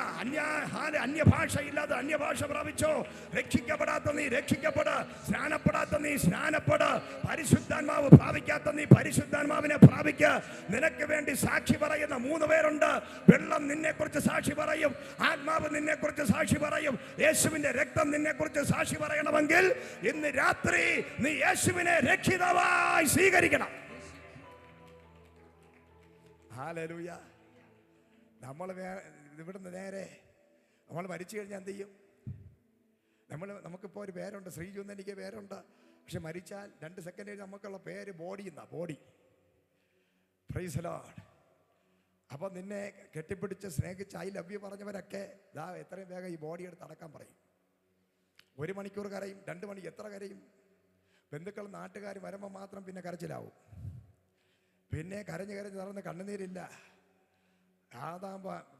അന്യഭാഷ ഇല്ലാതെ അന്യഭാഷ പ്രാപിച്ചോ. രക്ഷിക്കപ്പെടാത്ത നീ രക്ഷിക്കപ്പെട്, സ്നാനപ്പെടാത്ത നീ സ്നാനപ്പെട്, പരിശുദ്ധാത്മാവ് പ്രാപിക്കാത്ത നീ പരിശുദ്ധാത്മാവിനെ പ്രാപിക്ക. നിനക്ക് വേണ്ടി സാക്ഷി പറയുന്ന 3 പേരുണ്ട്. വെള്ളം നിന്നെ കുറിച്ച് സാക്ഷി പറയും, ആത്മാവ് നിന്നെ കുറിച്ച് സാക്ഷി പറയും, യേശുവിന്റെ രക്തം നിന്നെ കുറിച്ച് സാക്ഷി പറയണമെങ്കിൽ ഇന്ന് രാത്രി നീ യേശുവിനെ രക്ഷിതാവായി സ്വീകരിക്കണം. ഹല്ലേലൂയ. നമ്മൾ ഇവിടുന്ന് നേരെ നമ്മൾ മരിച്ചു കഴിഞ്ഞാൽ എന്ത് ചെയ്യും? നമുക്കിപ്പോൾ ഒരു പേരുണ്ട്, ശ്രീജു എന്ന് എനിക്ക് പേരുണ്ട്. പക്ഷെ മരിച്ചാൽ 2 സെക്കൻഡ് കഴിഞ്ഞ് നമുക്കുള്ള പേര് ബോഡി എന്നാ. ബോഡി. Price the Lord. അപ്പോൾ നിന്നെ കെട്ടിപ്പിടിച്ച് സ്നേഹിച്ച് ഐ ലവ് യു പറഞ്ഞവരൊക്കെ എത്രയും വേഗം ഈ ബോഡി എടുത്ത് അടക്കാൻ പറയും. 1 മണിക്കൂർ കരയും, 2 മണി, എത്ര കരയും? ബന്ധുക്കൾ നാട്ടുകാർ വരുമ്പോൾ മാത്രം പിന്നെ കരച്ചിലാവും. പിന്നെ കരഞ്ഞ് നടന്ന് കണ്ണുനീരില്ല.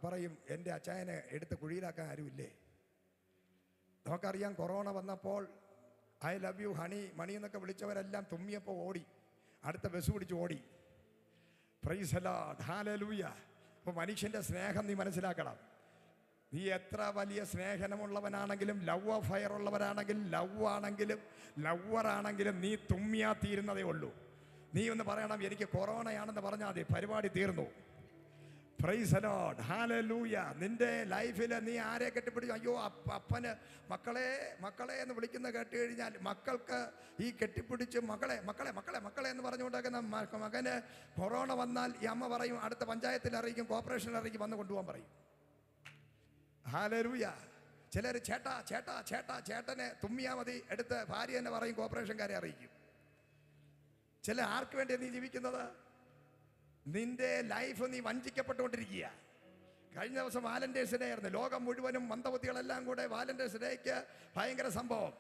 പറയും, എൻ്റെ അച്ചായനെ എടുത്ത് കുഴിയിലാക്കാൻ ആരുമില്ലേ? നമുക്കറിയാം, കൊറോണ വന്നപ്പോൾ ഐ ലവ് യു ഹണി, മണി എന്നൊക്കെ വിളിച്ചവരെല്ലാം തുമ്മിയപ്പോൾ ഓടി, അടുത്ത ബസ് പിടിച്ച് ഓടി. Price the Lord. ഹല്ലേലൂയ. അപ്പോൾ മനുഷ്യൻ്റെ സ്നേഹം നീ മനസ്സിലാക്കണം. നീ എത്ര വലിയ സ്നേഹമുള്ളവനാണെങ്കിലും, ലവ് അഫയർ ഉള്ളവരാണെങ്കിലും, ലവ്വറാണെങ്കിലും നീ തുമ്മിയാ തീരുന്നതേ ഉള്ളൂ. നീ ഒന്ന് പറയണം, എനിക്ക് കൊറോണയാണെന്ന് പറഞ്ഞാൽ മതി, പരിപാടി തീർന്നു. Price the Lord, hallelujah. നിന്റെ ലൈഫിൽ നീ ആരെ കെട്ടിപ്പിടിച്ചു? അയ്യോ അപ്പന് മക്കളെ മക്കളെ എന്ന് വിളിക്കുന്ന കേട്ട് കഴിഞ്ഞാൽ മക്കൾക്ക് ഈ കെട്ടിപ്പിടിച്ച് മക്കളെ മക്കളെ മക്കളെ മക്കളെ എന്ന് പറഞ്ഞുകൊണ്ടിരിക്കുന്ന മകന് കൊറോണ വന്നാൽ ഈ അമ്മ പറയും അടുത്ത പഞ്ചായത്തിൽ അറിയിക്കും, കോർപ്പറേഷനിൽ അറിയിക്കും, വന്ന് കൊണ്ടുപോകാൻ പറയും. ഹല്ലേലൂയ. ചിലർ ചേട്ടാ ചേട്ടാ ചേട്ടാ ചേട്ടനെ തുമ്മിയാ മതി എടുത്ത് ഭാര്യ തന്നെ പറയും, കോർപ്പറേഷൻകാരെ അറിയിക്കും. ചില ആർക്ക് വേണ്ടിയാണ് നീ ജീവിക്കുന്നത്? നിന്റെ ലൈഫ് നീ വഞ്ചിക്കപ്പെട്ടുകൊണ്ടിരിക്കുക. കഴിഞ്ഞ ദിവസം വാലന്റൈൻസ് ഡേ ആയിരുന്നു. ലോകം മുഴുവനും മന്ദബുദ്ധികളെല്ലാം കൂടെ വാലന്റൈൻസ് ഡേക്ക് ഭയങ്കര സംഭവം.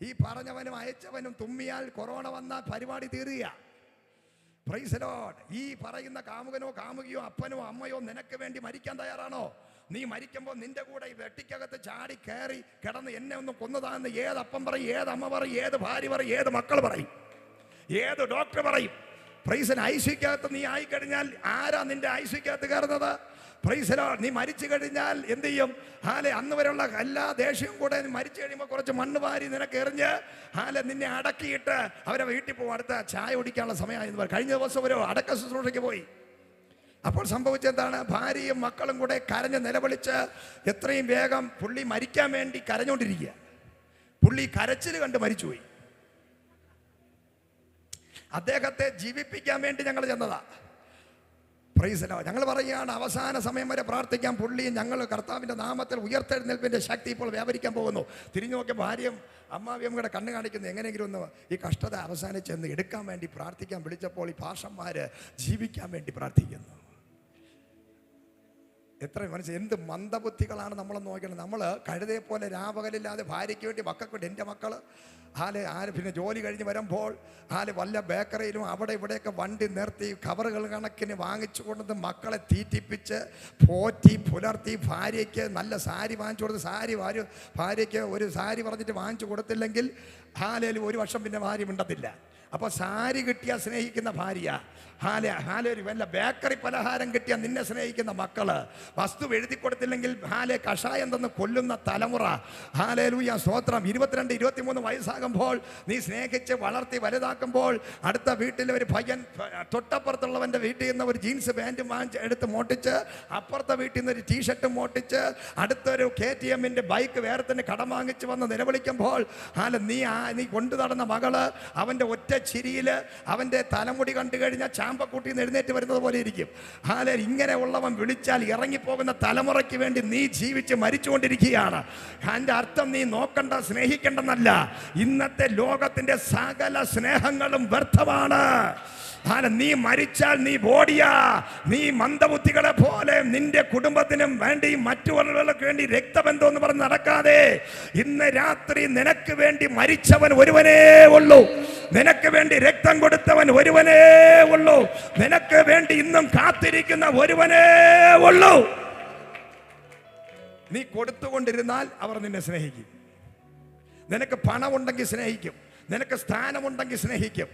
ഈ പറഞ്ഞവനും അയച്ചവനും തുമ്മിയാൽ കൊറോണ വന്നാൽ പരിപാടി തീരുക. Price the Lord. ഈ പറയുന്ന കാമുകനോ കാമുകിയോ അപ്പനോ അമ്മയോ നിനക്ക് വേണ്ടി മരിക്കാൻ തയ്യാറാണോ? നീ മരിക്കുമ്പോൾ നിന്റെ കൂടെ ഈ വെട്ടിക്കകത്ത് ചാടി കയറി കിടന്ന് എന്നെ ഒന്ന് കൊന്നതാന്ന് ഏത് അപ്പം പറയും, ഏത് അമ്മ പറയും, ഏത് ഭാര്യ പറയും, ഏത് മക്കൾ പറയും, ഏത് ഡോക്ടർ പറയും? പ്രൈസിന് ഐസിക്കകത്ത് നീ ആയിക്കഴിഞ്ഞാൽ ആരാ നിന്റെ ഐസിക്കകത്ത് കയറുന്നത്? Price the Lord. നീ മരിച്ചു കഴിഞ്ഞാൽ എന്ത് ചെയ്യും? അന്ന് വരെയുള്ള എല്ലാ ദേഷ്യവും കൂടെ നീ മരിച്ചു കഴിയുമ്പോൾ കുറച്ച് മണ്ണ് വാരി നിനക്ക് എറിഞ്ഞ് നിന്നെ അടക്കിയിട്ട് അവരെ വീട്ടിൽ പോകും. അടുത്ത ചായ കുടിക്കാനുള്ള സമയമായെന്ന് പറയും. കഴിഞ്ഞ ദിവസം ഒരു അടക്ക ശുശ്രൂഷയ്ക്ക് പോയി. അപ്പോൾ സംഭവിച്ചെന്താണ്? ഭാര്യയും മക്കളും കൂടെ കരഞ്ഞ് നിലവിളിച്ച് എത്രയും വേഗം പുള്ളി മരിക്കാൻ വേണ്ടി കരഞ്ഞുകൊണ്ടിരിക്കുക. പുള്ളി കരച്ചിൽ കണ്ട് മരിച്ചുപോയി. അദ്ദേഹത്തെ ജീവിപ്പിക്കാൻ വേണ്ടി ഞങ്ങൾ ചെന്നതാ. Price the Lord. ഞങ്ങൾ പറയുകയാണ് അവസാന സമയം വരെ പ്രാർത്ഥിക്കാൻ. പുള്ളിയും ഞങ്ങൾ കർത്താവിൻ്റെ നാമത്തിൽ ഉയർത്തെഴുന്നേൽപ്പിൻ്റെ ശക്തി ഇപ്പോൾ വ്യാപരിക്കാൻ പോകുന്നു. തിരിഞ്ഞു നോക്കിയ ഭാര്യയും അമ്മാവിയും കൂടെ കണ്ണ് കാണിക്കുന്നു. എങ്ങനെയെങ്കിലും ഒന്ന് ഈ കഷ്ടത അവസാനിച്ചെന്ന് എടുക്കാൻ വേണ്ടി പ്രാർത്ഥിക്കാൻ വിളിച്ചപ്പോൾ ഈ പാഷന്മാർ ജീവിക്കാൻ വേണ്ടി പ്രാർത്ഥിക്കുന്നു. എത്ര മനസ്സിൽ എന്ത് മന്ദബുദ്ധികളാണ് നമ്മളെന്ന് നോക്കണം. നമ്മൾ കഴുതയെ പോലെ രാപകലില്ലാതെ ഭാര്യയ്ക്ക് വേണ്ടി മക്കൾക്ക് വേണ്ടി എൻ്റെ മക്കൾ പിന്നെ ജോലി കഴിഞ്ഞ് വരുമ്പോൾ വല്ല ബേക്കറിയിലും അവിടെ ഇവിടെയൊക്കെ വണ്ടി നിർത്തി കവറുകൾ കണക്കിന് വാങ്ങിച്ചു കൊണ്ടത് മക്കളെ തീറ്റിപ്പിച്ച് പോറ്റി പുലർത്തി ഭാര്യയ്ക്ക് നല്ല സാരി വാങ്ങിച്ചു കൊടുത്ത് ഭാര്യയ്ക്ക് ഒരു സാരി പറഞ്ഞിട്ട് വാങ്ങിച്ചു കൊടുത്തില്ലെങ്കിൽ ഒരു വർഷം പിന്നെ ഭാര്യ മിണ്ടത്തില്ല. അപ്പോൾ സാരി കിട്ടിയ സ്നേഹിക്കുന്ന ഭാര്യ, വല്ല ബേക്കറി പലഹാരം കിട്ടിയ നിന്നെ സ്നേഹിക്കുന്ന മക്കള്, വസ്തു എഴുതി കൊടുത്തില്ലെങ്കിൽ കഷായം തന്ന് കൊല്ലുന്ന തലമുറ. ഹല്ലേലൂയ, സ്തോത്രം. 22, 23 വയസ്സാകുമ്പോൾ നീ സ്നേഹിച്ച് വളർത്തി വലുതാക്കുമ്പോൾ അടുത്ത വീട്ടിലെ ഒരു പയ്യൻ തൊട്ടപ്പുറത്തുള്ളവൻ്റെ വീട്ടിൽ നിന്ന് ഒരു ജീൻസ് പാൻറ്റ് വാങ്ങിച്ച് എടുത്ത് മോട്ടിച്ച് അപ്പുറത്തെ വീട്ടിൽ നിന്ന് ഒരു ടീഷർട്ട് മോട്ടിച്ച് അടുത്തൊരു KTM-ൻ്റെ ബൈക്ക് വേറെ തന്നെ കടം വാങ്ങിച്ച് വന്ന് നിലവിളിക്കുമ്പോൾ നീ കൊണ്ടു നടന്ന മകള് അവൻ്റെ ഒറ്റ ചിരിയിൽ അവൻ്റെ തലമുടി കണ്ടു കഴിഞ്ഞാൽ ചാമ്പക്കൂട്ടിൽ നിന്ന് എഴുന്നേറ്റ് വരുന്നത് പോലെ ഇരിക്കും. ഇങ്ങനെ ഉള്ളവൻ വിളിച്ചാൽ ഇറങ്ങിപ്പോകുന്ന തലമുറയ്ക്ക് വേണ്ടി നീ ജീവിച്ച് മരിച്ചുകൊണ്ടിരിക്കുകയാണ്. അതിൻ്റെ അർത്ഥം നീ നോക്കണ്ട, സ്നേഹിക്കണ്ടെന്നല്ല. ഇന്നത്തെ ലോകത്തിൻ്റെ സകല സ്നേഹങ്ങളും വ്യർത്ഥമാണ്. നീ മരിച്ചാൽ നീ ബോഡിയാ. നീ മന്ദബുദ്ധികളെ പോലെ നിന്റെ കുടുംബത്തിനും വേണ്ടി മറ്റുള്ളവർക്ക് വേണ്ടി രക്തബന്ധം എന്ന് പറഞ്ഞ് നടക്കാതെ ഇന്ന് രാത്രി നിനക്ക് വേണ്ടി മരിച്ചവൻ ഒരുവനേ ഉള്ളൂ. നിനക്ക് വേണ്ടി രക്തം കൊടുത്തവൻ ഒരുവനേ ഉള്ളൂ. നിനക്ക് വേണ്ടി ഇന്നും കാത്തിരിക്കുന്ന ഒരുവനേ ഉള്ളൂ. നീ കൊടുത്തുകൊണ്ടിരുന്നാൽ അവർ നിന്നെ സ്നേഹിക്കും. നിനക്ക് പണമുണ്ടെങ്കിൽ സ്നേഹിക്കും. നിനക്ക് സ്ഥാനമുണ്ടെങ്കിൽ സ്നേഹിക്കും.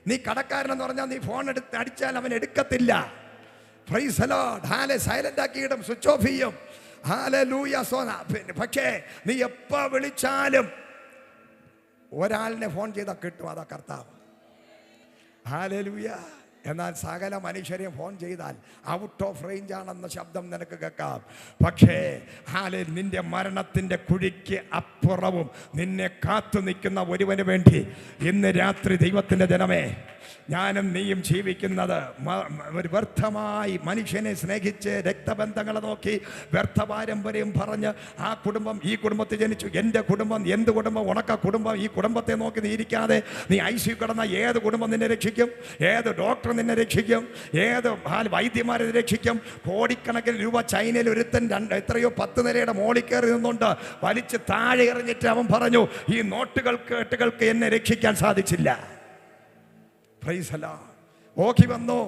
നീ കടക്കാരനെന്ന് പറഞ്ഞാൽ നീ ഫോൺ അടിച്ചാൽ അവൻ എടുക്കത്തില്ല. Praise the Lord. സൈലന്റ് ആക്കിയിടും, സ്വിച്ച് ഓഫ് ചെയ്യും. ഹല്ലേലൂയ. പക്ഷേ നീ എപ്പോൾ വിളിച്ചാലും ഒരാളിനെ ഫോൺ ചെയ്താൽ കിട്ടും, അതാ കർത്താവ്. ഹല്ലേലൂയ. എന്നാൽ സകല മനുഷ്യരെയും ഫോൺ ചെയ്താൽ ഔട്ട് ഓഫ് റേഞ്ച് ആണെന്ന ശബ്ദം നിനക്ക് കേൾക്കാം. പക്ഷേ നിന്റെ മരണത്തിൻ്റെ കുഴിക്ക് അപ്പുറവും നിന്നെ കാത്തു നിൽക്കുന്ന ഒരുവന് വേണ്ടി ഇന്ന് രാത്രി ദൈവത്തിൻ്റെ ജനമേ, ഞാനും നീയും ജീവിക്കുന്നത് ഒരു വ്യർത്ഥമായി മനുഷ്യനെ സ്നേഹിച്ച് രക്തബന്ധങ്ങളെ നോക്കി വ്യർത്ഥ പാരമ്പര്യം പറഞ്ഞ് ആ കുടുംബം ഈ കുടുംബത്തിൽ ജനിച്ചു, എൻ്റെ കുടുംബം എന്ത് കുടുംബം, ഉണക്ക കുടുംബം, ഈ കുടുംബത്തെ നോക്കി നീ ഇരിക്കാതെ നീ ICU കിടന്ന ഏത് കുടുംബം നിന്നെ രക്ഷിക്കും? ഏത് ഡോക്ടർ നിന്നെ രക്ഷിക്കും? ഏത് വൈദ്യന്മാരെ രക്ഷിക്കും? കോടിക്കണക്കിന് രൂപ ചൈനയിൽ ഒരുത്തൻ എത്രയോ 10 നിലയുടെ മോളിൽ കയറി നിന്നുകൊണ്ട് വലിച്ച് താഴെ എറിഞ്ഞിട്ട് അവൻ പറഞ്ഞു, ഈ കെട്ടുകൾക്ക് എന്നെ രക്ഷിക്കാൻ സാധിച്ചില്ല. Price the Lord. ഓഖി വന്നു,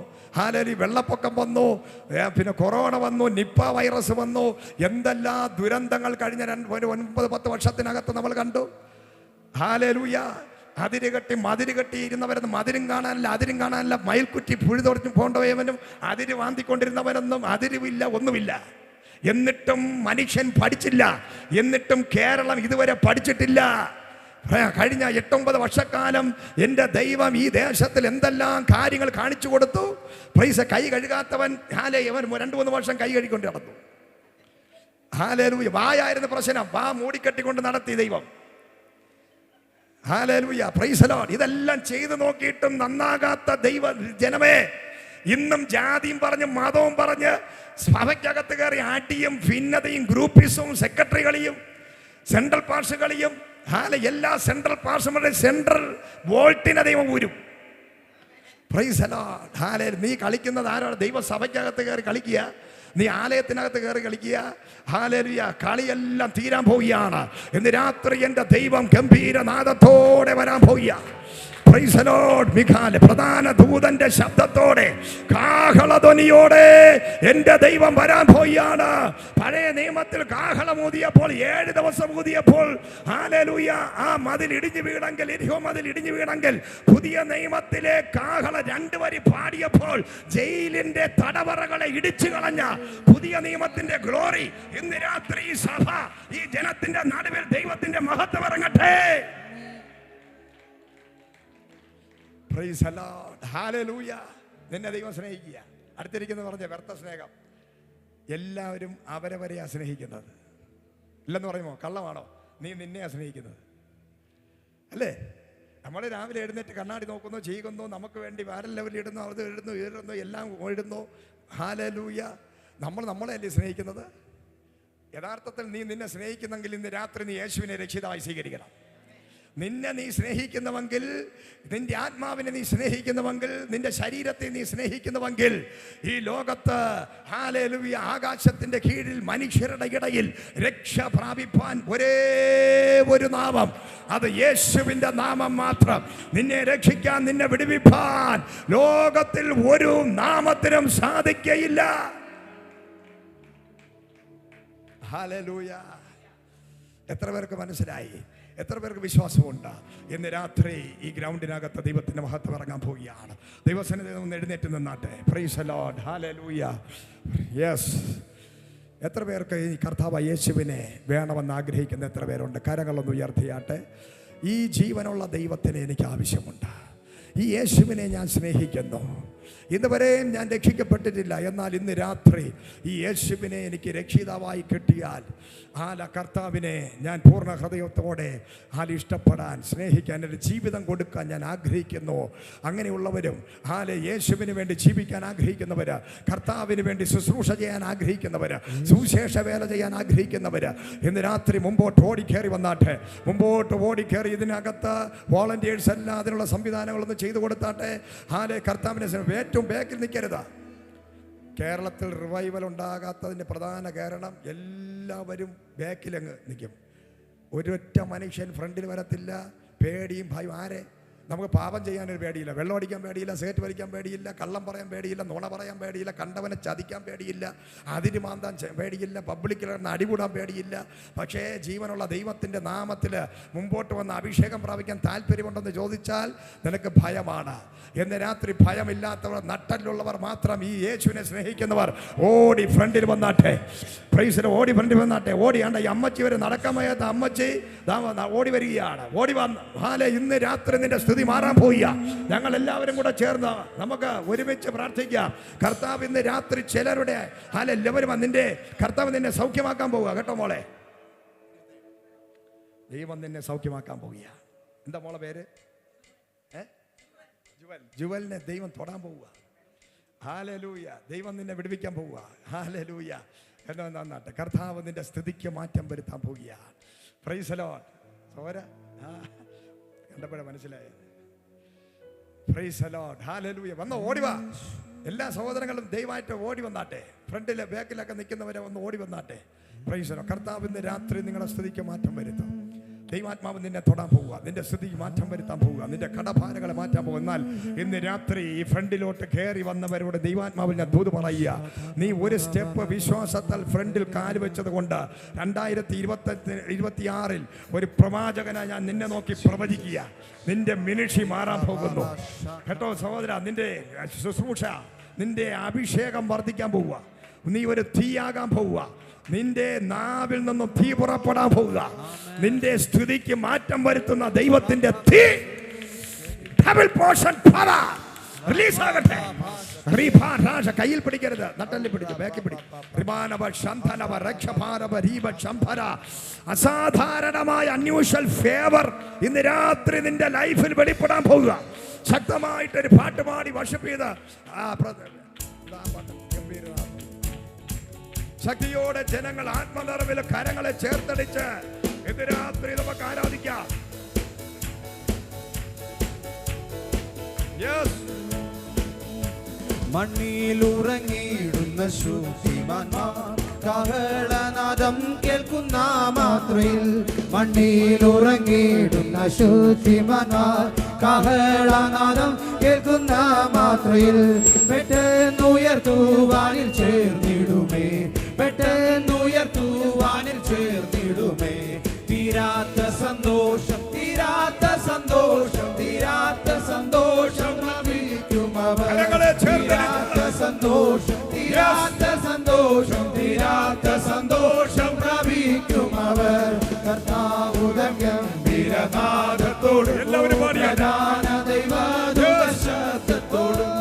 വെള്ളപ്പൊക്കം വന്നു, പിന്നെ കൊറോണ വന്നു, നിപ്പ വൈറസ് വന്നു, എന്തെല്ലാം ദുരന്തങ്ങൾ കഴിഞ്ഞ 9-10 വർഷത്തിനകത്ത് നമ്മൾ കണ്ടു. ഹല്ലേലൂയ. മതിര് കെട്ടിയിരുന്നവരെന്ന് മതിരും കാണാനല്ല, മയിൽക്കുറ്റി പുഴുതൊടിഞ്ഞു പോണ്ടവനും അതിര് വാന്തിക്കൊണ്ടിരുന്നവനൊന്നും അതിരുമില്ല, ഒന്നുമില്ല. എന്നിട്ടും മനുഷ്യൻ പഠിച്ചില്ല. എന്നിട്ടും കേരളം ഇതുവരെ പഠിച്ചിട്ടില്ല. കഴിഞ്ഞ 8-9 വർഷക്കാലം എൻ്റെ ദൈവം ഈ ദേശത്തിൽ എന്തെല്ലാം കാര്യങ്ങൾ കാണിച്ചു കൊടുത്തു. പ്രൈസ്, കൈ കഴുകാത്തവൻ അവൻ 2-3 വർഷം കൈ കഴുകിക്കൊണ്ട് നടന്നു. ഹല്ലേലൂയ. വായായിരുന്നു പ്രശ്നം, വാ മൂടിക്കെട്ടിക്കൊണ്ട് നടത്തി ദൈവം. Hallelujah, praise the Lord. ഇതെല്ലാം ചെയ്തു നോക്കിയിട്ടും നന്നാകാത്ത ദൈവ ജനമേ, ഇന്നും ജാതിയും പറഞ്ഞ് മതവും പറഞ്ഞ് സഭയ്ക്കകത്ത് കയറി അടിയും ഭിന്നതയും ഗ്രൂപ്പിസവും സെക്രട്ടറികളെയും സെൻട്രൽ പാർഷുകളെയും എല്ലാ സെൻട്രൽ പാർഷുകളുടെ സെൻട്രൽ വോൾട്ടിനെ ദൈവം ഊരും. Praise the Lord. ഹല്ലേലൂയ. നീ കളിക്കുന്നത് ആരാണ്? ദൈവസഭയ്ക്കകത്ത് കയറി കളിക്കുക, നീ ആലയത്തിനകത്ത് കയറി കളിക്കുക. ഹല്ലേലൂയ. കളിയെല്ലാം തീരാൻ പോവുകയാണ്. ഇന്ന് രാത്രി എൻ്റെ ദൈവം ഗംഭീരനാദത്തോടെ വരാൻ പോവുക. Price the Lord. മിഖാലെ പ്രധാന ദൂതന്റെ ശബ്ദത്തോടെ, കാഹളധ്വനിയോടെ എൻ്റെ ദൈവം വരാൻ പോവുകയാണ്. പഴയ നിയമത്തിൽ കാഹളം ഊതിയപ്പോൾ 7 ദിവസം ഊതിയപ്പോൾ ഹല്ലേലൂയ ആ മതിൽ ഇടിഞ്ഞു വീണെങ്കിൽ, എരിഹോ മതിൽ ഇടിഞ്ഞു വീണെങ്കിൽ, പുതിയ നിയമത്തിലെ കാഹള 2 വരി പാടിയപ്പോൾ ജയിലിന്റെ തടവറകളെ ഇടിച്ചു കളഞ്ഞ പുതിയ നിയമത്തിന്റെ ഗ്ലോറി ഇന്ന് രാത്രി ഈ സഭ, ഈ ജനത്തിന്റെ നടുവിൽ ദൈവത്തിന്റെ മഹത്വം ഇറങ്ങട്ടെ. Price the Lord. ഹല്ലേലൂയ. നിന്നെ ദൈവം സ്നേഹിക്കുക. അടുത്തിരിക്കുന്നത് പറഞ്ഞ വ്യർത്ഥ സ്നേഹം. എല്ലാവരും അവരവരെയാ സ്നേഹിക്കുന്നത്. ഇല്ലെന്ന് പറയുമോ? കള്ളമാണോ? നീ നിന്നെയാ സ്നേഹിക്കുന്നത് അല്ലേ? നമ്മൾ രാവിലെ എഴുന്നേറ്റ് കണ്ണാടി നോക്കുന്നു, ചെയ്യുന്നു, നമുക്ക് വേണ്ടി വാരൽ ലെവലിൽ ഇടുന്നു, അത് ഇടുന്നു, എല്ലാം ഇടുന്നു. ഹല്ലേലൂയ. നമ്മളെയല്ലേ സ്നേഹിക്കുന്നത്? യഥാർത്ഥത്തിൽ നീ നിന്നെ സ്നേഹിക്കുന്നെങ്കിൽ ഇന്ന് രാത്രി നീ യേശുവിനെ രക്ഷിതാവായി സ്വീകരിക്കണം. നിന്നെ നീ സ്നേഹിക്കുന്നുവെങ്കിൽ, നിന്റെ ആത്മാവിനെ നീ സ്നേഹിക്കുന്നുവെങ്കിൽ, നിന്റെ ശരീരത്തെ നീ സ്നേഹിക്കുന്നുവെങ്കിൽ, ഈ ലോകത്ത് ഹല്ലേലൂയ ആകാശത്തിന്റെ കീഴിൽ മനുഷ്യരുടെ ഇടയിൽ രക്ഷ പ്രാപിപ്പാൻ ഒരേ ഒരു നാമം, അത് യേശുവിന്റെ നാമം മാത്രം. നിന്നെ രക്ഷിക്കാൻ, നിന്നെ വിടുവിപ്പാൻ ലോകത്തിൽ ഒരു നാമത്തിനും സാധിക്കയില്ല. ഹല്ലേലൂയ. എത്ര പേർക്ക് മനസ്സിലായി? എത്ര പേർക്ക് വിശ്വാസമുണ്ട്? ഇന്ന് രാത്രി ഈ ഗ്രൗണ്ടിനകത്ത് ദൈവത്തിന്റെ മഹത്വം ഇറങ്ങാൻ പോവുകയാണ്. ദൈവസന്നിധിയിൽ നിന്ന് എഴുന്നേറ്റ് നിന്നാട്ടെ. Praise the Lord. Hallelujah. Yes. എത്ര പേർക്ക് ഈ കർത്താവ് യേശുവിനെ വേണമെന്ന് ആഗ്രഹിക്കുന്ന എത്ര പേരുണ്ട്? കരങ്ങളൊന്ന് ഉയർത്തിയാട്ടെ. ഈ ജീവനുള്ള ദൈവത്തിന് എനിക്ക് ആവശ്യമുണ്ട്. ഈ യേശുവിനെ ഞാൻ സ്നേഹിക്കുന്നു. ഇന്ന് വരെയും ഞാൻ രക്ഷിക്കപ്പെട്ടിട്ടില്ല. എന്നാൽ ഇന്ന് രാത്രി ഈ യേശുവിനെ എനിക്ക് രക്ഷിതാവായി കിട്ടിയാൽ കർത്താവിനെ ഞാൻ പൂർണ്ണ ഹൃദയത്തോടെ ഇഷ്ടപ്പെടാൻ, സ്നേഹിക്കാൻ, എൻ്റെ ജീവിതം കൊടുക്കാൻ ഞാൻ ആഗ്രഹിക്കുന്നു. അങ്ങനെയുള്ളവരും യേശുവിന് വേണ്ടി ജീവിക്കാൻ ആഗ്രഹിക്കുന്നവർ, കർത്താവിന് വേണ്ടി ശുശ്രൂഷ ചെയ്യാൻ ആഗ്രഹിക്കുന്നവർ, സുവിശേഷ വേല ചെയ്യാൻ ആഗ്രഹിക്കുന്നവർ ഇന്ന് രാത്രി മുമ്പോട്ട് ഓടിക്കേറി വന്നാട്ടെ. മുമ്പോട്ട് ഓടിക്കേറി ഇതിനകത്ത് വോളണ്ടിയേഴ്സ് എല്ലാം അതിനുള്ള സംവിധാനങ്ങളൊന്നും ചെയ്തു കൊടുത്താട്ടെ. കർത്താവിനെ ഏറ്റവും ബാക്കിൽ നിൽക്കരുത്. കേരളത്തിൽ റിവൈവൽ ഉണ്ടാകാത്തതിൻ്റെ പ്രധാന കാരണം എല്ലാവരും ബാക്കിലങ്ങ് നിൽക്കും. ഒരൊറ്റ മനുഷ്യൻ ഫ്രണ്ടിൽ വരത്തില്ല. പേടിയും ഭയം. ആരെ? നമുക്ക് പാപം ചെയ്യാനൊരു പേടിയില്ല, വെള്ളം അടിക്കാൻ പേടിയില്ല, സേറ്റ് വലിക്കാൻ പേടിയില്ല, കള്ളം പറയാൻ പേടിയില്ല, നുണ പറയാൻ പേടിയില്ല, കണ്ടവനെ ചതിക്കാൻ പേടിയില്ല, അതിന് മാന്താൻ പേടിയില്ല, പബ്ലിക്കിൽ അടികൂടാൻ പേടിയില്ല. പക്ഷേ ജീവനുള്ള ദൈവത്തിൻ്റെ നാമത്തിൽ മുമ്പോട്ട് വന്ന് അഭിഷേകം പ്രാപിക്കാൻ താല്പര്യമുണ്ടെന്ന് ചോദിച്ചാൽ നിനക്ക് ഭയമാണ്. എന്ന് രാത്രി ഭയമില്ലാത്തവർ, നട്ടലുള്ളവർ മാത്രം, ഈ യേശുവിനെ സ്നേഹിക്കുന്നവർ ഓടി ഫ്രണ്ടിൽ വന്നാട്ടെ. പ്രൈസിന് ഓടി ഫ്രണ്ടിൽ വന്നാട്ടെ. ഓടിയാണ്ട ഈ അമ്മച്ചി വരെ നടക്കാൻ വയ്യാത്ത അമ്മച്ചി ഓടി വരികയാണ്. ഓടി വന്ന് ഇന്ന് രാത്രി നിന്റെ സ്ഥിതി മാറാൻ പോവുക. ഞങ്ങൾ എല്ലാവരും കൂടെ ചേർന്ന് നമുക്ക് ഒരുമിച്ച് പ്രാർത്ഥിക്കാം. കർത്താവ് ഇന്ന് രാത്രി ചിലരുടെ എല്ലാവരും നിന്റെ കർത്താവ് നിന്നെ സൗഖ്യമാക്കാൻ പോവുക. കേട്ടോ മോളെ, ദൈവം നിന്നെ സൗഖ്യമാക്കാൻ പോവുക. എന്താ മോളെ പേര്? ജുവലിനെ ദൈവം തൊടാൻ പോവുക. ഹല്ലേലൂയ. ദൈവം നിന്നെ വിടുവിക്കാൻ പോവുക. ഹല്ലേലൂയ. എന്നോ നന്നാട്ടെ. കർത്താവ് നിന്റെ സ്ഥിതിക്ക് മാറ്റം വരുത്താൻ പോവുക. Price the Lord. സോര കണ്ടപ്പോഴേ മനസ്സിലായത്. Price the Lord. ഹല്ലേലൂയ. വന്ന് ഓടിവാ. എല്ലാ സഹോദരങ്ങളും ദയവായിട്ട് ഓടി വന്നാട്ടെ. ഫ്രണ്ടിലെ ബാക്കിലൊക്കെ നിൽക്കുന്നവരെ ഒന്ന് ഓടി വന്നാട്ടെ. Price the Lord. കർത്താവ് ഇന്ന് രാത്രി നിങ്ങളുടെ സ്ഥിതിക്ക് മാറ്റം വരുത്തും. ദൈവാത്മാവ് നിന്നെ തൊടാൻ പോവുക. നിന്റെ സ്ഥിതിക്ക് മാറ്റം വരുത്താൻ പോവുക. നിന്റെ കടഭാരങ്ങളെ മാറ്റാൻ പോകുക. എന്നാൽ ഇന്ന് രാത്രി ഈ ഫ്രണ്ടിലോട്ട് കയറി വന്നവരോട് ദൈവാത്മാവിൽ ഞാൻ ദൂത് പറയുക. നീ ഒരു സ്റ്റെപ്പ് വിശ്വാസത്താൽ ഫ്രണ്ടിൽ കാല് വെച്ചത് കൊണ്ട് 2026 ഒരു പ്രവാചകനായി ഞാൻ നിന്നെ നോക്കി പ്രവചിക്കുക. നിന്റെ മിനിഷി മാറാൻ പോകുന്നു. കേട്ടോ സഹോദര, നിന്റെ ശുശ്രൂഷ, നിന്റെ അഭിഷേകം വർദ്ധിക്കാൻ പോവുക. നീ ഒരു തീയാകാൻ പോവുക. നിന്റെ നാവിൽ നിന്നും തീ പുറപ്പെടാൻ പോവുക. നിന്റെ സ്തുതിക്ക് മാറ്റം വരുത്തുന്ന ദൈവത്തിന്റെ തീ ഡബിൾ പോർഷൻ പവർ റിലീസ് ആകട്ടെ. കയ്യിൽ പിടിക്കരുത്, നട്ടല്ലി പിടിച്ചു, ബാക്കി പിടിക്കും. അസാധാരണമായ അൺയൂഷ്വൽ ഫേവർ ഇന്ന് രാത്രി നിന്റെ ലൈഫിൽ വെളിപ്പെടാൻ പോവുക. ശക്തമായിട്ടൊരു പാട്ട് പാടി വർഷിപ്പ് ചെയ്ത് ശക്തിയോടെ ജനങ്ങൾ ആത്മനിറവിൽ കരങ്ങളെ ചേർത്തടിച്ച് ഇന്ന് രാത്രി നമുക്ക് ആരാധിക്കാം. മണ്ണിലുറങ്ങിയിടുന്ന ശുദ്ധിമാന്മാർ കാഹളനാദം കേൾക്കുന്ന മാത്രയിൽ, മണ്ണിലുറങ്ങിയിടുന്ന ശുദ്ധിമാന്മാർ കാഹളനാദം കേൾക്കുന്ന മാത്രയിൽ പെട്ടെന്നുയർത്തുവാനിൽ ചേർന്നിടുമേ, പെട്ടെന്നുയർത്തുവാനിൽ ചേർന്നിടുമേ. തീരാത്ത സന്തോഷം, തീരാത്ത സന്തോഷം, തീരാത്ത സന്തോഷം ലഭിക്കും അവർ. തീരാത്ത സന്തോഷം, തീരാത്ത സന്തോഷം, തീരാത്ത സന്തോഷം പ്രാപിക്കും അവർ. കർത്താവുതൻ ഗംഭീരനാദത്തോടും പ്രധാന ദൈവദൂതശബ്ദത്തോടും,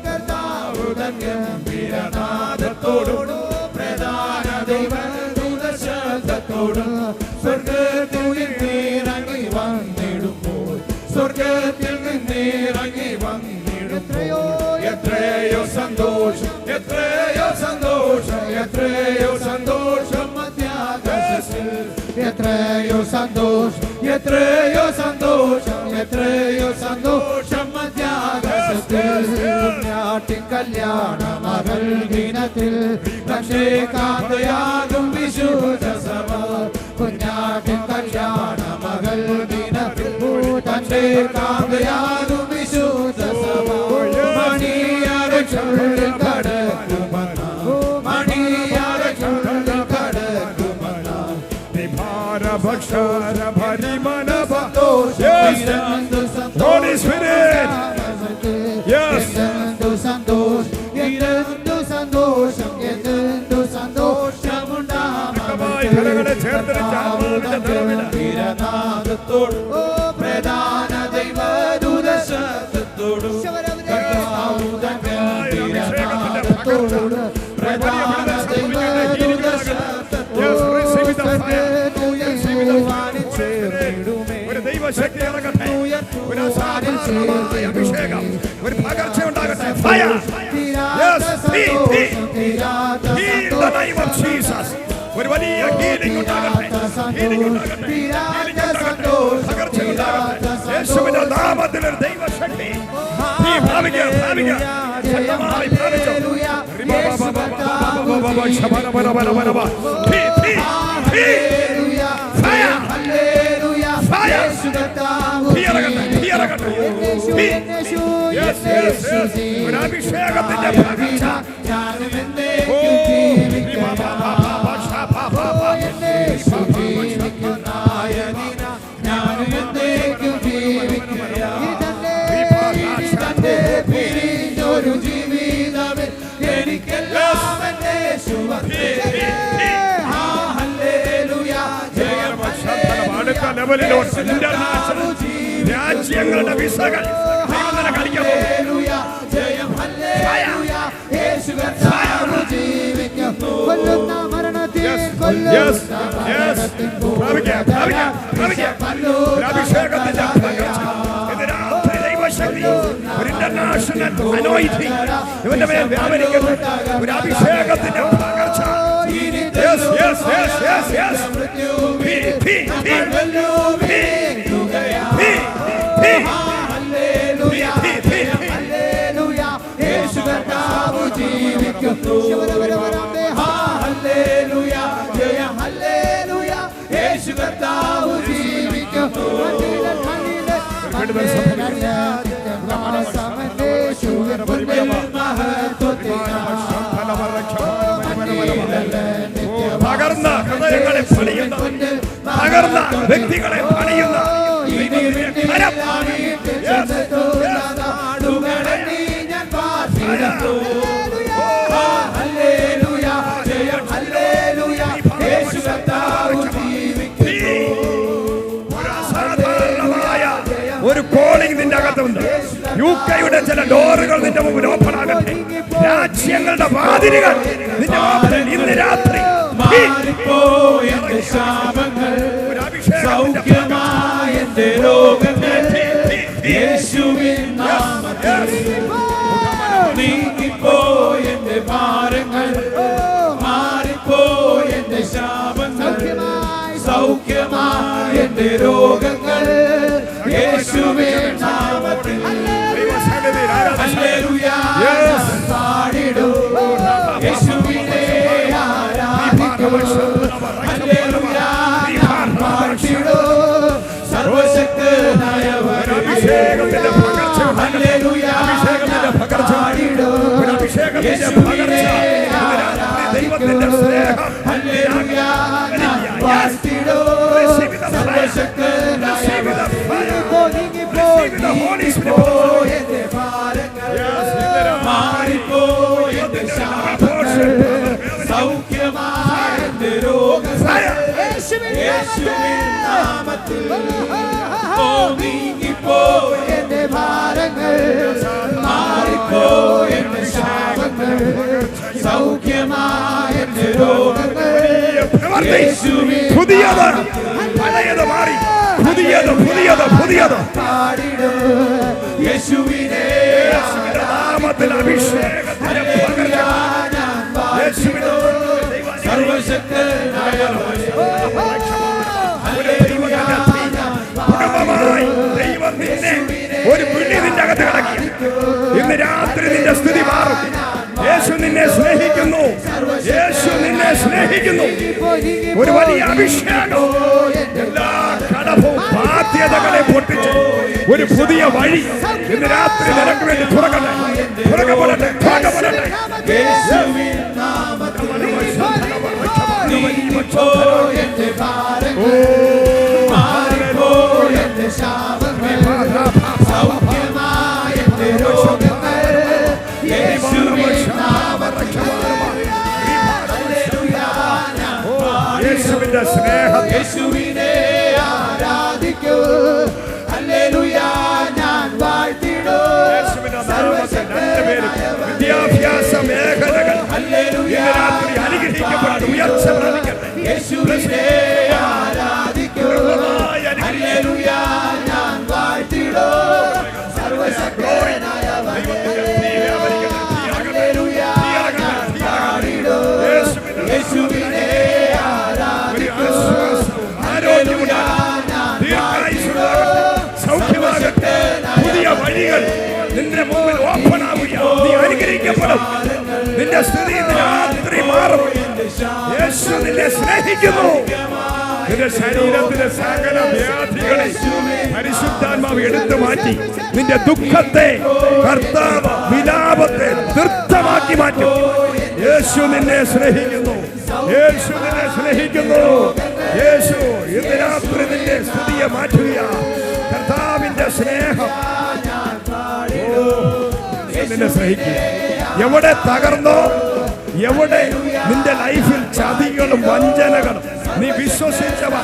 കർത്താവുതൻ ഗംഭീരനാദത്തോടും പ്രധാന ദൈവദൂതശബ്ദത്തോടും സ്വർഗ്ഗത്തിൽ നിന്നിറങ്ങി വന്നിടുമ്പോൾ, സ്വർഗ്ഗത്തിൽ നിന്നിറങ്ങി വന്നിടുമ്പോൾ എത്രയോ സന്തോഷം, എത്രയോ സന്തോഷം, എത്രയോ സന്തോഷം മധ്യാകാശത്തിൽ. എത്രയോ സന്തോഷം, എത്രയോ സന്തോഷം, എത്രയോ സന്തോഷം മധ്യാകാശത്തിൽ. കുഞ്ഞാട്ടിൻ കല്യാണ മകൾ ദിനത്തിൽ തന്റെ കാന്തയാകും വിശുദ്ധ സഭ. കുഞ്ഞാട്ടിൻ കല്യാണ മകൾ ദിനത്തിൽ തന്റെ കാന്തയാകും വിശുദ്ധ സഭ. മണിയാരെ ചുള്ളിൽ കടക്കുമെന്ന, മണിയാരെ ചുള്ളിൽ കടക്കുമെന്ന Holy Spirit. Yes. സന്തോഷം, എന്തു സന്തോഷം, എന്തു സന്തോഷമുണ്ടാമത്തോടും പ്രധാന ദൈവദൂതശബ്ദത്തോടും പ്രധാന ദൈവദൂതശബ്ദത്തോടും ചേർന്നിടുമേ. ഒരു ദൈവശക്തി ഇറങ്ങട്ടെ, ഒരു അസാധാരണമായ അഭിഷേകം, ഒരു പകർച്ച ഉണ്ടാകട്ടെ. Fire. Yes, in the name of Jesus. ഒരു വലിയ ഹീലിംഗ് ഉണ്ടാകട്ടെ, ഹീലിംഗ് ഉണ്ടാകട്ടെ, ഹീലിംഗ് ഉണ്ടാകട്ടെ, പകർച്ച ഉണ്ടാകട്ടെ. യേശുവിന്റെ നാമത്തിൽ ഒരു ദൈവശക്തി നീ ഭാവിക്കുക, ഭാവിക്കുക, ശക്തമായി ഭാവിച്ചു. ഒരു അഭിഷേകത്തിന്റെ പകർച്ച. ഒരു ജീവിതമേ എനിക്കെല്ലാം രാജ്യങ്ങളുടെ വിസകൾ അഭിഷേകത്തിന്റെ ഒരു ഇന്റർനാഷണൽ അനോയിന്റിംഗ് ഇവന്റെ മേൽ വ്യാപരിക്കുന്നു. ഒരു അഭിഷേകത്തിന്റെ പകർച്ച. Yes, yes, yes, yes, yes. യേശു കർത്താവ് ജീവിക്കുന്നു. ഹല്ലേലൂയ, ജയം ഹല്ലേലൂയ. യേശു കർത്താവ് ജീവിക്കുന്നു. തകർന്ന ഹൃദയങ്ങളെ പണിയുന്ന, തകർന്ന വ്യക്തികളെ പണിയുന്ന ഹല്ലേലൂയ, ജയം ഹല്ലേലൂയ. യേശു കർത്താവ് ജീവിക്കുന്നു. ഒരു അസാധാരണമായ ഒരു കോളിംഗ് നിന്റെ അകത്തുണ്ട്. UK-യുടെ ചില ഡോറുകൾ നിന്റെ മുമ്പിൽ ഓപ്പൺ ആകട്ടെ. രാജ്യങ്ങളുടെ വാതിലുകൾ നിന്റെ മുമ്പിൽ ഇന്ന് രാത്രി മാറിപ്പോയ എന്റെ ശാപങ്ങൾ, സൗഖ്യമായ എന്റെ രോഗങ്ങൾ യേശുവിൻ നാമത്തിൽ നീങ്ങിപ്പോയ എന്റെ ഭാരങ്ങൾ, മാറിപ്പോയ എന്റെ ശാപങ്ങൾ, സൗഖ്യമായ എന്റെ രോഗങ്ങൾ യേശുവിൻ നാമത്തിൽ. ഹല്ലേലൂയ പാടിടും, യേശുവിനെ ആരാധിക്കും. ഹല്ലേലൂയ പാടിടും, സർവശക്തനായവൻ. ഹല്ലേലൂയ പാടിടും, യേശുവിനെ ആരാധിക്കും. ഹല്ലേലൂയ പാടിടും, സർവശക്തനായവൻ. നീങ്ങിപ്പോയ എന്റെ ഭാരങ്ങൾ, മാറിപ്പോയ എന്റെ ശാപങ്ങൾ, സൗഖ്യമായ എന്റെ രോഗങ്ങൾ യേശുവിൻ നാമത്തിൽ. ഓ നീങ്ങിപ്പോയ എന്റെ ഭാരങ്ങൾ, മാറിപ്പോയ എന്റെ ശാപങ്ങൾ, സൗഖ്യമായ എന്റെ രോഗങ്ങൾ യേശുവിൻ പുതിയത് പഴയത് മാറി, പുതിയത് പുതിയത് പുതിയത് പാടിടും, യേശുവിനെ നാമത്തിൽ അഭിഷേകത്തിന്റെ പകർച്ച. യേശുവിന്റെ സർവശക്തനായവൻ. കുടുംബമായി ദൈവം നിന്നെ ഒരു വിളി നിന്റെ അകത്ത് കിടക്കി. ഇന്ന് രാത്രി നിന്റെ സ്ഥിതി മാറും. യേശു നിന്നെ സ്നേഹിക്കുന്നു, യേശു നിന്നെ സ്നേഹിക്കുന്നു. ഒരു വലിയ അഭിഷേകം എല്ലാ കടവും ബാധ്യതകളെ പൊട്ടിച്ച് ഒരു പുതിയ വഴി ഇന്ന് രാത്രി നിനക്ക് വേണ്ടി തുറക്കട്ടെ, തുറക്കപ്പെടട്ടെ, തുറക്കപ്പെടട്ടെ. യേശുവിൻ നാമത്തിൽ നീങ്ങിപ്പോയ എന്റെ ഭാരങ്ങൾ, മാറിപ്പോയ എന്റെ ശാപങ്ങൾ, സൗഖ്യമായ എന്റെ രോഗങ്ങൾ യേശുവിൻ നാമത്തിൽ. യേശുവിന്റെ സ്നേഹം, യേശുവിനെ ആരാധിക്കും. ഹല്ലേലൂയ ഞാൻ വാഴ്ത്തിടും, വിദ്യാഭ്യാസ മേഖലകൾ ഹല്ലേലൂയ രാത്രി അനുഗ്രഹിക്കപ്പെട്ട് ഉയർച്ച പ്രാപിക്കട്ടെ. യേശുവിനെ ആരാധിക്കും. ഹല്ലേലൂയ ഞാൻ വാഴ്ത്തിടും, സർവശക്തനായവൻ. ഹല്ലേലൂയ ഞാൻ പാടിടും, യേശുവിനെ ആരാധിക്കും. ഹല്ലേലൂയ സൗഖ്യമാകട്ടെ. പുതിയ വഴികൾ നിന്റെ മുമ്പിൽ ഓപ്പൺ ആവുക. നീ അനുഗ്രഹിക്കപ്പെടും. നിന്റെ സ്ഥിതി ഇന്ന് രാത്രി മാറും. യേശു നിന്നെ സ്നേഹിക്കുന്നു. നിന്റെ ശരീരത്തിലെ സകല വ്യാധികളെ പരിശുദ്ധാത്മാവ് എടുത്തു മാറ്റി നിന്റെ ദുഃഖത്തെ കർത്താവ് വിലാപത്തെ നൃത്തമാക്കി മാറ്റും. യേശു നിന്നെ സ്നേഹിക്കുന്നു, യേശു നിന്നെ സ്നേഹിക്കുന്നു. യേശു ഇന്ന് രാത്രി നിന്റെ സ്ഥിതിയെ മാറ്റുക. കർത്താവിന്റെ സ്നേഹം നിന്നെ സ്നേഹിക്കുക. എവിടെ തകർന്നോ, എവിടെ നിന്റെ ലൈഫിൽ ചതികളും വഞ്ചനകളും നീ വിശ്വസിച്ചവ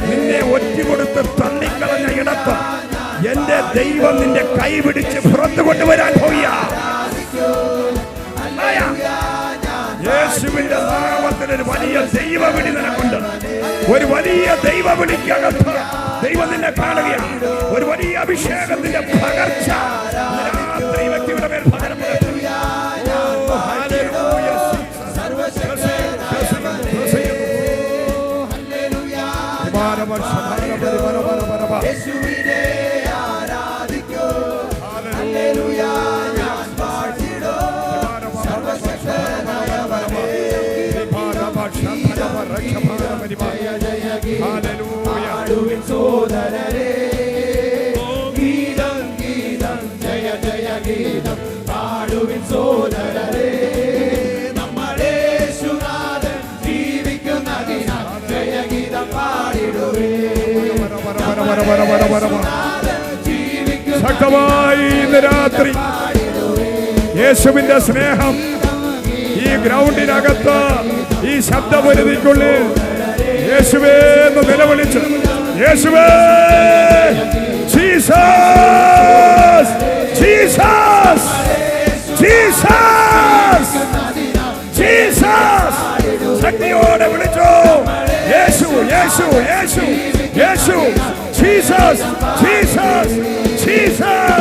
നിന്നെ ഒറ്റുകൊടുത്ത് തള്ളിക്കളഞ്ഞ ഇടത്ത് എന്റെ ദൈവം നിന്റെ കൈ പിടിച്ച് പുറത്തു കൊണ്ടുവരാൻ പോയ യേശുവിന്റെ നാമത്തിൽ ഒരു വലിയ ദൈവവിളി നിനക്കുണ്ട്. ഒരു വലിയ ദൈവവിളിക്കകത്ത് ദൈവം നിന്നെ കാണുകയാണ്. ഒരു വലിയ അഭിഷേകത്തിന്റെ പകർച്ച രാത്രി വ്യക്തിയുടെ മേൽ പകരപ്പെടും. യേശുവിനെ ആരാധിക്കും. ഹല്ലേലൂയ ഞാൻ പാടിടും, സർവശക്തനായവനെ. പാടുവിൻ സോദരരേ, ഗീതം ഗീതം ജയ ജയ ഗീതം. പാടുവിൻ സോദരരേ, നമ്മുടെ യേശുനാഥൻ ജീവിക്കുന്നതിനാൽ ജയഗീതം പാടിടുവേ. ശക്തമായി ഇന്ന് രാത്രി യേശുവിന്റെ സ്നേഹം ഈ ഗ്രൗണ്ടിനകത്ത് ഈ ശബ്ദപരിധിക്കുള്ളിൽ യേശുവേ എന്ന് നിലവിളിച്ച് യേശുവേ ജീസസ് ജീസസ് ജീസസ് ജീസസ് ശക്തിയോടെ വിളിച്ചു യേശു യേശു യേശു യേശു ജീസസ് ജീസസ് ജീസസ്